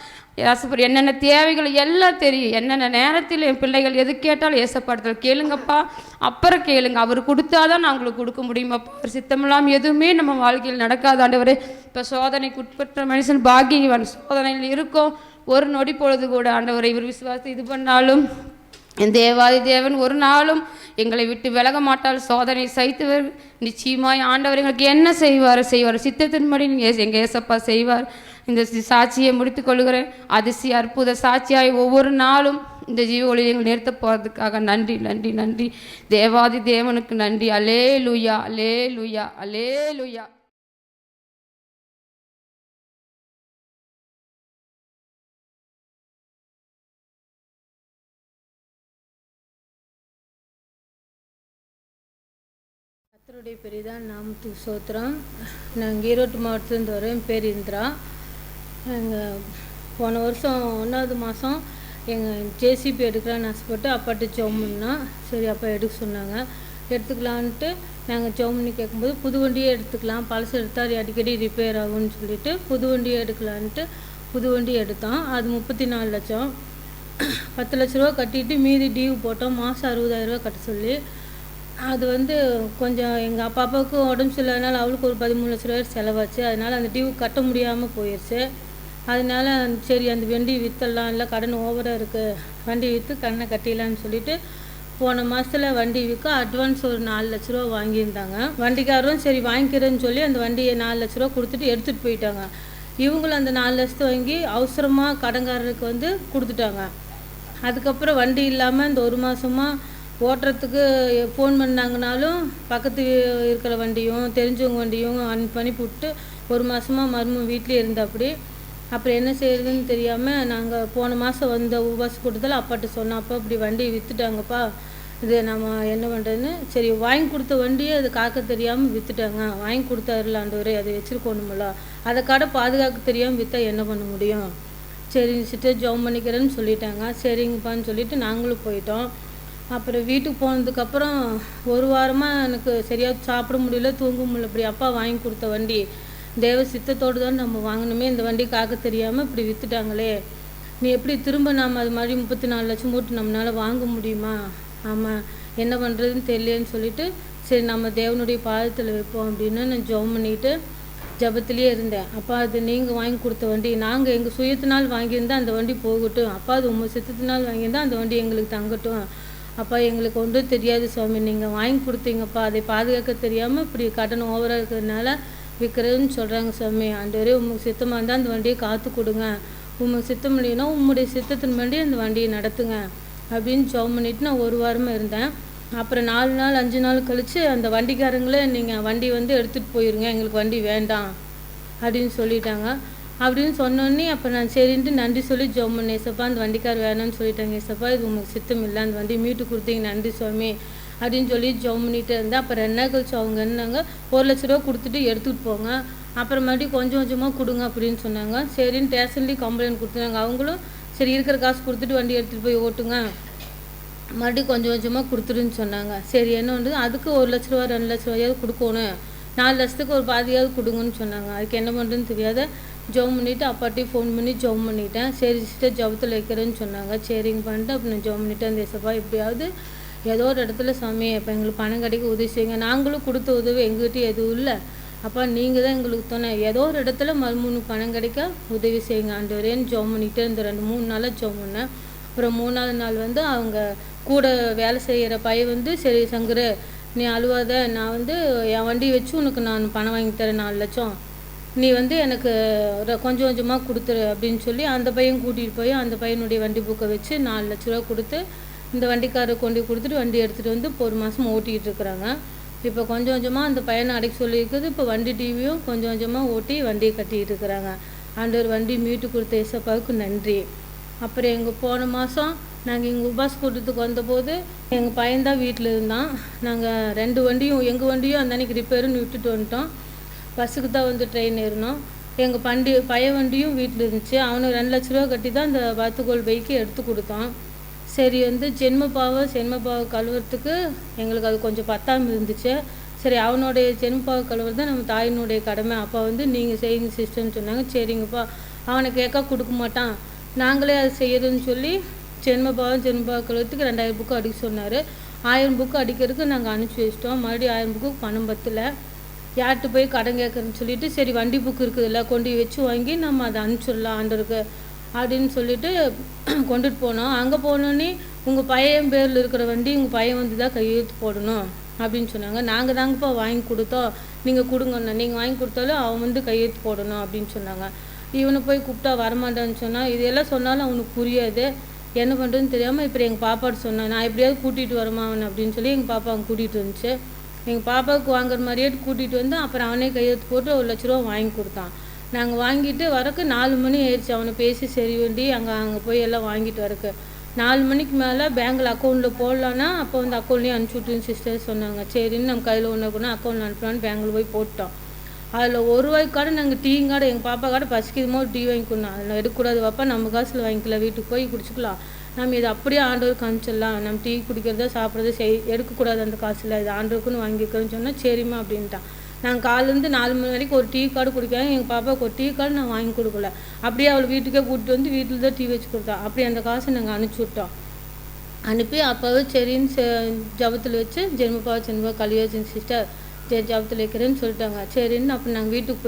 என்னென்ன தேவைகள் எல்லாம் தெரியும் என்னென்ன நேரத்தில் என் பிள்ளைகள் எது கேட்டாலும் ஏசப்பாடத்தில் கேளுங்கப்பா அப்புறம் கேளுங்க அவர் கொடுத்தாதான் நான் உங்களுக்கு கொடுக்க முடியுமாப்பா அவர் சித்தமில்லாமல் எதுவுமே நம்ம வாழ்க்கையில் நடக்காது ஆண்டவரே இப்போ சோதனைக்கு உட்பட்ட மனுஷன் பாக்கியவன் சோதனையில் இருக்கும் ஒரு நொடி பொழுது கூட ஆண்டவரை இவர் விசுவாசத்தை இது பண்ணாலும் என் தேவாதி தேவன் ஒரு நாளும் எங்களை விட்டு விலக மாட்டால் சோதனை சைத்தவர் நிச்சயமாய் ஆண்டவர் எங்களுக்கு என்ன செய்வார் சித்தத்தின்படி எங்கள் ஏசப்பா செய்வார் இந்த சாட்சியை முடித்து கொள்கிறேன் அதிசய அற்புத சாட்சியாய் ஒவ்வொரு நாளும் இந்த ஜீவ ஒளியை எங்கள் நிறுத்த போகிறதுக்காக நன்றி நன்றி நன்றி தேவாதி தேவனுக்கு நன்றி அல்லேலூயா அல்லேலூயா அல்லேலூயா கர்த்தருடைய பெரிதான நாமத்துக்கு ஸ்தோத்திரம். நாங்கள் ஈரோடு மாவட்டத்துலேருந்து வரேன். என் பேர் இந்திரா. எங்கள் போன வருஷம் 1வது மாதம் எங்கள் ஜேசிபி எடுக்கலான்னு ஆசைப்பட்டு அப்பாட்ட ஜெபம் பண்ணோம். சரி அப்பா எடுக்க சொன்னாங்க. எடுத்துக்கலான்ட்டு நாங்கள் ஜெபம் பண்ணி கேட்கும்போது புது வண்டியே எடுத்துக்கலாம், பழசு எடுத்தால் அடிக்கடி ரிப்பேர் ஆகும்னு சொல்லிட்டு புது வண்டியே எடுக்கலான்ட்டு புது வண்டி எடுத்தோம். அது 34 லட்சம். 10 லட்ச ரூபா கட்டிட்டு மீதி டியூ போட்டோம். மாதம் 60,000 கட்ட சொல்லி அது கொஞ்சம் எங்கள் அப்பாவுக்கு உடம்பு சரியில்லாதனால அவளுக்கு ஒரு 13 லட்ச ரூபாய் செலவாச்சு. அதனால் அந்த டியூ கட்ட முடியாமல் போயிடுச்சு. அதனால சரி அந்த வண்டி விற்றலாம், இல்லை கடன் ஓவராக இருக்குது, வண்டி விற்று கடனை கட்டிடலான்னு சொல்லிட்டு போன மாதத்தில் வண்டி விற்க அட்வான்ஸ் ஒரு 4 லட்ச ரூபா வாங்கியிருந்தாங்க. வண்டிக்காரரும் சரி வாங்கிக்கிறேன்னு சொல்லி அந்த வண்டியை 4 லட்ச ரூபா கொடுத்துட்டு எடுத்துகிட்டு போயிட்டாங்க. இவங்களும் அந்த 4 லட்சத்தை வாங்கி அவசரமாக கடன்காரருக்கு கொடுத்துட்டாங்க. அதுக்கப்புறம் வண்டி இல்லாமல் இந்த 1 மாதமாக ஓட்டுறதுக்கு ஃபோன் பண்ணாங்கனாலும் பக்கத்து இருக்கிற வண்டியும் தெரிஞ்சவங்க வண்டியும் அனுப்பிவிட்டு 1 மாதமாக மருமகன் வீட்டிலே இருந்தாப்படி. அப்புறம் என்ன செய்யறதுன்னு தெரியாமல் நாங்கள் போன மாதம் வந்த உபவாச கூட்டத்தில் அப்பாட்ட சொன்னோம், அப்பா இப்படி வண்டியை விற்றுட்டாங்கப்பா, இது நம்ம என்ன பண்ணுறதுன்னு. சரி வாங்கி கொடுத்த வண்டியை அது காக்க தெரியாமல் விற்றுட்டாங்க, வாங்கி கொடுத்தாருலாண்டவரே அதை வச்சுருக்கணுமில்ல, அதை கடை பாதுகாக்க தெரியாமல் விற்றா என்ன பண்ண முடியும், சரி சிஸ்டர் ஜெபம் பண்ணிக்கிறேன்னு சொல்லிட்டாங்க. சரிங்கப்பான்னு சொல்லிவிட்டு நாங்களும் போயிட்டோம். அப்புறம் வீட்டுக்கு போனதுக்கப்புறம் 1 வாரமாக எனக்கு சரியாக சாப்பிட முடியல, தூங்க முடியல. இப்படி அப்பா வாங்கி கொடுத்த வண்டி தேவ சித்தத்தோடு தான் நம்ம வாங்கணுமே, இந்த வண்டி காக்க தெரியாமல் இப்படி விற்றுட்டாங்களே, நீ எப்படி திரும்ப நாம் அது மாதிரி 34 லட்சம் போட்டு நம்மளால் வாங்க முடியுமா, ஆமாம் என்ன பண்ணுறதுன்னு தெரியலேன்னு சொல்லிட்டு சரி நம்ம தேவனுடைய பாதத்தில் வைப்போம் அப்படின்னு நான் ஜெபம் பண்ணிட்டு ஜபத்திலேயே இருந்தேன். அப்பா அது நீங்கள் வாங்கி கொடுத்த வண்டி, நாங்கள் எங்கள் சுயத்தினால் வாங்கியிருந்தால் அந்த வண்டி போகட்டும், அப்பா அது உங்கள் சித்தத்தினால் வாங்கியிருந்தால் அந்த வண்டி எங்களுக்கு தங்கட்டும், அப்பா எங்களுக்கு ஒன்றும் தெரியாது சுவாமி, நீங்கள் வாங்கி கொடுத்தீங்கப்பா, அதை பாதுகாக்க தெரியாமல் இப்படி கடன் ஓவராக இருக்கிறதுனால விற்கிறதுன்னு சொல்கிறாங்க சுவாமி. ஆண்டவரே உங்களுக்கு சித்தமாக இருந்தால் அந்த வண்டியை காத்து கொடுங்க, உங்களுக்கு சித்தம் இல்லைன்னா உங்களுடைய சித்தத்தின் வண்டி அந்த வண்டியை நடத்துங்க அப்படின்னு ஜெபம் பண்ணிவிட்டு நான் 1 வாரமாக இருந்தேன். அப்புறம் 4 நாள் 5 நாள் கழித்து அந்த வண்டிக்காரங்களே நீங்கள் வண்டி எடுத்துகிட்டு போயிருங்க, எங்களுக்கு வண்டி வேண்டாம் அப்படின்னு சொல்லிட்டாங்க. அப்படின்னு சொன்னோன்னே அப்போ நான் சரின்ட்டு நன்றி சொல்லி ஜெபம் பண்ணேன். ஏசப்பா அந்த வண்டிக்கார் வேணான்னு சொல்லிட்டாங்க, ஏசப்பா இது உங்களுக்கு சித்தம் இல்லை, அந்த வண்டி மீட்டு கொடுத்தீங்க நன்றி சுவாமி அப்படின்னு சொல்லி ஜெபம் பண்ணிகிட்டே இருந்தேன். அப்புறம் என்ன கழிச்சு அவங்க என்னங்க 1 லட்ச ரூபா கொடுத்துட்டு எடுத்துகிட்டு போங்க, அப்புறம் மறுபடியும் கொஞ்சம் கொஞ்சமாக கொடுங்க அப்படின்னு சொன்னாங்க. சரின்னு ஸ்டேஷன்லேயும் கம்ப்ளைண்ட் கொடுத்துனாங்க. அவங்களும் சரி இருக்கிற காசு கொடுத்துட்டு வண்டி எடுத்துகிட்டு போய் ஓட்டுங்க, மறுபடியும் கொஞ்சம் கொஞ்சமாக கொடுத்துருன்னு சொன்னாங்க. சரி என்ன பண்ணுறது, அதுக்கு 1 லட்ச ரூபா 2 லட்ச ரூபாயாவது கொடுக்கணும், 4 லட்சத்துக்கு ஒரு பாதியாவது கொடுங்கன்னு சொன்னாங்க. அதுக்கு என்ன பண்ணுறதுன்னு தெரியாத ஜெபம் பண்ணிவிட்டு அப்பாட்டையும் ஃபோன் பண்ணி ஜெபம் பண்ணிட்டேன். சரி சிஸ்டர் ஜெபத்தில் வைக்கிறேன்னு சொன்னாங்க. சரிங்க பண்ணிட்டு அப்போ நான் ஜெபம் பண்ணிவிட்டு அந்த ஏசப்பா எப்படியாவது ஏதோ ஒரு இடத்துல சாமி இப்போ எங்களுக்கு பணம் கிடைக்க உதவி செய்யுங்க, நாங்களும் கொடுத்த உதவி எங்ககிட்ட எதுவும் இல்லை, அப்பா நீங்கள் தான் எங்களுக்கு தோணை, ஏதோ ஒரு இடத்துல மறுமூணுக்கு பணம் கிடைக்க உதவி செய்யுங்க ஆண்டவரேன்னு ஜெபம் பண்ணிவிட்டு இந்த 2-3 நாளாக ஜெபம் பண்ணேன். அப்புறம் 3ஆவது நாள் அவங்க கூட வேலை செய்கிற பையன் சரி சங்கரு நீ அழுவாத, நான் என் வண்டி வச்சு உனக்கு நான் பணம் வாங்கி தரேன் 4 லட்சம் நீ வந்து எனக்கு கொஞ்சம் கொஞ்சமாக கொடுத்துரு அப்படின்னு சொல்லி அந்த பையன் கூட்டிகிட்டு போய் அந்த பையனுடைய வண்டி புக்கை வச்சு 4 லட்ச ரூபா கொடுத்து இந்த வண்டிக்காரர் கொண்டு கொடுத்துட்டு வண்டி எடுத்துகிட்டு வந்து இப்போ 1 மாதம் ஓட்டிகிட்டு இருக்கிறாங்க. இப்போ கொஞ்சம் கொஞ்சமாக அந்த பையனை அடைக்க சொல்லியிருக்குது. இப்போ வண்டி டிவியும் கொஞ்சம் கொஞ்சமாக ஓட்டி வண்டியை கட்டிகிட்டு இருக்கிறாங்க. ஆண்டவர் வண்டி மீட்டு கொடுத்த ஏசப்பாவுக்கு நன்றி. அப்புறம் எங்கள் போன மாதம் நாங்கள் இங்கே உபாஸ் கூட்டத்துக்கு வந்தபோது எங்கள் பையன்தான் வீட்டில் இருந்தான். நாங்கள் 2 வண்டியும் எங்கள் வண்டியும் அந்த அன்றைக்கி ரிப்பேருன்னு விட்டுட்டு வந்துட்டோம். பஸ்ஸுக்கு தான் வந்து ட்ரெயின் ஏறினோம். எங்கள் பையன் வண்டியும் வீட்டில் இருந்துச்சு. அவனுக்கு 2 லட்ச ரூபா கட்டி தான் அந்த பாத்துக்கோல் பைக்கு எடுத்து கொடுத்தான். சரி வந்து ஜென்மபாவை கழுவுறதுக்கு எங்களுக்கு அது கொஞ்சம் பத்தாமல் இருந்துச்சு. சரி அவனுடைய ஜென்மபாவை கழுவுறது தான் நம்ம தாயினுடைய கடமை. அப்போ வந்து நீங்கள் செய்யுங்க சிஸ்டர்னு சொன்னாங்க. சரிங்கப்பா, அவனை கேட்க கொடுக்க மாட்டான், நாங்களே அது செய்யறதுன்னு சொல்லி ஜென்மபாவை கழுவுறதுக்கு 2000 புக்கு அடிக்க சொன்னார். 1000 புக்கு அடிக்கிறதுக்கு நாங்கள் அனுப்பிச்சி வச்சிட்டோம். மறுபடியும் 1000 புக்கு பணம் பத்தலை. யார்கிட்ட போய் கடன் கேட்குறேன்னு சொல்லிட்டு சரி வண்டி புக்கு இருக்குதுல்ல கொண்டு வச்சு வாங்கி நம்ம அதை அனுப்பிச்சிடலாம் ஆண்டருக்கு அப்படின்னு சொல்லிட்டு கொண்டுட்டு போனோம். அங்கே போனோன்னே உங்கள் பையன் பேரில் இருக்கிற வண்டி உங்கள் பையன் வந்து தான் கையெழுத்து போடணும் அப்படின்னு சொன்னாங்க. நாங்கள் தாங்கப்பா வாங்கி கொடுத்தோம், நீங்கள் கொடுங்கண்ணா, நீங்கள் வாங்கி கொடுத்தாலும் அவன் வந்து கையெழுத்து போடணும் அப்படின்னு சொன்னாங்க. இவனை போய் கூப்பிட்டா வரமாட்டான்னு சொன்னால் இதெல்லாம் சொன்னாலும் அவனுக்கு புரியாது, என்ன பண்ணுறதுன்னு தெரியாமல் இப்போ எங்கள் பாப்பாட்டு சொன்னேன், நான் எப்படியாவது கூட்டிகிட்டு வரமா அவன் அப்படின்னு சொல்லி எங்கள் பாப்பா அவன் கூட்டிகிட்டு வந்துச்சு. எங்கள் பாப்பாவுக்கு வாங்குற மாதிரியே கூட்டிகிட்டு வந்து அப்புறம் அவனே கையெழுத்து போட்டு 1 லட்ச ரூபா வாங்கி கொடுத்தான். நாங்கள் வாங்கிட்டு வரக்கு 4 மணி ஆயிடுச்சு. அவனை பேசி சரி வண்டி அங்கே போய் எல்லாம் வாங்கிட்டு வரக்கு 4 மணிக்கு மேலே பேங்கில் அக்கௌண்ட்டில் போடலான்னா அப்போ வந்து அக்கௌண்ட்லேயும் அனுப்பிச்சி விட்டுன்னு சிஸ்டர் சொன்னாங்க. சரின்னு நம்ம கையில் ஒன்று கூட அக்கௌண்ட்டில் அனுப்பலான்னு பேங்கில் போய் போட்டோம். அதில் 1 ரூபாய்க்காட நாங்கள் டீயும் காடை எங்கள் பாப்பா காடை பசிக்குதுமோ டீ வாங்கிக்கணும், அதில் எடுக்கக்கூடாது வாப்பா, நம்ம காசில் வாங்கிக்கலாம், வீட்டுக்கு போய் குடிச்சிக்கலாம், நம்ம இதை அப்படியே ஆண்டவருக்கு அனுப்பிச்சிடலாம், நம்ம டீ குடிக்கிறதா சாப்பிட்றதா எடுக்கக்கூடாது அந்த காசில், இது ஆண்டவருக்குன்னு வாங்கிக்கிறேன்னு சொன்னால் சரிம்மா அப்படின்ட்டான். நாங்கள் காலேருந்து 4 மணி வரைக்கும் ஒரு டீ கார்டு குடிக்காங்க. எங்கள் பாப்பாவுக்கு ஒரு டீ கார்டு நான் வாங்கி கொடுக்கல. அப்படியே அவளை வீட்டுக்கே கூப்பிட்டு வந்து வீட்டில் தான் டீ வச்சு கொடுத்தா. அப்படி அந்த காசை நாங்கள் அனுப்பிச்சி விட்டோம். அனுப்பி அப்போவே சரின்னு ஜபத்தில் வச்சு ஜென்மபா கலியோஜன் சிஸ்டர் ஜபத்தில் வைக்கிறேன்னு சொல்லிட்டாங்க. சரின்னு அப்புறம் நாங்கள் வீட்டுக்கு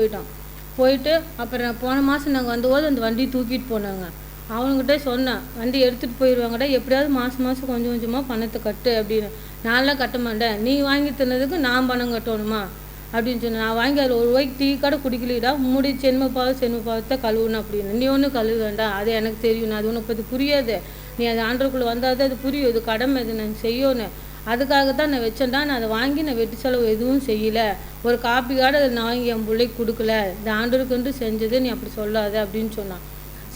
போயிட்டு அப்புறம் போன மாதம் நாங்கள் வந்தபோது அந்த வண்டி தூக்கிட்டு போனாங்க. அவங்ககிட்ட சொன்னேன், வண்டி எடுத்துகிட்டு போயிடுவாங்கடா, எப்படியாவது மாதம் கொஞ்சம் கொஞ்சமாக பணத்தை கட்டு அப்படின்னு. நான்லாம் கட்ட மாட்டேன், நீ வாங்கி தந்ததுக்கு நான் பணம் கட்டணுமா அப்படின்னு சொன்னேன். நான் வாங்கி அதில் 1 ரூபாய்க்கு டீ கடை குடிக்கலடா, மூடி சென்மபாவத்தை கழுவுணும் அப்படின்னு. நீ ஒன்றும் கழுவு வேண்டாம், அது எனக்கு தெரியும், நான் அது உனக்கு அது புரியாது, நீ அது ஆண்டருக்குள்ளே வந்தால் தான் அது புரியும், இது கடமை, இது நான் செய்யணும், அதுக்காகத்தான் நான் வச்சேன்டா, நான் அதை வாங்கி நான் வெட்டி செலவு எதுவும் செய்யலை, ஒரு காப்பி கார்டு அதை நான் வாங்கி என் பிள்ளைக்கு கொடுக்கல, இந்த ஆண்டருக்குன்ட்டு செஞ்சது, நீ அப்படி சொல்லாத அப்படின்னு சொன்னான்.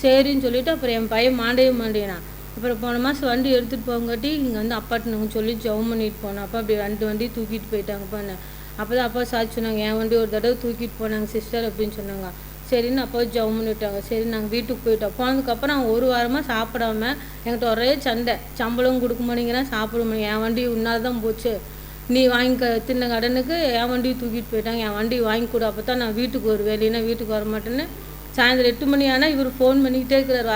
சரின்னு சொல்லிவிட்டு அப்புறம் என் பையன் மாண்டேனான். அப்புறம் போன மாதம் வண்டி எடுத்துகிட்டு போங்காட்டி இங்கே வந்து அப்பாட்டு நாங்கள் சொல்லி ஜெபம் பண்ணிட்டு போனோம். அப்போ அப்படி 2 வண்டி தூக்கிட்டு போயிட்டாங்கப்பான்னு. அப்போ தான் அப்பா சாட்சி சொன்னாங்க, என் வண்டி ஒரு தடவை தூக்கிட்டு போனாங்க சிஸ்டர் அப்படின்னு சொன்னாங்க. சரின்னு அப்போ ஜெபம் பண்ணிவிட்டாங்க. சரி நாங்கள் வீட்டுக்கு போயிட்டோம். போனதுக்கப்புறம் அவன் 1 வாரமாக சாப்பிடாம என்கிட்ட ஒரே சண்டை, சம்பளம் கொடுக்க மாட்டேங்கிறேன், சாப்பிட மாட்டேங்க, என் வண்டி உன்னால் தான் போச்சு, நீ வாங்கி தின்ன கடனுக்கு என் வண்டியை தூக்கிட்டு போயிட்டாங்க, என் வண்டி வாங்கி கொடு, அப்போ தான் நான் வீட்டுக்கு வருவேன், இல்லைன்னா வீட்டுக்கு வரமாட்டேன்னு. சாயந்தரம் 8 மணி ஆனால் இவர் ஃபோன் பண்ணிக்கிட்டே இருக்கிறார்,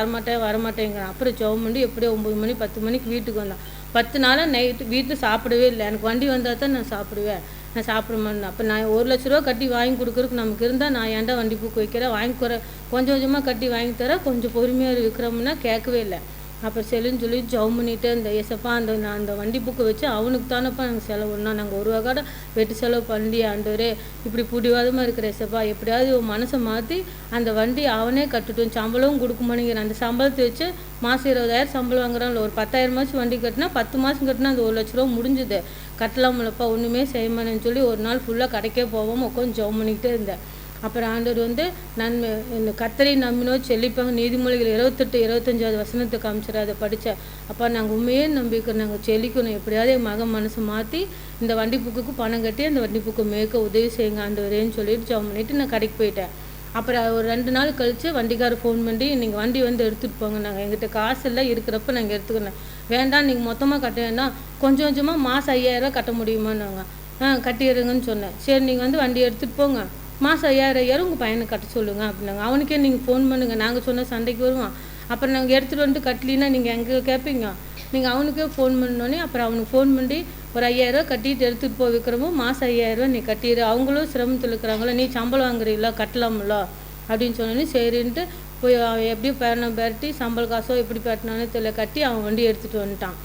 வரமாட்டேங்கிறான். அப்புறம் ஜெபம் பண்ணி எப்படியோ 9 மணி 10 மணிக்கு வீட்டுக்கு வந்தான். 10 நாளாக நைட்டு வீட்டில் சாப்பிடவே இல்லை. எனக்கு வண்டி வந்தால் தான் நான் சாப்பிடுவேன், நான் சாப்பிட மாட்டேன். அப்போ நான் 1 லட்ச ரூபா கட்டி வாங்கி கொடுக்குறதுக்கு நமக்கு இருந்தால் நான் ஏன்டா வண்டி புக்கு வைக்கிறேன், வாங்கிக்கிறேன், கொஞ்சம் கொஞ்சமாக கட்டி வாங்கி தரேன், கொஞ்சம் பொறுமையாக விற்கிறோம்னா கேட்கவே இல்லை. அப்புறம் செல்லுன்னு சொல்லி ஜெபம் பண்ணிவிட்டு இந்த ஏசப்பா நான் அந்த வண்டி புக்கு வச்சு அவனுக்கு தானப்பா நாங்கள் செலவுனா, நாங்கள் 1 ரூபா கடை வெட்டி செலவு பண்ணி ஆண்டவரே இப்படி பிடிவாதமாக இருக்கிற ஏசப்பா, எப்படியாவது மனசை மாற்றி அந்த வண்டி அவனே கட்டுட்டும், சம்பளமும் கொடுக்க மாட்டேங்கிற, அந்த சம்பளத்தை வச்சு மாதம் 20,000 சம்பளம் வாங்குறான், ஒரு 10,000 வண்டி கட்டினா 10 மாதம் கட்டினா அந்த 1 லட்ச ரூபா முடிஞ்சுது, கட்டலாமலப்பா ஒன்றுமே செய்யமானேன்னு சொல்லி ஒரு நாள் ஃபுல்லாக கடைக்கே போகாமல் உட்காந்து ஜெபம் பண்ணிக்கிட்டே இருந்தேன். அப்புறம் ஆண்டவர் வந்து நன்மை இந்த கர்த்தரை நம்பினோ செழிப்பாங்க, நீதிமொழிகள் 28-25 வசனத்தை காமிச்சிட அதை படித்தேன். அப்போ நாங்கள் உண்மையே நம்பிக்கிறோம், நாங்கள் செழிக்கணும், எப்படியாவது என் மகன் மனசை மாற்றி இந்த வண்டி புக்குக்கு பணம் கட்டி அந்த வண்டி புக்கு மேய்க்க உதவி செய்யுங்க ஆண்டவரேன்னு சொல்லிட்டு ஜெபம் பண்ணிவிட்டு நான் கடைக்கு போயிட்டேன். அப்புறம் ஒரு 2 நாள் கழித்து வண்டிக்காரர் ஃபோன் பண்ணி நீங்கள் வண்டி வந்து எடுத்துகிட்டு போங்க, நாங்கள் எங்கிட்ட காசு இல்லை, இருக்கிறப்ப நாங்கள் எடுத்துக்கிறோம், வேண்டாம் நீங்கள் மொத்தமாக கட்ட வேண்டாம், கொஞ்சம் கொஞ்சமாக மாதம் 5,000 ரூபா கட்ட முடியுமா, நாங்கள் கட்டிடுறேங்கன்னு சொன்னேன். சரி நீங்கள் வந்து வண்டி எடுத்துகிட்டு போங்க, மாதம் 5,000 உங்கள் பையனுக்கு கட்ட சொல்லுங்கள் அப்படின்னாங்க. அவனுக்கே நீங்கள் ஃபோன் பண்ணுங்கள், நாங்கள் சொன்ன சண்டைக்கு வருவான், அப்புறம் நாங்கள் எடுத்துகிட்டு வந்துட்டு கட்டலின்னா நீங்கள் எங்கே கேட்பீங்க, நீங்கள் அவனுக்கே ஃபோன் பண்ணோன்னே அப்புறம் அவனுக்கு ஃபோன் பண்ணி ஒரு 5,000 ரூபா கட்டிட்டு எடுத்துகிட்டு போய் வைக்கிறமோ மாதம் 5,000 ரூபா நீ கட்டிடு, அவங்களும் சிரமத்தில் இருக்கிறாங்களோ, நீ சம்பளம் வாங்குறீங்களா கட்டலாமல்ல அப்படின்னு சொன்னோன்னே சரின்ட்டு போய் அவன் எப்படியும் பேரனை பேரட்டி சம்பள காசோ எப்படி பேட்டினானே தெரியல கட்டி அவன் வண்டி எடுத்துகிட்டு வந்துட்டான்.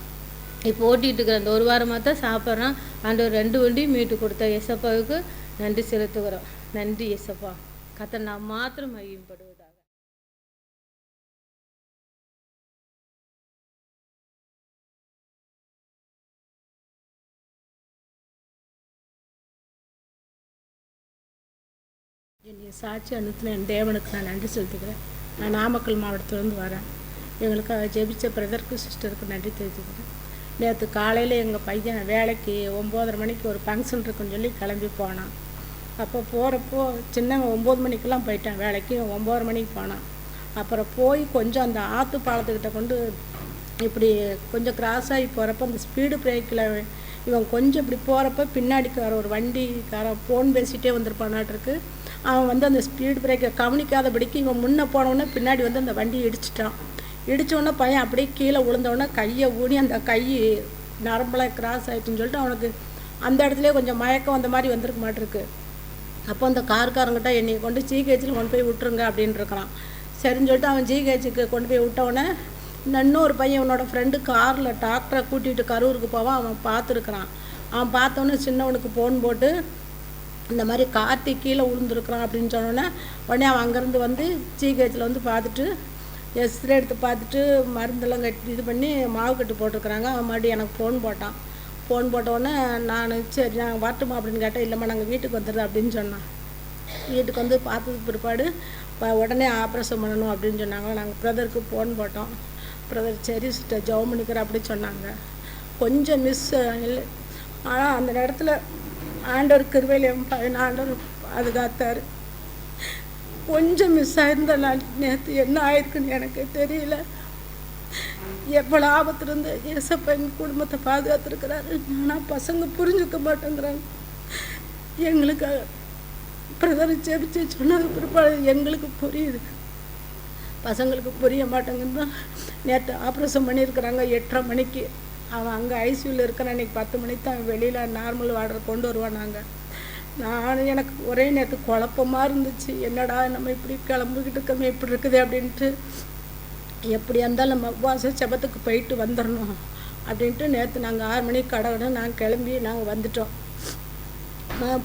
இப்போ ஓட்டிகிட்டு இருக்கிற அந்த 1 வாரமாக தான் சாப்பிட்றான். அந்த ஒரு 2 வண்டியும் மீட்டு கொடுத்த ஏசப்பாவுக்கு நன்றி செலுத்துகிறோம். நன்றி ஏசப்பா. கர்த்தர் நாம் மாத்திரம் மகிமைப்படுவதாக. என்னுடைய சாட்சி அனுப்பின என் தேவனுக்கு நான் நன்றி செலுத்துக்கிறேன். நான் நாமக்கல் மாவட்டத்திலேருந்து வரேன். எங்களுக்கு ஜெபிச்ச பிரதருக்கு சிஸ்டருக்கு நன்றி தெரிவித்துக்கிறேன். நேற்று காலையில் எங்கள் பையன் வேலைக்கு 9:30 மணிக்கு ஒரு ஃபங்க்ஷன் இருக்குன்னு சொல்லி கிளம்பி போனான். அப்போ போகிறப்போ சின்னவன் 9 மணிக்கெல்லாம் போயிட்டான் வேலைக்கு, 9:30 மணிக்கு போனான். அப்புறம் போய் கொஞ்சம் அந்த ஆற்று பாலத்துக்கிட்ட கொண்டு இப்படி கொஞ்சம் கிராஸ் ஆகி போகிறப்ப அந்த ஸ்பீடு பிரேக்கில் இவன் கொஞ்சம் இப்படி போகிறப்ப பின்னாடிக்கார ஒரு வண்டிக்காரன் ஃபோன் பேசிகிட்டே வந்திருப்பானாட்டிருக்கு. அவன் வந்து அந்த ஸ்பீடு பிரேக்கை கவனிக்காதபடிக்கு இவன் முன்னே போனவுடனே பின்னாடி வந்து அந்த வண்டியை இடிச்சிட்டான். இடித்தோடனே பையன் அப்படியே கீழே விழுந்தவுடனே கையை ஊனி அந்த கை நரம்பெல்லாம் கிராஸ் ஆகிட்டுன்னு சொல்லிட்டு அவனுக்கு அந்த இடத்துலேயே கொஞ்சம் மயக்கம் வந்த மாதிரி வந்திருக்க மாட்டிருக்கு. அப்போ அந்த கார்காரங்கிட்ட என்னை கொண்டு ஜிஹெச்சில் கொண்டு போய் விட்டுருங்க அப்படின்னு இருக்கிறான். சரின்னு சொல்லிட்டு அவன் ஜிஹெச்சுக்கு கொண்டு போய் விட்டவுடனே இன்னொரு பையன் இவனோட ஃப்ரெண்டு காரில் டாக்டரை கூட்டிகிட்டு கரூருக்கு போவான். அவன் பார்த்துருக்குறான். அவன் பார்த்தோன்னே சின்னவனுக்கு ஃபோன் போட்டு இந்த மாதிரி கார்த்திக் கீழே விழுந்துருக்குறான் அப்படின்னு சொன்னோன்னே உடனே அவன் அங்கேருந்து வந்து ஜிஹெச்சில் வந்து பார்த்துட்டு எக்ஸ்ரே எடுத்து பார்த்துட்டு மருந்தெல்லாம் கட்டி இது பண்ணி மாவு கட்டு போட்டிருக்குறாங்க. அவன் மறுபடியும் எனக்கு ஃபோன் போட்டான். ஃபோன் போட்டோடனே நான் சரி நாங்கள் வரட்டுமா அப்படின்னு கேட்டேன். இல்லைம்மா நாங்கள் வீட்டுக்கு வந்துடுது அப்படின்னு சொன்னான். வீட்டுக்கு வந்து பார்த்ததுக்கு பிற்பாடு உடனே ஆப்ரேஷன் பண்ணணும் அப்படின்னு சொன்னாங்க. நாங்கள் பிரதருக்கு ஃபோன் போட்டோம். பிரதர் சரி சிஸ்டர் ஜெபம் பண்ணிக்கிறேன் அப்படின்னு சொன்னாங்க. கொஞ்சம் மிஸ் இல்லை, ஆனால் அந்த இடத்துல ஆண்டவர் கிருபையில் என் பையன் ஆண்டவர் பாதுகாத்தார். கொஞ்சம் மிஸ் ஆயிருந்த நான் நேற்று என்ன ஆயிருக்குன்னு எனக்கு தெரியல. எவ்வளோ ஆபத்துலேருந்து ஏசப்பா எங்கள் குடும்பத்தை பாதுகாத்துருக்கிறாரு. ஆனால் பசங்க புரிஞ்சுக்க மாட்டேங்கிறாங்க. எங்களுக்கு பிரதர் ஜெபிச்சு சொன்னது பிற்பாடு எங்களுக்கு புரியுது, பசங்களுக்கு புரிய மாட்டேங்குன்னு தான் நேற்று ஆப்ரேஷன் பண்ணியிருக்கிறாங்க 8:30 மணிக்கு. அவன் அங்கே ஐசியூவில் இருக்கிறான். அன்றைக்கி 10 மணிக்கு தான் வெளியில் நார்மல் வார்டர் கொண்டு வருவான். எனக்கு ஒரே நேற்று குழப்பமாக இருந்துச்சு. என்னடா நம்ம இப்படி கிளம்பிக்கிட்டு இருக்கோமே இப்படி இருக்குது அப்படின்ட்டு. எப்படியா இருந்தாலும் நம்ம உபவாச ஜெபத்துக்கு போயிட்டு வந்துடணும் அப்படின்ட்டு நேற்று நாங்கள் 6 மணிக்கு கடவுட நாங்கள் கிளம்பி நாங்கள் வந்துட்டோம்.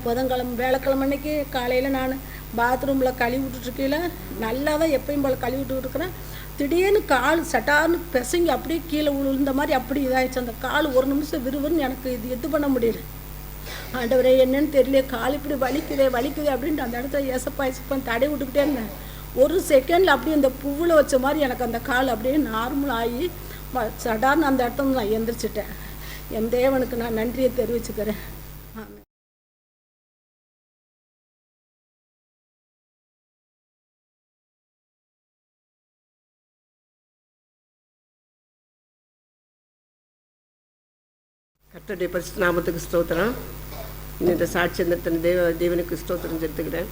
புதன்கிழமை வேலைக்கிழமை அன்னைக்கு காலையில் நான் பாத்ரூமில் கழுவி விட்டுட்ருக்கையில் நல்லா தான் எப்பயும் போல் கழுவி விட்டுருக்குறேன். திடீர்னு கால் சட்டார்னு பிசங்கி அப்படியே கீழே விழுந்த மாதிரி அப்படி இதாகிடுச்சு. அந்த கால் ஒரு நிமிஷம் விறுவிறுன்னு எனக்கு இது பண்ண முடியல. ஆண்டவரே என்னன்னு தெரியல, கால் இப்படி வலிக்குதே அப்படின்ட்டு அந்த இடத்துல எசப்பான்னு தடை விட்டுக்கிட்டே இருந்தேன். ஒரு செகண்டில் அப்படியே அந்த பூவில் வச்ச மாதிரி எனக்கு அந்த கால் அப்படியே நார்மல் ஆகி சடார்னு அந்த இடத்துல நான் எந்திரிச்சிட்டேன். என் தேவனுக்கு நான் நன்றியை தெரிவிச்சுக்கிறேன். கர்த்தருடைய பரிசுத்த நாமத்துக்கு ஸ்தோத்திரம். இந்த சாட்சி தேவனுக்கு ஸ்தோத்திரம் செலுத்துக்கிறேன்.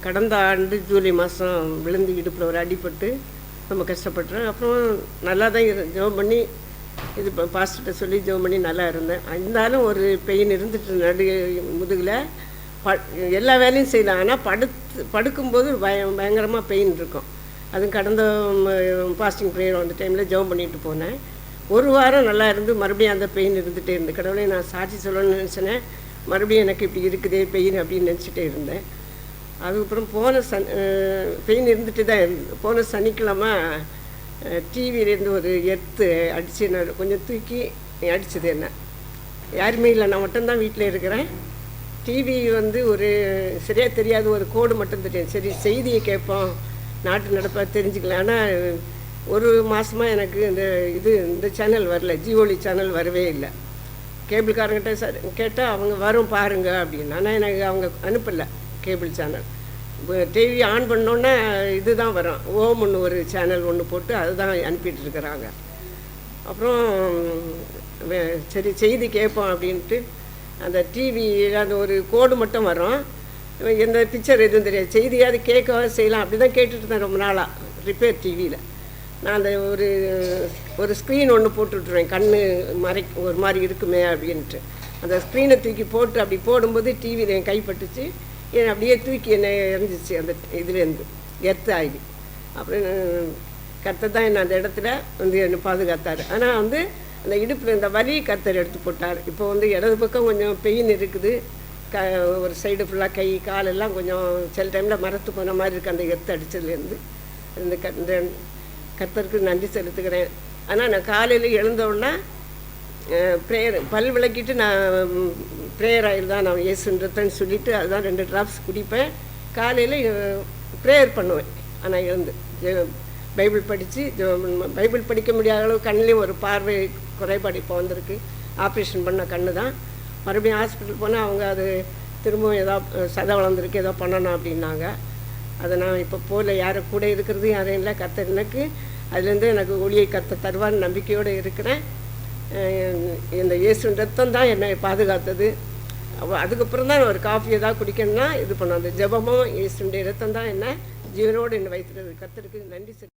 கடந்த ஆண்டு ஜூலை மாதம் விழுந்து இடுப்பில் ஒரு அடிபட்டு ரொம்ப கஷ்டப்பட்டுறேன். அப்புறம் நல்லா தான் ஜெபம் பண்ணி இது பாஸ்டர்கிட்ட சொல்லி ஜெபம் பண்ணி நல்லா இருந்தேன். இருந்தாலும் ஒரு பெயின் இருந்துட்டு முதுகில் எல்லா வேலையும் செய்யலாம். ஆனால் படுக்கும்போது பயங்கரமாக பெயின் இருக்கும். அதுவும் கடந்த பாஸ்டிங் ப்ரேயர் அந்த டைமில் ஜெபம் பண்ணிட்டு போனேன். ஒரு வாரம் நல்லா இருந்து மறுபடியும் அந்த பெயின் இருந்துகிட்டே இருந்து கடவுளே நான் சாட்சி சொல்லணும்னு நினச்சினேன். மறுபடியும் எனக்கு இப்படி இருக்குதே பெயின் அப்படின்னு நினச்சிட்டே இருந்தேன். அதுக்கப்புறம் பெயின் இருந்துகிட்டு தான் இருந்தது. போன சனிக்கிழமை டிவியிலேருந்து ஒரு எர்த்து அடித்து நான் கொஞ்சம் தூக்கி அடித்தது. என்ன யாருமே இல்லை, நான் மட்டும்தான் வீட்டில் இருக்கிறேன். டிவி வந்து ஒரு சரியாக தெரியாது, ஒரு கோடு மட்டும் தெரியும். சரி செய்தியை கேட்போம், நாட்டு நடப்பா தெரிஞ்சுக்கலாம். ஆனால் ஒரு மாதமாக எனக்கு இந்த சேனல் வரல, ஜிஓலி சேனல் வரவே இல்லை. கேபிள்காரங்கிட்ட கேட்டால் அவங்க வரும் பாருங்க அப்படின்னு. ஆனால் எனக்கு அவங்க அனுப்பலை கேபிள் சேனல். டிவி ஆன் பண்ணோன்னே இது தான் வரும், ஓம்னு ஒரு சேனல் ஒன்று போட்டு அதுதான் அனுப்பிட்டுருக்குறாங்க. அப்புறம் சரி செய்தி கேட்போம் அப்படின்ட்டு அந்த டிவியில் அந்த ஒரு கோடு மட்டும் வரும், எந்த பிக்சர் எதுவும் தெரியாது. செய்தியாவது கேட்க செய்யலாம் அப்படி தான் கேட்டுட்டு இருந்தேன் ரொம்ப நாளாக ரிப்பேர் டிவியில். நான் அந்த ஒரு ஸ்க்ரீன் ஒன்று போட்டுவிட்ருவேன், கண் ஒரு மாதிரி இருக்குமே அப்படின்ட்டு. அந்த ஸ்க்ரீனை தூக்கி போட்டு அப்படி போடும்போது டிவியில் என் கைப்பட்டுச்சு, அப்படியே தூக்கி என்னை எரிஞ்சிச்சு அந்த இதுலேருந்து எர்த்து ஆகி. அப்புறம் கர்த்தர் தான் என்னை அந்த இடத்துல வந்து என்னை பாதுகாத்தார். ஆனால் வந்து அந்த இடுப்பில் இந்த வலி கர்த்தர் எடுத்து போட்டார். இப்போ வந்து இடது பக்கம் கொஞ்சம் பெயின் இருக்குது, ஒரு சைடு ஃபுல்லாக கை காலெல்லாம் கொஞ்சம் சில டைமில் மரத்து போன மாதிரி இருக்குது அந்த எர்த்து அடித்ததுலேருந்து. இந்த கர்த்தருக்கு நன்றி செலுத்துக்கிறேன். ஆனால் நான் காலையில் எழுந்தோடனே ப்ரேயர் பல் விளக்கிட்டு நான் ப்ரேயர் ஆயில் தான் நான் ஏசுன்றதுன்னு சொல்லிவிட்டு அதுதான் 2 ட்ராப்ஸ் குடிப்பேன். காலையில் ப்ரேயர் பண்ணுவேன். ஆனால் எழுந்து பைபிள் படித்து பைபிள் படிக்க முடியாத அளவு கண்ணிலையும் ஒரு பார்வை குறைபாடு இப்போ வந்திருக்கு. ஆப்ரேஷன் பண்ண கண்ணு தான். மறுபடியும் ஹாஸ்பிட்டல் போனால் அவங்க அது திரும்பவும் ஏதோ சதை வளர்ந்துருக்கு ஏதோ பண்ணணும் அப்படின்னாங்க. அதை நான் இப்போ போகல. யாரும் கூட இருக்கிறது யாரும் இல்லை. கர்த்தர் எனக்கு அதுலேருந்து எனக்கு ஒளியை கர்த்தர் தருவான்னு நம்பிக்கையோடு இருக்கிறேன். இந்த இயேசு ரத்தம் தான் என்னை பாதுகாத்தது. அதுக்கப்புறம் தான் ஒரு காஃபி ஏதாவது குடிக்கணும்னா இது பண்ணும். அந்த ஜெபமும் இயேசுடைய ரத்தம் தான் என்ன ஜீவனோடு என்னை வைத்திருக்கிறது. கர்த்தருக்கு நன்றி செலுத்துகிறேன்.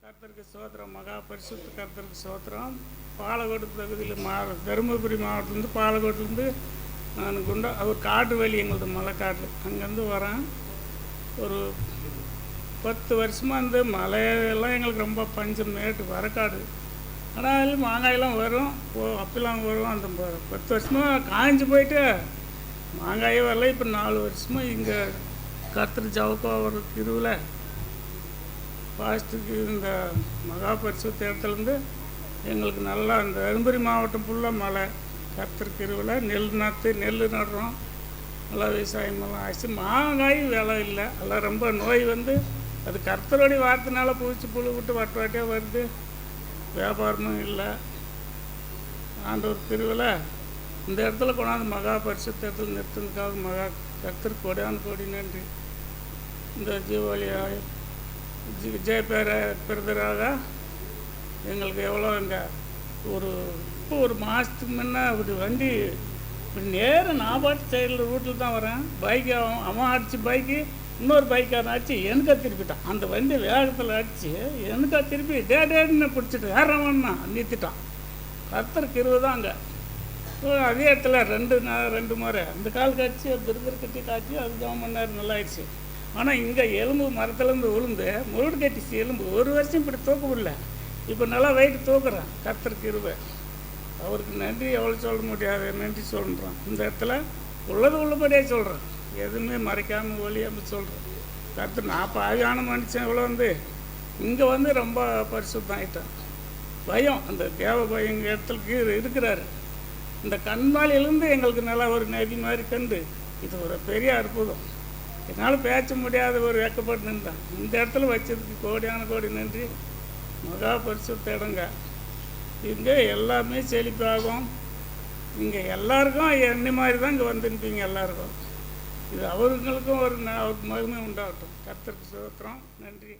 கர்த்தருக்கு சோத்திரம். மகா பரிசுத்த கர்த்தருக்கு சோத்திரம். பாலக்கோடு பகுதியில் தருமபுரி மாவட்டத்துலேருந்து பாலக்கோட்டிலேருந்து நான் ஒரு காட்டு வழி எங்களது மலைக்காட்டு அங்கேருந்து வரேன். ஒரு 10 வருஷமாக இந்த மலையெல்லாம் எங்களுக்கு ரொம்ப பஞ்சம், மேட்டு வரக்காடு. ஆனால் மாங்காயெல்லாம் வரும், அப்பெல்லாம் வரும். அந்த 10 வருஷமாக காய்ஞ்சி போயிட்டு மாங்காயே வரல. இப்போ 4 வருஷமாக இங்கே கர்த்தர் ஜவுக்கோ ஒரு திருவில் ஃபாஸ்ட்டுக்கு இந்த மகா பரிசுத்த இடத்துலேருந்து எங்களுக்கு நல்லா இந்த தருமபுரி மாவட்டம் ஃபுல்லாக மழை. கர்த்தர் திருவில் நெல் நடுறோம். நல்லா விவசாயமெல்லாம் ஆச்சு. மாங்காய் விலை இல்லை. எல்லாம் ரொம்ப நோய் வந்து அது கர்த்தருடைய வார்த்தைனால பூச்சி புழு விட்டு வாட்டியாக வருது. வியாபாரமும் இல்லை. ஆண்டவர் திருவில் இந்த இடத்துல கொண்டாந்து மகா பரிசுத்த இடத்துல நிறுத்தினதுக்காக கர்த்தர் கோடான கோடி நன்றி. இந்த ஜீவாலியாக பிரதராக எங்களுக்கு எவ்வளோ இங்கே இப்போ ஒரு மாதத்துக்கு முன்னே ஒரு வண்டி இப்படி நேரம் நான் பாட்டு சைடில் ரூட்டில் தான் வரேன். பைக்கு அவன் அடித்து பைக்கு இன்னொரு பைக்காரன் அடிச்சு எனக்கா திருப்பிட்டான். அந்த வண்டி வேகத்தில் அடித்து எனக்கா திருப்பி டேன்னு பிடிச்சிட்டு வேறவன்னா நிறுத்திட்டான். கர்த்தருக்கு 20 தான் அங்கே. அதே இடத்துல ரெண்டு முறை அந்த கால் காய்ச்சி பிறகு கட்டி காய்ச்சி அது 9 மணி நேரம் நல்லா ஆயிடுச்சு. ஆனால் இங்கே எலும்பு மரத்துலேருந்து விழுந்து முருடு கட்டிச்சு எலும்பு. 1 வருஷம் இப்படி தூக்க முடியல. இப்போ நல்லா வெயிட்டு தூக்குறேன். கர்த்தருக்கு 20. அவருக்கு நன்றி எவ்வளோ சொல்ல முடியாது. நன்றி சொல்கிறோம். இந்த இடத்துல உள்ளபடியே சொல்கிறேன். எதுவுமே மறைக்காமல் ஒளியாமல் சொல்கிறேன். கர்த்தர் நான் பாவியான மனுஷன் இவ்வளோ இங்கே ரொம்ப பரிசுத்தம் ஆகிட்டேன். பயம், அந்த தேவ பயம் எங்கள் இடத்துல இருக்கிறாரு. இந்த கண்மாலியிலேருந்து எங்களுக்கு நல்லா ஒரு நெறி மாதிரி கண்டு இது ஒரு பெரிய அற்புதம். என்னால் பேச முடியாத ஒரு வெக்கப்பட்டு நின்றேன். இந்த இடத்துல வச்சதுக்கு கோடி நன்றி. மகா பரிசுத்த இடங்க. இங்கே எல்லாமே செழிப்பாகும். இங்கே எல்லாருக்கும் என்ன மாதிரி தான் இங்கே வந்துருப்பீங்க எல்லாருக்கும். இது அவர்களுக்கும் ஒரு மகிமை உண்டாகட்டும். கர்த்தருக்கு ஸ்தோத்திரம். நன்றி.